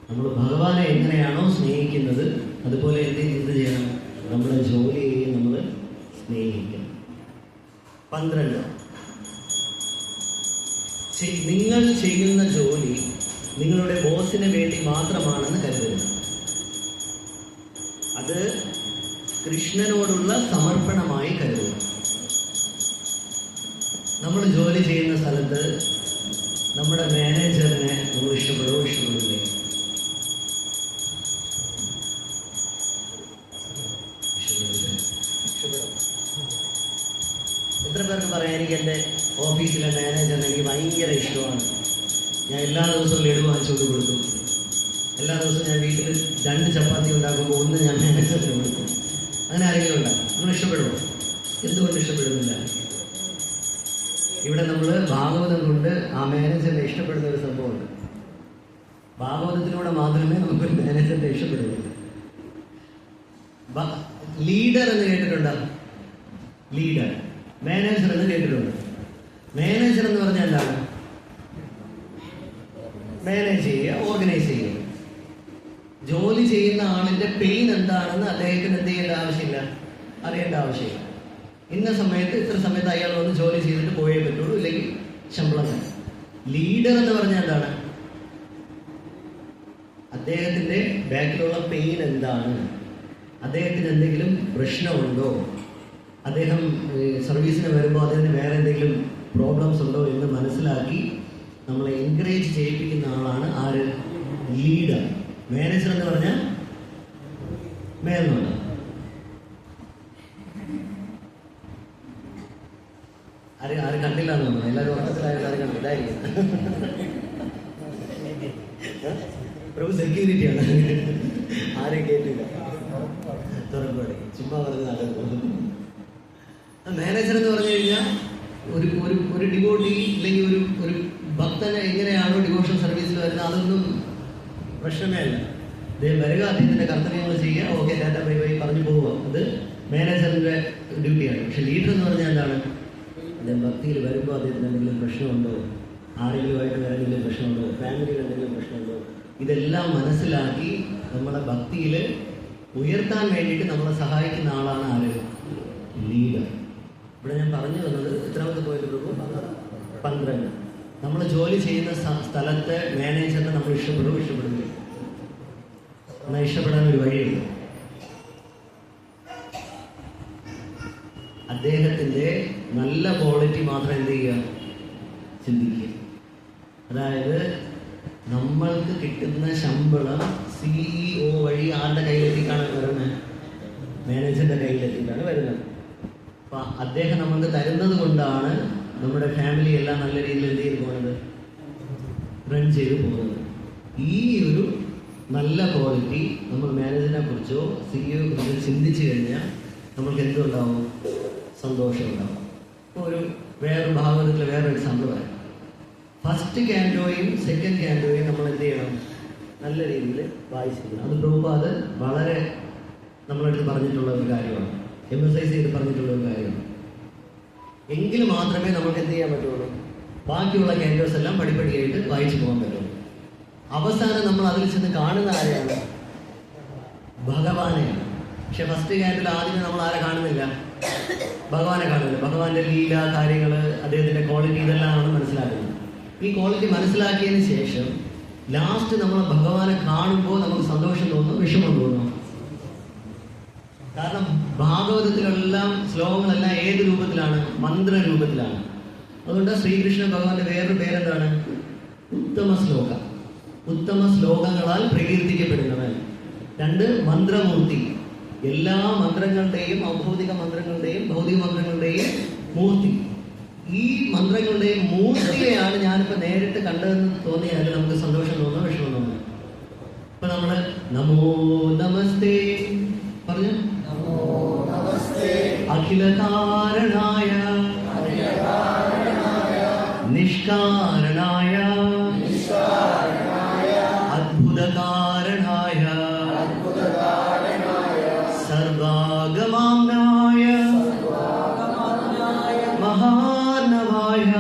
നമ്മൾ ഭഗവാനെ എങ്ങനെയാണോ സ്നേഹിക്കുന്നത് അതുപോലെ എന്ത് ചെയ്യണം? നമ്മുടെ ജോലിയെ നമ്മൾ സ്നേഹിക്കണം. 12, നിങ്ങൾ ചെയ്യുന്ന ജോലി നിങ്ങളുടെ ബോസിന് വേണ്ടി മാത്രമാണെന്ന് കരുതുക. അത് കൃഷ്ണനോടുള്ള സമർപ്പണമായി കരുതുക. നമ്മൾ ജോലി ചെയ്യുന്ന സ്ഥലത്ത് നമ്മുടെ മാനേജറിനെ നമ്മൾ ഇഷ്ടപ്പെടില്ലേ? എത്ര പേർക്ക് പറയാം, എനിക്ക് എൻ്റെ ഓഫീസിലെ മാനേജറിനെ എനിക്ക് ഭയങ്കര ഇഷ്ടമാണ്, ഞാൻ എല്ലാ ദിവസവും ലഡു വാങ്ങിച്ചുകൊണ്ട് കൊടുക്കും, എല്ലാ ദിവസവും ഞാൻ വീട്ടിൽ 2 ചപ്പാത്തി ഉണ്ടാക്കുമ്പോൾ 1 ഞാൻ മാനേജറിന് കൊടുക്കും. അങ്ങനെ ആരെങ്കിലും ഉണ്ടാകും? നമ്മൾ ഇഷ്ടപ്പെടുമോ? എന്തുകൊണ്ട് ഇഷ്ടപ്പെടുന്നില്ല? ഇവിടെ നമ്മൾ ഭാഗവതം കൊണ്ട് ആ മാനേജറിനെ ഇഷ്ടപ്പെടുന്ന ഒരു സംഭവമുണ്ട്. ഭാഗവതത്തിലൂടെ മാത്രമേ നമുക്കൊരു മാനേജറിനെ ഇഷ്ടപ്പെടുള്ളൂ. ലീഡർ എന്ന് കേട്ടിട്ടുണ്ടോ? ലീഡർ. മാനേജർ എന്ന് കേട്ടിട്ടുണ്ട്. മാനേജർ എന്ന് പറഞ്ഞാൽ എന്താണ്? മാനേജ് ചെയ്യുക, ഓർഗനൈസ് ചെയ്യുക. ജോലി ചെയ്യുന്ന ആളിന്റെ പെയിൻ എന്താണെന്ന് അദ്ദേഹത്തിന് എന്ത് ചെയ്യേണ്ട ആവശ്യമില്ല, അറിയേണ്ട ആവശ്യമില്ല. ഇന്ന സമയത്ത് ഇത്ര സമയത്ത് അയാൾ വന്ന് ജോലി ചെയ്തിട്ട് പോയേ പറ്റുള്ളൂ, ഇല്ലെങ്കിൽ ശമ്പളം തന്നെ. ലീഡർ എന്ന് പറഞ്ഞാൽ എന്താണ്? അദ്ദേഹത്തിന്റെ ബാക്കിലുള്ള പെയിൻ എന്താണ്, അദ്ദേഹത്തിന് എന്തെങ്കിലും പ്രശ്നമുണ്ടോ, അദ്ദേഹം സർവീസിന് വരുമ്പോൾ അദ്ദേഹത്തിന് വേറെ എന്തെങ്കിലും പ്രോബ്ലംസ് ഉണ്ടോ എന്ന് മനസ്സിലാക്കി നമ്മളെ എൻകറേജ് ചെയ്യിപ്പിക്കുന്ന ആളാണ് ആര്? ലീഡർ. മാനേജർ എന്ന് പറഞ്ഞാൽ മേൽനോട്ടം. ആര് കണ്ടില്ല എന്ന് പറഞ്ഞു, എല്ലാവരും ഉറക്കത്തിലായാലും ആരും കണ്ടില്ല. ഇതായിരിക്കും പ്രഭു സെക്യൂരിറ്റിയാണ്, ആരെയും കേട്ടില്ല, തുറക്കുപടി ചുമ്മാ പറഞ്ഞ് നടക്കും. മാനേജർ എന്ന് പറഞ്ഞു കഴിഞ്ഞാൽ ഒരു ഡിവോട്ടി അല്ലെങ്കിൽ ഒരു ഭക്തനെ എങ്ങനെയാണോ ഡിവോഷൻ സർവീസിൽ വരുന്നത് അതൊന്നും പ്രശ്നമേ അല്ല. അദ്ദേഹം വരിക, അദ്ദേഹത്തിന്റെ കർത്തവ്യങ്ങൾ ചെയ്യുക, ഓക്കെ ടാറ്റ ബൈ ബൈ പറഞ്ഞു പോവുക, അത് മാനേജറിന്റെ ഡ്യൂട്ടിയാണ്. പക്ഷെ ലീഡർ എന്ന് പറഞ്ഞാൽ എന്താണ്? അദ്ദേഹം ഭക്തിയിൽ വരുമ്പോൾ അദ്ദേഹത്തിന് എന്തെങ്കിലും പ്രശ്നമുണ്ടോ, ആരെങ്കിലുമായിട്ട് വേറെ എന്തെങ്കിലും പ്രശ്നമുണ്ടോ, ഫാമിലിയിൽ എന്തെങ്കിലും പ്രശ്നമുണ്ടോ, ഇതെല്ലാം മനസ്സിലാക്കി നമ്മളെ ഭക്തിയിൽ ഉയർത്താൻ വേണ്ടിയിട്ട് നമ്മളെ സഹായിക്കുന്ന ആളാണ് ആര്? ലീഡർ. ഇവിടെ ഞാൻ പറഞ്ഞു വന്നത് എത്രാമത്തെ പോയിന്റ് പ്രഭു? 12. നമ്മൾ ജോലി ചെയ്യുന്ന സ്ഥലത്തെ മാനേജറിനെ നമ്മൾ ഇഷ്ടപ്പെടുന്നില്ല. എന്നാൽ ഇഷ്ടപ്പെടാൻ ഒരു വഴിയുണ്ട്. അദ്ദേഹത്തിന്റെ നല്ല ക്വാളിറ്റി മാത്രം എന്ത് ചെയ്യുക? ചിന്തിക്കുക. അതായത് നമ്മൾക്ക് കിട്ടുന്ന ശമ്പളം CEO വഴി ആരുടെ കയ്യിലെത്തിക്കാണ് വരുന്നത്? മാനേജറിന്റെ കയ്യിലെത്തിക്കാണ് വരുന്നത്. അപ്പൊ അദ്ദേഹം നമുക്ക് തരുന്നത് കൊണ്ടാണ് നമ്മുടെ ഫാമിലി എല്ലാം നല്ല രീതിയിൽ എന്ത് ചെയ്ത് പോകുന്നത്? റൺ ചെയ്ത് പോകുന്നത്. ഈ ഒരു നല്ല ക്വാളിറ്റി നമ്മൾ മാനേജറിനെ കുറിച്ചോ സിഇഒയെ കുറിച്ചോ ചിന്തിച്ചു കഴിഞ്ഞാൽ നമ്മൾക്ക് എന്തുണ്ടാവും? സന്തോഷം ഉണ്ടാവും. ഇപ്പോൾ വേറൊരു ഭാഗവതത്തിൽ വേറൊരു എക്സാമ്പിൾ പറയാം. ഫസ്റ്റ് ക്യാൻഡോയും സെക്കൻഡ് ക്യാൻഡോയും നമ്മൾ എന്ത് ചെയ്യണം? നല്ല രീതിയിൽ വായിച്ചിരിക്കണം. അത് പ്രഭുപാദ് വളരെ നമ്മളടുത്ത് പറഞ്ഞിട്ടുള്ള ഒരു കാര്യമാണ്, എംഫസൈസ് ചെയ്ത് പറഞ്ഞിട്ടുള്ള ഒരു കാര്യമാണ്. എങ്കിൽ മാത്രമേ നമുക്ക് എന്ത് ചെയ്യാൻ പറ്റുള്ളൂ? ബാക്കിയുള്ള ക്യാൻഡോസ് എല്ലാം പടിപടിയായിട്ട് വായിച്ചു പോകാൻ പറ്റുള്ളൂ. അവസാനം നമ്മൾ അതിൽ ചെന്ന് കാണുന്ന ആരെയാണ്? ഭഗവാനെയാണ്. പക്ഷെ ഫസ്റ്റ് ക്യാൻഡിൽ ആദ്യമേ നമ്മൾ ആരെ കാണുന്നില്ല? ഭഗവാനെ കാണുന്നില്ല. ഭഗവാന്റെ ലീല, കാര്യങ്ങൾ, അദ്ദേഹത്തിന്റെ ക്വാളിറ്റി ഇതെല്ലാമാണ് മനസ്സിലാക്കുന്നത്. ഈ ക്വാളിറ്റി മനസ്സിലാക്കിയതിന് ശേഷം ലാസ്റ്റ് നമ്മൾ ഭഗവാനെ കാണുമ്പോൾ നമുക്ക് സന്തോഷം തോന്നും, വിഷമം തോന്നും. കാരണം ഭാഗവതത്തിലെല്ലാം ശ്ലോകങ്ങളെല്ലാം ഏത് രൂപത്തിലാണ്? മന്ത്ര രൂപത്തിലാണ്. അതുകൊണ്ട് ശ്രീകൃഷ്ണ ഭഗവാന്റെ വേറൊരു പേരെന്താണ്? ഉത്തമ ശ്ലോക. ഉത്തമ ശ്ലോകങ്ങളാൽ പ്രകീർത്തിക്കപ്പെടുന്നവൻ. 2 മന്ത്രമൂർത്തി. എല്ലാ മന്ത്രങ്ങളുടെയും, ഔദ്യോഗിക മന്ത്രങ്ങളുടെയും ഭൗതിക മന്ത്രങ്ങളുടെയും മൂർത്തി. ഈ മന്ത്രങ്ങളുടെയും മൂർത്തിയെയാണ് ഞാനിപ്പോൾ നേരിട്ട് കണ്ടതെന്ന് തോന്നിയാൽ നമുക്ക് സന്തോഷം തോന്നുന്നു, വിഷമം തോന്നുന്നു. ഇപ്പൊ നമ്മള് നമോ നമസ്തേ പറഞ്ഞു. അഖില കാരണായ നിഷ്കാരണായ അദ്ഭുത കാരണായ സർവാഗമാംനായ മഹാനവായ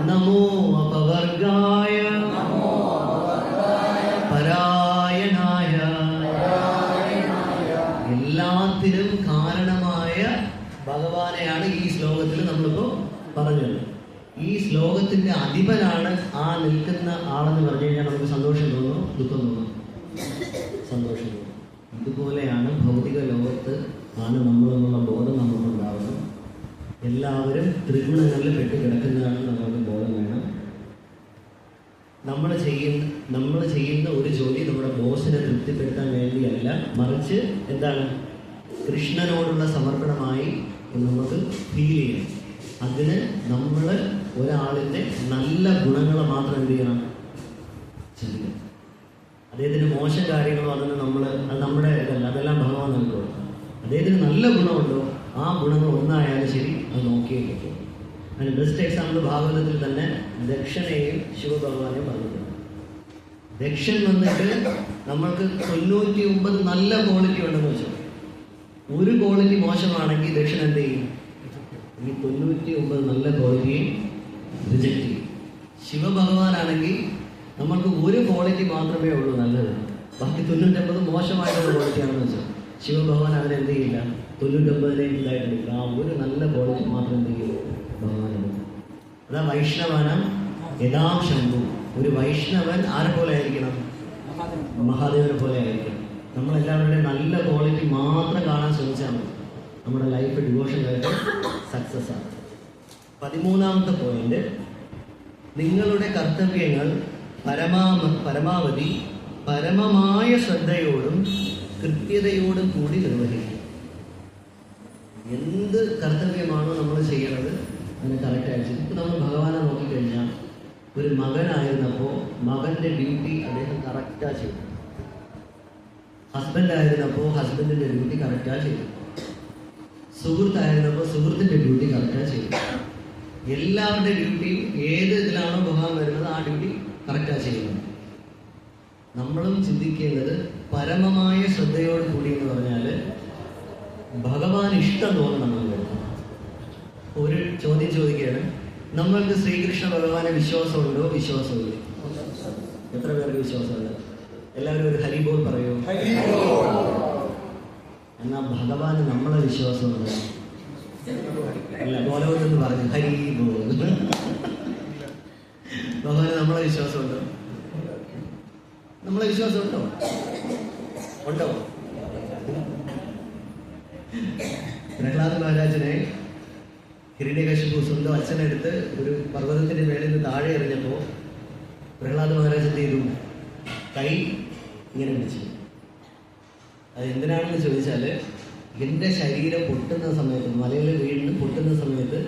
നമോ അപവർഗായ പരായണായ എല്ലാത്തിനും കാരണമായ ഭഗവാനെയാണ് ഈ ശ്ലോകത്തിൽ നമ്മളിപ്പോ പറഞ്ഞത്. ഈ ശ്ലോകത്തിന്റെ അധിപനാണ് ആ നിൽക്കുന്ന ആളെന്ന് പറഞ്ഞു കഴിഞ്ഞാൽ നമുക്ക് സന്തോഷം തോന്നുന്നു, ദുഃഖം തോന്നുന്നു? സന്തോഷം തോന്നും. ഇതുപോലെയാണ് ഭൗതിക ലോകത്ത് ആണ് നമ്മളെന്നുള്ള ബോധം നമുക്കുണ്ടാവുന്നത്. എല്ലാവരും ത്രിഗുണങ്ങളിൽ പെട്ടുകിടക്കുന്നതാണെന്ന് നമുക്ക് ബോധം വേണം. നമ്മൾ ചെയ്യുന്ന ഒരു ജോലി നമ്മുടെ ബോസിനെ തൃപ്തിപ്പെടുത്താൻ വേണ്ടിയല്ല, മറിച്ച് എന്താണ്? കൃഷ്ണനോടുള്ള സമർപ്പണമായി നമുക്ക് ഫീൽ ചെയ്യണം. അതിന് നമ്മൾ ഒരാളിൻ്റെ നല്ല ഗുണങ്ങൾ മാത്രം എന്ത് ചെയ്യണം? ചിന്തിക്കണം. അദ്ദേഹത്തിന് മോശം കാര്യങ്ങളോ അതൊന്നും അത് നമ്മുടെ ഇതല്ല, അതെല്ലാം ഭഗവാൻ നൽകുള്ളൂ. അദ്ദേഹത്തിന് നല്ല ഗുണമുണ്ടോ ആ ഗുണങ്ങൾ ഒന്നായാലും ശരി, അത് നോക്കിയേ പറ്റും. അതിന് ബെസ്റ്റ് എക്സാമ്പിൾ ഭാഗവതത്തിൽ തന്നെ ദക്ഷനെയും ശിവഭഗവാനെയും പറഞ്ഞിട്ടുണ്ട്. ദക്ഷൻ വന്നിട്ട് നമ്മൾക്ക് 99 നല്ല ക്വാളിറ്റി ഉണ്ടെന്ന് വെച്ചു. ഒരു ക്വാളിറ്റി മോശമാണെങ്കിൽ ദക്ഷൻ എന്ത് ചെയ്യും? ഈ 99 നല്ല ക്വാളിറ്റിയെ റിജക്റ്റ് ചെയ്യും. ശിവഭഗവാനാണെങ്കിൽ നമ്മൾക്ക് ഒരു ക്വാളിറ്റി മാത്രമേ ഉള്ളൂ നല്ലത്, ബാക്കി 99 മോശമായിട്ടുള്ള ക്വാളിറ്റിയാണെന്ന് വെച്ചാൽ ശിവഭഗവാൻ അതിനെന്ത് ചെയ്യില്ല, 99 ഇതായിട്ടില്ല. ആ ഒരു നല്ല ക്വാളിറ്റി മാത്രം എന്ത് ചെയ്യും? ഭഗവാനുണ്ട്. അതാ വൈഷ്ണവനം യഥാം ശംഭു. ഒരു വൈഷ്ണവൻ ആരെ പോലെ ആയിരിക്കണം? മഹാദേവനെ പോലെ ആയിരിക്കണം. നമ്മളെല്ലാവരുടെയും നല്ല ക്വാളിറ്റി മാത്രം കാണാൻ ശ്രമിച്ചാൽ മതി, നമ്മുടെ ലൈഫ് ഡിവോഷൻ ലൈഫ് സക്സസ് ആണ്. 13ാമത്തെ പോയിന്റ്, നിങ്ങളുടെ കർത്തവ്യങ്ങൾ പരമാവധി പരമമായ ശ്രദ്ധയോടും കൃത്യതയോടും കൂടി നിർവഹിക്കും. എന്ത് കർത്തവ്യമാണോ നമ്മൾ ചെയ്യണത് അതിന് കറക്റ്റായിട്ട്. ഇപ്പം നമ്മൾ ഭഗവാനെ നോക്കിക്കഴിഞ്ഞാൽ ഒരു മകനായിരുന്നപ്പോൾ മകൻ്റെ ഡ്യൂട്ടി അദ്ദേഹം കറക്റ്റാണ് ചെയ്തു. ഹസ്ബൻഡ് ആയിരുന്നപ്പോൾ ഹസ്ബൻഡിൻ്റെ ഡ്യൂട്ടി കറക്റ്റാണ് ചെയ്തു. സുഹൃത്തായിരുന്നപ്പോൾ സുഹൃത്തിൻ്റെ ഡ്യൂട്ടി കറക്റ്റാണ് ചെയ്തു. എല്ലാവരുടെ ഡ്യൂട്ടിയും ഏത് ഇതിലാണോ ഭഗവാൻ വരുന്നത് ആ ഡ്യൂട്ടി കറക്റ്റാണ് ചെയ്യുന്നത്. നമ്മളും ചിന്തിക്കേണ്ടത് പരമമായ ശ്രദ്ധയോട് കൂടി എന്ന് പറഞ്ഞാൽ ഭഗവാൻ ഇഷ്ടം തോന്നും നമ്മൾ വരുന്നത്. ഒരു ചോദ്യം ചോദിക്കുകയാണ്, നമ്മൾക്ക് ശ്രീകൃഷ്ണ ഭഗവാനെ വിശ്വാസമുണ്ടോ? വിശ്വാസമില്ല. എത്ര പേർക്ക് വിശ്വാസമുണ്ട്? എല്ലാവരും ഒരു ഹരിബോൾ പറയൂ. എന്നാൽ ഭഗവാന് നമ്മളെ വിശ്വാസമുണ്ട്. അല്ല, ബോലവത്തെന്ന് പറഞ്ഞു ഹരിബോൾ. ഭഗവാന് നമ്മളെ വിശ്വാസമുണ്ടോ? നമ്മളെ വിശ്വാസമുണ്ടോ? ഉണ്ടോ? പ്രഹ്ലാദ് മഹാരാജനെ ഹിരണ്യകശിപു സ്വന്തം അച്ഛനെടുത്ത് ഒരു പർവ്വതത്തിന്റെ മേളിൽ നിന്ന് താഴെ എറിഞ്ഞപ്പോൾ പ്രഹ്ലാദ് മഹാരാജ് എന്ത് ചെയ്തു? കൈ ഇങ്ങനെ പിടിച്ചു. അത് എന്തിനാണെന്ന് ചോദിച്ചാൽ, എൻ്റെ ശരീരം പൊട്ടുന്ന സമയത്ത്, മലയിൽ വീടിന് പൊട്ടുന്ന സമയത്ത്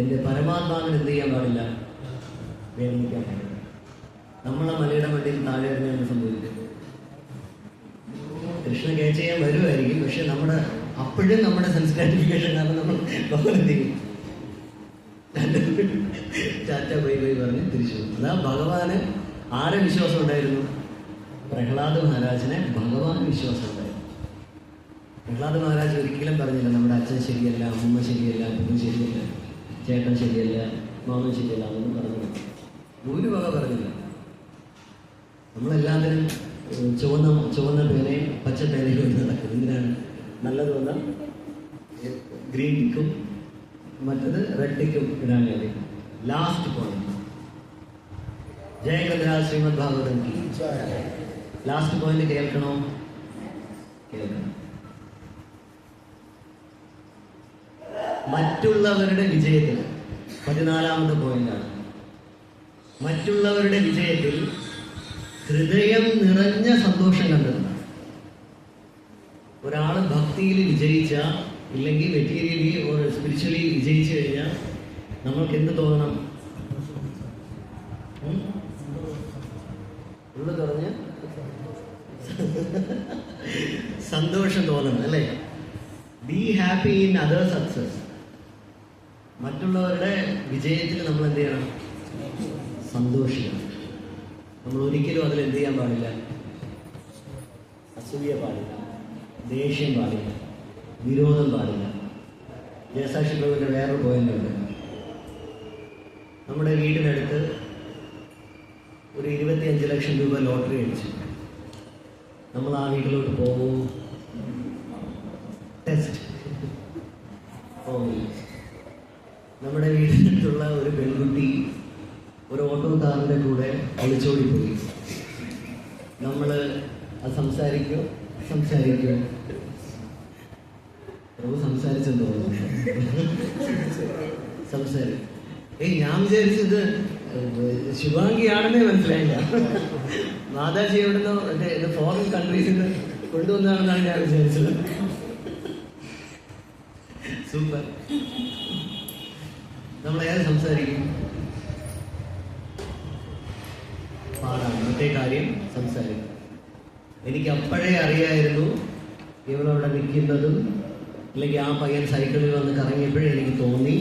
എൻ്റെ പരമാത്മാവിന് എന്ത് ചെയ്യാൻ പാടില്ല? വേദനിക്കാൻ പാടില്ല. നമ്മളെ മലയുടെ മണ്ടിയിൽ താഴെ ഇറങ്ങുന്ന സംഭവിക്കും. കൃഷ്ണ ക്യാച്ച് ചെയ്യാൻ വരുമായിരിക്കും, പക്ഷെ നമ്മുടെ അപ്പോഴും നമ്മുടെ സെൻസിറ്റൈഫിക്കേഷൻ കാരണം നമ്മൾ ഭഗവന്തിക്കും ടാറ്റ ബൈ ബൈ പറഞ്ഞ് തിരിച്ചു പോകും. അതാ ഭഗവാന് ആരെ വിശ്വാസം ഉണ്ടായിരുന്നു? പ്രഹ്ലാദ് മഹാരാജിനെ ഭഗവാൻ വിശ്വാസം ഉണ്ടായിരുന്നു. പ്രഹ്ലാദ് മഹാരാജ് ഒരിക്കലും പറഞ്ഞില്ല നമ്മുടെ അച്ഛൻ ശരിയല്ല, അമ്മ ശരിയല്ല, അപ്പൻ ശരിയല്ല, ചേട്ടൻ ശരിയല്ല, മാമൻ ശരിയല്ല എന്നൊന്നും പറഞ്ഞില്ല. ഒരു വക പറഞ്ഞില്ല. നമ്മളെല്ലാത്തിനും ചുവന്ന പേനയും പച്ച പേനയും കൊണ്ട് നടക്കും. എന്തിനാണ്? നല്ലത് വന്നാൽ ഗ്രീൻ ടിക്കും മറ്റത് റെഡ് ടിക്കും ഇടാൻ വേണ്ടി. ലാസ്റ്റ് പോയിന്റ്, ജയ ഗ്രന്ഥരാജ് ശ്രീമദ് ഭാഗവതം കി. ലാസ്റ്റ് പോയിന്റ് കേൾക്കണോ? കേൾക്കണം. മറ്റുള്ളവരുടെ വിജയത്തിൽ 14ാമത്തെ പോയിന്റാണ്. മറ്റുള്ളവരുടെ വിജയത്തിൽ ഹൃദയം നിറഞ്ഞ സന്തോഷം കണ്ടെത്തുന്ന ഒരാൾ ഭക്തിയിൽ വിജയിച്ച, ഇല്ലെങ്കിൽ മെറ്റീരിയലി ഓർ സ്പിരിച്വലി വിജയിച്ചു കഴിഞ്ഞാൽ നമ്മൾക്ക് എന്ത് തോന്നണം? ഉള്ളു തുറഞ്ഞ് സന്തോഷം തോന്നണം, അല്ലേ? Be happy in other success. മറ്റുള്ളവരുടെ വിജയത്തിൽ നമ്മൾ എന്ത് ചെയ്യണം? സന്തോഷിക്കണം. നമ്മൾ ഒരിക്കലും അതിൽ എന്ത് ചെയ്യാൻ പാടില്ല? അസൂയ പാടില്ല, ദേഷ്യം പാടില്ല, വിരോധം പാടില്ല. ജയസാക്ഷി പ്രഭുവിൻ്റെ വേറൊരു പോയിന്റ് ഉണ്ട്. നമ്മുടെ വീടിനടുത്ത് ഒരു 25 ലക്ഷം രൂപ ലോട്ടറി അടിച്ചു. നമ്മൾ ആ വീട്ടിലോട്ട് പോകും, ടെസ്റ്റ്. നമ്മുടെ വീടിനടുത്തുള്ള ഒരു പെൺകുട്ടി ഒരു ഓട്ടോക്കാരൻ്റെ കൂടെ ഒളിച്ചോടി പോയി. നമ്മൾ അത് സംസാരിക്കും. പ്രഭു സംസാരിച്ചെന്ന് തോന്നുന്നു. സംസാരിക്കും. ഞാൻ വിചാരിച്ചത് ശുഭാംഗിയാണെന്നേ മനസ്സിലായില്ല. മാതാജി എവിടുന്നോ ഫോറിൻ കൺട്രീസിൽ നിന്ന് കൊണ്ടുവന്നാണെന്നാണ് ഞാൻ വിചാരിച്ചത്. സൂപ്പർ. നമ്മൾ ഏത് സംസാരിക്കും? പാടാണ്. മറ്റേ കാര്യം സംസാരിക്കും. എനിക്ക് അപ്പോഴേ അറിയായിരുന്നു ഇവളവിടെ നിൽക്കുന്നതും, അല്ലെങ്കിൽ ആ പയ്യൻ സൈക്കിളിൽ വന്ന് കറങ്ങിയപ്പോഴേ എനിക്ക് തോന്നി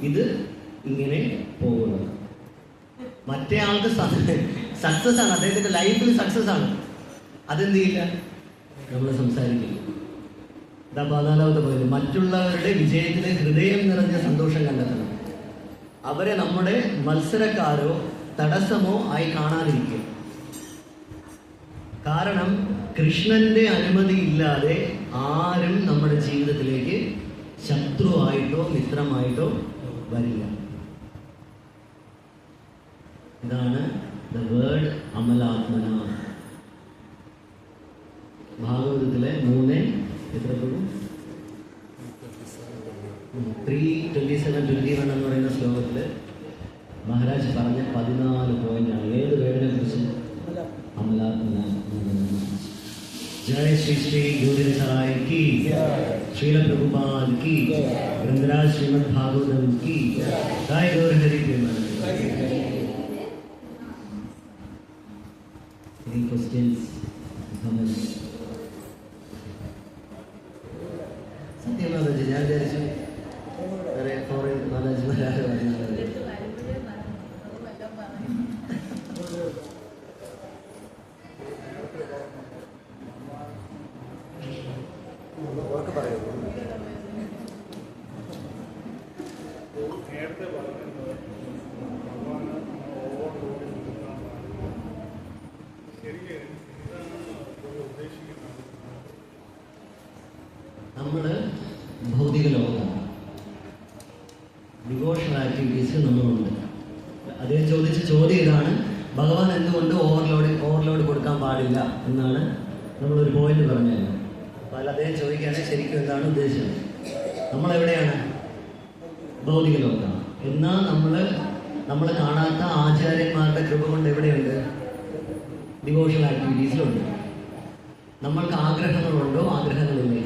ഇത് ഇങ്ങനെ പോകുന്നത്. മറ്റേ ആൾക്ക് സക്സസ് ആണ്, അദ്ദേഹത്തിന്റെ ലൈഫിൽ സക്സസ് ആണ്. അതെന്ത് ചെയ്യില്ല? നമ്മൾ സംസാരിക്കില്ല. ഇതാ 14ാമത്തെ പോയിന്റ്. മറ്റുള്ളവരുടെ വിജയത്തിന് ഹൃദയം നിറഞ്ഞ സന്തോഷം കണ്ടെത്തണം. അവരെ നമ്മുടെ മത്സരക്കാരോ തടസ്സമോ ആയി കാണാതിരിക്കുക. കാരണം കൃഷ്ണന്റെ അനുമതി ഇല്ലാതെ ആരും നമ്മുടെ ജീവിതത്തിലേക്ക് ശത്രുവായിട്ടോ മിത്രമായിട്ടോ വരില്ല. ഇതാണ് ദ വേർഡ് അമലാത്മന. ഭാഗവതത്തിലെ 3:27-21 എന്ന് പറയുന്ന ശ്ലോകത്തില് മഹാരാജ് പറഞ്ഞ 14 പോയിന്റാണ്. ഏത് വേർഡിനെ കുറിച്ച്? അമലാത്മന. जय श्री श्री गुरुदेव की, श्रील प्रभुपाद की, ग्रंथराज श्रीमद् भागवतम की, जय गौर Hari Premanand. Any questions, comments? സത്യം മാതാജി, ഞാൻ വിചാരിച്ചു വേറെ ഫോറിൻ മാതാജിമാരാണ് പറയുന്നത്. നമ്മൾ ഭൗതിക ലോകത്താണ്, ഡിവോഷണൽ ആക്ടിവിറ്റീസ് നമ്മളുണ്ട്. അദ്ദേഹം ചോദിച്ച ചോദ്യം ഇതാണ്: ഭഗവാൻ എന്തുകൊണ്ട് ഓവർലോഡ് കൊടുക്കാൻ പാടില്ല എന്നാണ് നമ്മളൊരു പോയിന്റ് പറഞ്ഞത്. അപ്പോൾ അദ്ദേഹം ചോദിക്കുകയാണെങ്കിൽ ശരിക്കും എന്താണ് ഉദ്ദേശിച്ചത്? നമ്മളെവിടെയാണ്? ഭൗതിക ലോകത്താണ്. എന്നാൽ നമ്മൾ കാണാത്ത ആചാര്യന്മാരുടെ കൃപ കൊണ്ട് എവിടെയുണ്ട്? ഡിവോഷണൽ ആക്ടിവിറ്റീസിലുണ്ട്. നമ്മൾക്ക് ആഗ്രഹങ്ങളുണ്ടോ? ആഗ്രഹങ്ങളില്ലേ?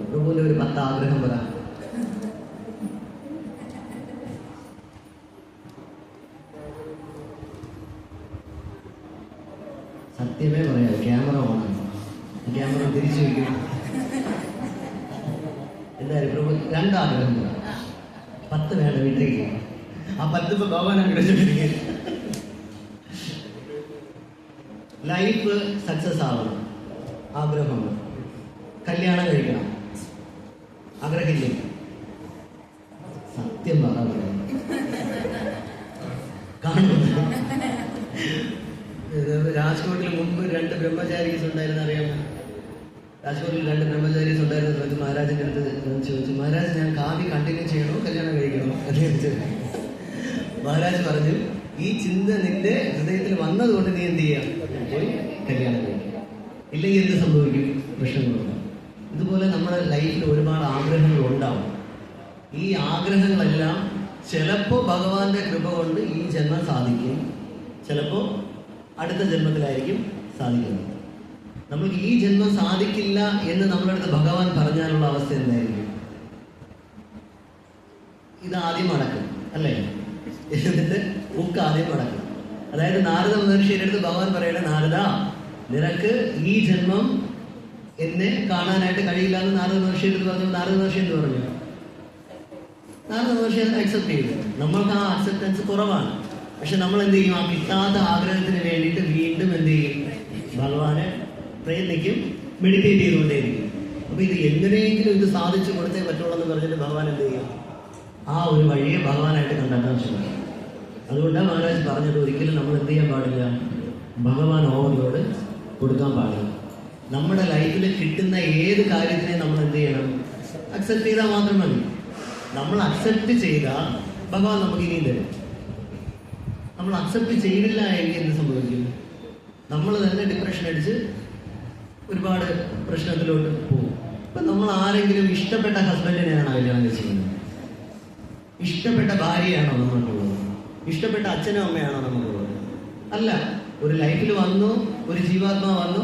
പ്രഭുവിന്റെ ഒരു 10 ആഗ്രഹം പറ. സത്യമേ പറയാം, ക്യാമറ ഓണാണ്. ക്യാമറ തിരിച്ചു വയ്ക്കും. എന്തായാലും പ്രഭു രണ്ടാഗ്രഹം കൂടെ 10 വേണ്ട വീട്ടിലേക്ക്. ആ 10 ഇപ്പൊ ഭഗവാൻ അനുഗ്രഹിച്ചിരിക്കുക. ലൈഫ് സക്സസ് ആവണം, ആഗ്രഹമാണ്. കല്യാണം കഴിക്കണം, ആഗ്രഹമില്ലേ? സത്യം പറയാം, കാണുന്നു. രാജ്കോട്ടിൽ മുമ്പ് 2 ബ്രഹ്മചാരീസ് ഉണ്ടായിരുന്നു, അറിയാമോ? രാജ്കോട്ടിൽ 2 ബ്രഹ്മചാരീസ് ഉണ്ടായിരുന്ന സമയത്ത് മഹാരാജിന്റെ അടുത്ത് ചോദിച്ചു, മഹാരാജ് ഞാൻ കാവ്യ കണ്ടിന്യൂ ചെയ്യണോ കല്യാണം കഴിക്കണോ എന്ന് ചോദിച്ചു. മഹാരാജ് പറഞ്ഞു, ഈ ചിന്ത നിന്റെ ഹൃദയത്തിൽ വന്നതുകൊണ്ട് നീ എന്ത് ചെയ്യാം, പോയി കല്യാണം കഴിക്കുക. ഇല്ലെങ്കിൽ എന്ത് സംഭവിക്കും? പ്രശ്നങ്ങളുണ്ടാവും. ഇതുപോലെ നമ്മുടെ ലൈഫിൽ ഒരുപാട് ആഗ്രഹങ്ങൾ ഉണ്ടാവും. ഈ ആഗ്രഹങ്ങളെല്ലാം ചിലപ്പോൾ ഭഗവാന്റെ കൃപ കൊണ്ട് ഈ ജന്മം സാധിക്കും, ചിലപ്പോൾ അടുത്ത ജന്മത്തിലായിരിക്കും സാധിക്കുന്നത്. നമ്മൾക്ക് ഈ ജന്മം സാധിക്കില്ല എന്ന് നമ്മുടെ അടുത്ത് ഭഗവാൻ പറഞ്ഞാലുള്ള അവസ്ഥ എന്തായിരിക്കും? ഇതാദ്യം അടക്കും, അല്ലേ? എന്നിട്ട് ബുക്ക് ആദ്യം അടക്കും. അതായത് നാരദ മഹർഷിയുടെ അടുത്ത് ഭഗവാൻ പറയണേ, നാരദ നിനക്ക് ഈ ജന്മം എന്നെ കാണാനായിട്ട് കഴിയില്ല എന്ന് നാരദ മഹർഷിയുടെ അടുത്ത് പറഞ്ഞു. നാരദ മഹർഷി എന്ന് പറഞ്ഞു, നാരദ മഹർഷി അത് അക്സെപ്റ്റ് ചെയ്തു. നമ്മൾക്ക് ആ അക്സെപ്റ്റൻസ് കുറവാണ്. പക്ഷെ നമ്മൾ എന്ത് ചെയ്യും? ആ കിട്ടാത്ത ആഗ്രഹത്തിന് വേണ്ടിയിട്ട് വീണ്ടും എന്ത് ചെയ്യും? ഭഗവാനെ പ്രയത്നിക്കും, മെഡിറ്റേറ്റ് ചെയ്തുകൊണ്ടേയിരിക്കും. അപ്പൊ ഇത് എങ്ങനെയെങ്കിലും ഇത് സാധിച്ചു കൊടുത്തേ പറ്റുള്ളൂ എന്ന് പറഞ്ഞിട്ട് ഭഗവാൻ എന്ത് ചെയ്യും? ആ ഒരു വഴിയെ ഭഗവാനായിട്ട് കണ്ടെത്താൻ ശ്രമിക്കും. അതുകൊണ്ടാണ് മഹാരാജ് പറഞ്ഞത്, ഒരിക്കലും നമ്മൾ എന്ത് ചെയ്യാൻ പാടില്ല, ഭഗവാൻ ഓവർലോഡ് കൊടുക്കാൻ പാടില്ല. നമ്മുടെ ലൈഫിൽ കിട്ടുന്ന ഏത് കാര്യത്തിനെ നമ്മൾ എന്ത് ചെയ്യണം? അക്സെപ്റ്റ് ചെയ്താൽ മാത്രം മതി. നമ്മൾ അക്സെപ്റ്റ് ചെയ്താൽ ഭഗവാൻ നമുക്ക് ഇനിയും തരും. നമ്മൾ അക്സെപ്റ്റ് ചെയ്തില്ല എങ്കിൽ എന്ത് സംഭവിക്കും? നമ്മൾ തന്നെ ഡിപ്രഷൻ അടിച്ച് ഒരുപാട് പ്രശ്നത്തിലോട്ട് പോകും. ഇപ്പം നമ്മൾ ആരെങ്കിലും ഇഷ്ടപ്പെട്ട ഹസ്ബൻഡിനെയാണോ കല്യാണം ചെയ്യുന്നത്? ഇഷ്ടപ്പെട്ട ഭാര്യയാണോ നമുക്കുള്ളത്? ഇഷ്ടപ്പെട്ട അച്ഛനും അമ്മയാണോ നമുക്കുള്ളത്? അല്ല. ഒരു ലൈഫിൽ വന്നു, ഒരു ജീവാത്മാ വന്നു,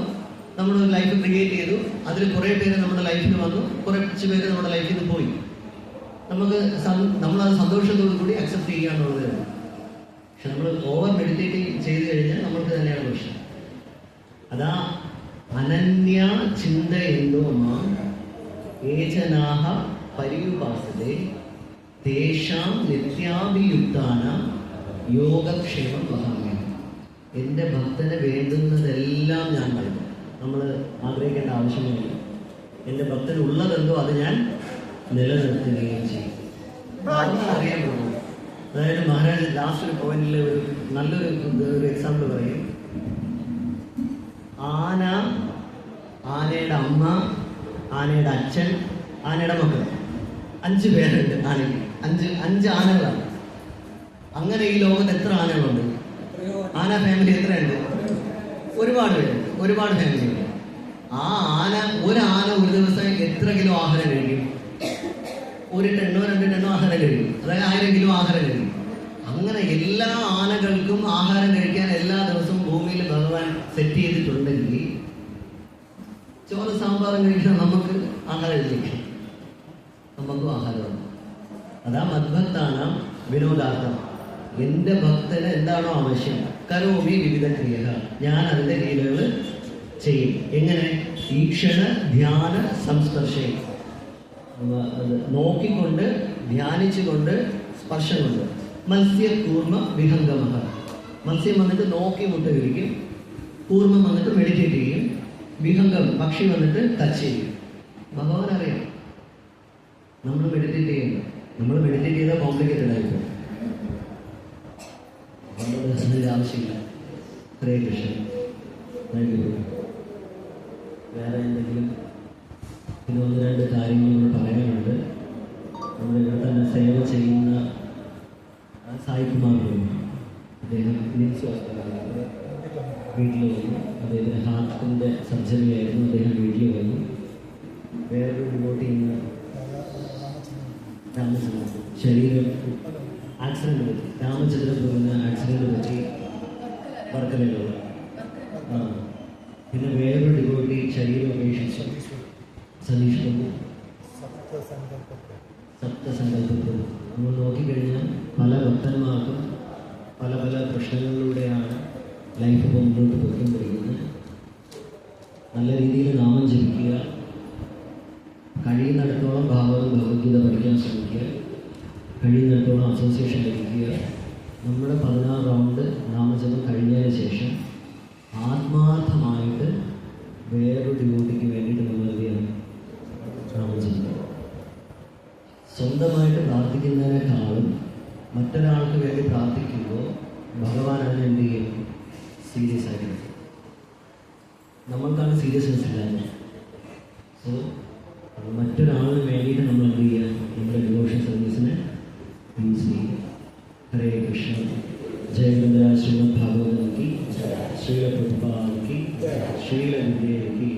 നമ്മളൊരു ലൈഫ് ക്രിയേറ്റ് ചെയ്തു, അതിൽ കുറേ പേര് നമ്മുടെ ലൈഫിൽ വന്നു, കുറച്ച് പേര് നമ്മുടെ ലൈഫിൽ നിന്ന് പോയി. നമ്മളത് സന്തോഷത്തോടു കൂടി അക്സെപ്റ്റ് ചെയ്യുക എന്നുള്ളത്. പക്ഷെ നമ്മൾ ഓവർ മെഡിറ്റേറ്റിംഗ് ചെയ്ത് കഴിഞ്ഞാൽ നമ്മൾക്ക് തന്നെയാണ് പ്രശ്നം. അതാ അനന്യ ചിന്ത എന്തോ ഏജനാഹ പര്യുപാസതേ തേഷാം നിത്യാഭിയുക്താന യോഗക്ഷേമം വഹാമ്യം. എൻ്റെ ഭക്തന് വേണ്ടുന്നതെല്ലാം ഞാൻ നൽകും. നമ്മൾ ആഗ്രഹിക്കേണ്ട ആവശ്യമില്ല. എൻ്റെ ഭക്തന് ഉള്ളതെന്തോ അത് ഞാൻ നിലനിർത്തുകയും ചെയ്യും. അറിയാൻ പോകും. അതായത് മഹാരാജ് ലാസ്റ്റ് ഒരു പോയിന്റിൽ ഒരു നല്ലൊരു എക്സാമ്പിൾ പറയും. ആനയുടെ അമ്മ, ആനയുടെ അച്ഛൻ, ആനയുടെ മക്കൾ, 5 പേരുണ്ട് ആനയ്ക്ക്. 5 ആനകളാണ്. അങ്ങനെ ഈ ലോകത്ത് എത്ര ആനകളുണ്ട്? ആന ഫാമിലി എത്രയുണ്ട്? ഒരുപാട് പേരുണ്ട്, ഒരുപാട് ഫാമിലിയുണ്ട്. ഒരു ആന ഒരു ദിവസം എത്ര കിലോ ആഹാരം കഴിക്കും? 1 ടണ്ണോ 2 ടണ്ണോ ആഹാരം കഴിക്കും. അതായത് 1000 കിലോ ആഹാരം കഴിക്കും. അങ്ങനെ എല്ലാ ആനകൾക്കും ആഹാരം കഴിക്കാൻ എല്ലാ ദിവസവും ഭൂമിയിൽ ഭഗവാൻ സെറ്റ് ചെയ്തിട്ടുണ്ടെങ്കിൽ ചോറ് സാമ്പാറും കഴിക്കാൻ നമുക്ക് ആഹാരം കഴിക്കും, നമുക്കും ആഹാരമാണ്. അതാ മദ്ഭക്താണ് വിനോദാർത്ഥം. എൻ്റെ ഭക്തന് എന്താണോ ആവശ്യം, കരോമി വിവിധ ക്രിയ, ഞാൻ അതിൻ്റെ ലീലകൾ ചെയ്യും. എങ്ങനെ? ഈക്ഷണ ധ്യാന സംസ്പർശം. നോക്കിക്കൊണ്ട്, ധ്യാനിച്ചുകൊണ്ട്, സ്പർശം കൊണ്ട്. മത്സ്യ കൂർമ്മ വിഹംഗമ. മത്സ്യം വന്നിട്ട് നോക്കി മുട്ട വിരിക്കും, കൂർമ്മം വന്നിട്ട് മെഡിറ്റേറ്റ് ചെയ്യും, വിഹംഗം പക്ഷി വന്നിട്ട് ടച്ച് ചെയ്യും. ഭഗവാൻ അറിയാം നമ്മൾ മെഡിറ്റേറ്റ് ചെയ്യുന്നത്. നമ്മൾ മെഡിറ്റേറ്റ് ചെയ്താൽ കോംപ്ലിക്കേറ്റഡ് ആയിരിക്കും. നമ്മുടെ ആവശ്യമില്ല. ഹരേ കൃഷ്ണ. വേറെ എന്തെങ്കിലും പിന്നെ 1-2 കാര്യങ്ങൾ നമ്മൾ പറയാനുണ്ട്. നമ്മുടെ ഇവിടെ തന്നെ സേവ ചെയ്യുന്ന സായികുമാർ അദ്ദേഹം ലിൻസ് ഹോസ്പിറ്റലിൽ വീട്ടിൽ വന്നു. അദ്ദേഹത്തിന് ഹാർട്ടിൻ്റെ സർജറി ആയിരുന്നു. അദ്ദേഹം വീട്ടിൽ വന്നു. വേറൊരു റിപ്പോർട്ട് ചെയ്യുന്ന രാമചന്ദ്രൻ ശരീരം ആക്സിഡൻറ്റ് പറ്റി, രാമചന്ദ്രപുരത്തിന് ആക്സിഡൻറ്റ് പറ്റി വർക്കലയിലുള്ള. പിന്നെ വേറൊരു ഡിവോട്ടി ശരീരം ഉപേക്ഷിച്ചു, സതീഷ് ബാബു. സപ്തസങ്കല്പത്തിൽ നമ്മൾ നോക്കിക്കഴിഞ്ഞാൽ പല ഭക്തന്മാർക്കും പല പ്രശ്നങ്ങളിലൂടെയാണ് ലൈഫ് മുന്നോട്ട് പോയിക്കൊണ്ടിരിക്കുന്നത്. നല്ല രീതിയിൽ നാമം ജപിക്കുക, കഴിയുന്നിടത്തോളം ഭാഗവതം ഭഗവത്ഗീത പഠിക്കാൻ ശ്രമിക്കുക, കഴിയുന്നിടത്തോളം അസോസിയേഷൻ ലഭിക്കുക. നമ്മുടെ 16 റൗണ്ട് നാമജപം കഴിഞ്ഞതിന് ശേഷം ആത്മാർത്ഥമായിട്ട് വേറൊരു ഡിവോട്ടിക്ക് വേണ്ടിയിട്ട് നമ്മൾ എന്ത് ചെയ്യണം? നാമജപിക്കുക. സ്വന്തമായിട്ട് പ്രാർത്ഥിക്കുന്നതിനേക്കാളും മറ്റൊരാൾക്ക് വേണ്ടി പ്രാർത്ഥിക്കുമ്പോൾ ഭഗവാൻ അതിനെ എന്ത് ചെയ്യും? സീരിയസ് ആയിട്ട്. നമ്മൾക്കാണ് സീരിയസ്നെസ് ഇല്ലാതെ. സോ മറ്റൊരാളിന് വേണ്ടിയിട്ട് നമ്മൾ എന്ത് ചെയ്യുക? നമ്മുടെ ഡിവോഷൻ സർവീസിനെ യൂസ് ചെയ്യുക. ഹരേ കൃഷ്ണ. ജയ ശ്രീമദ് ഭാഗവതം കി, ശ്രീല പ്രഭുപാദ് കി, ശ്രീല വിദ്യയ്ക്ക്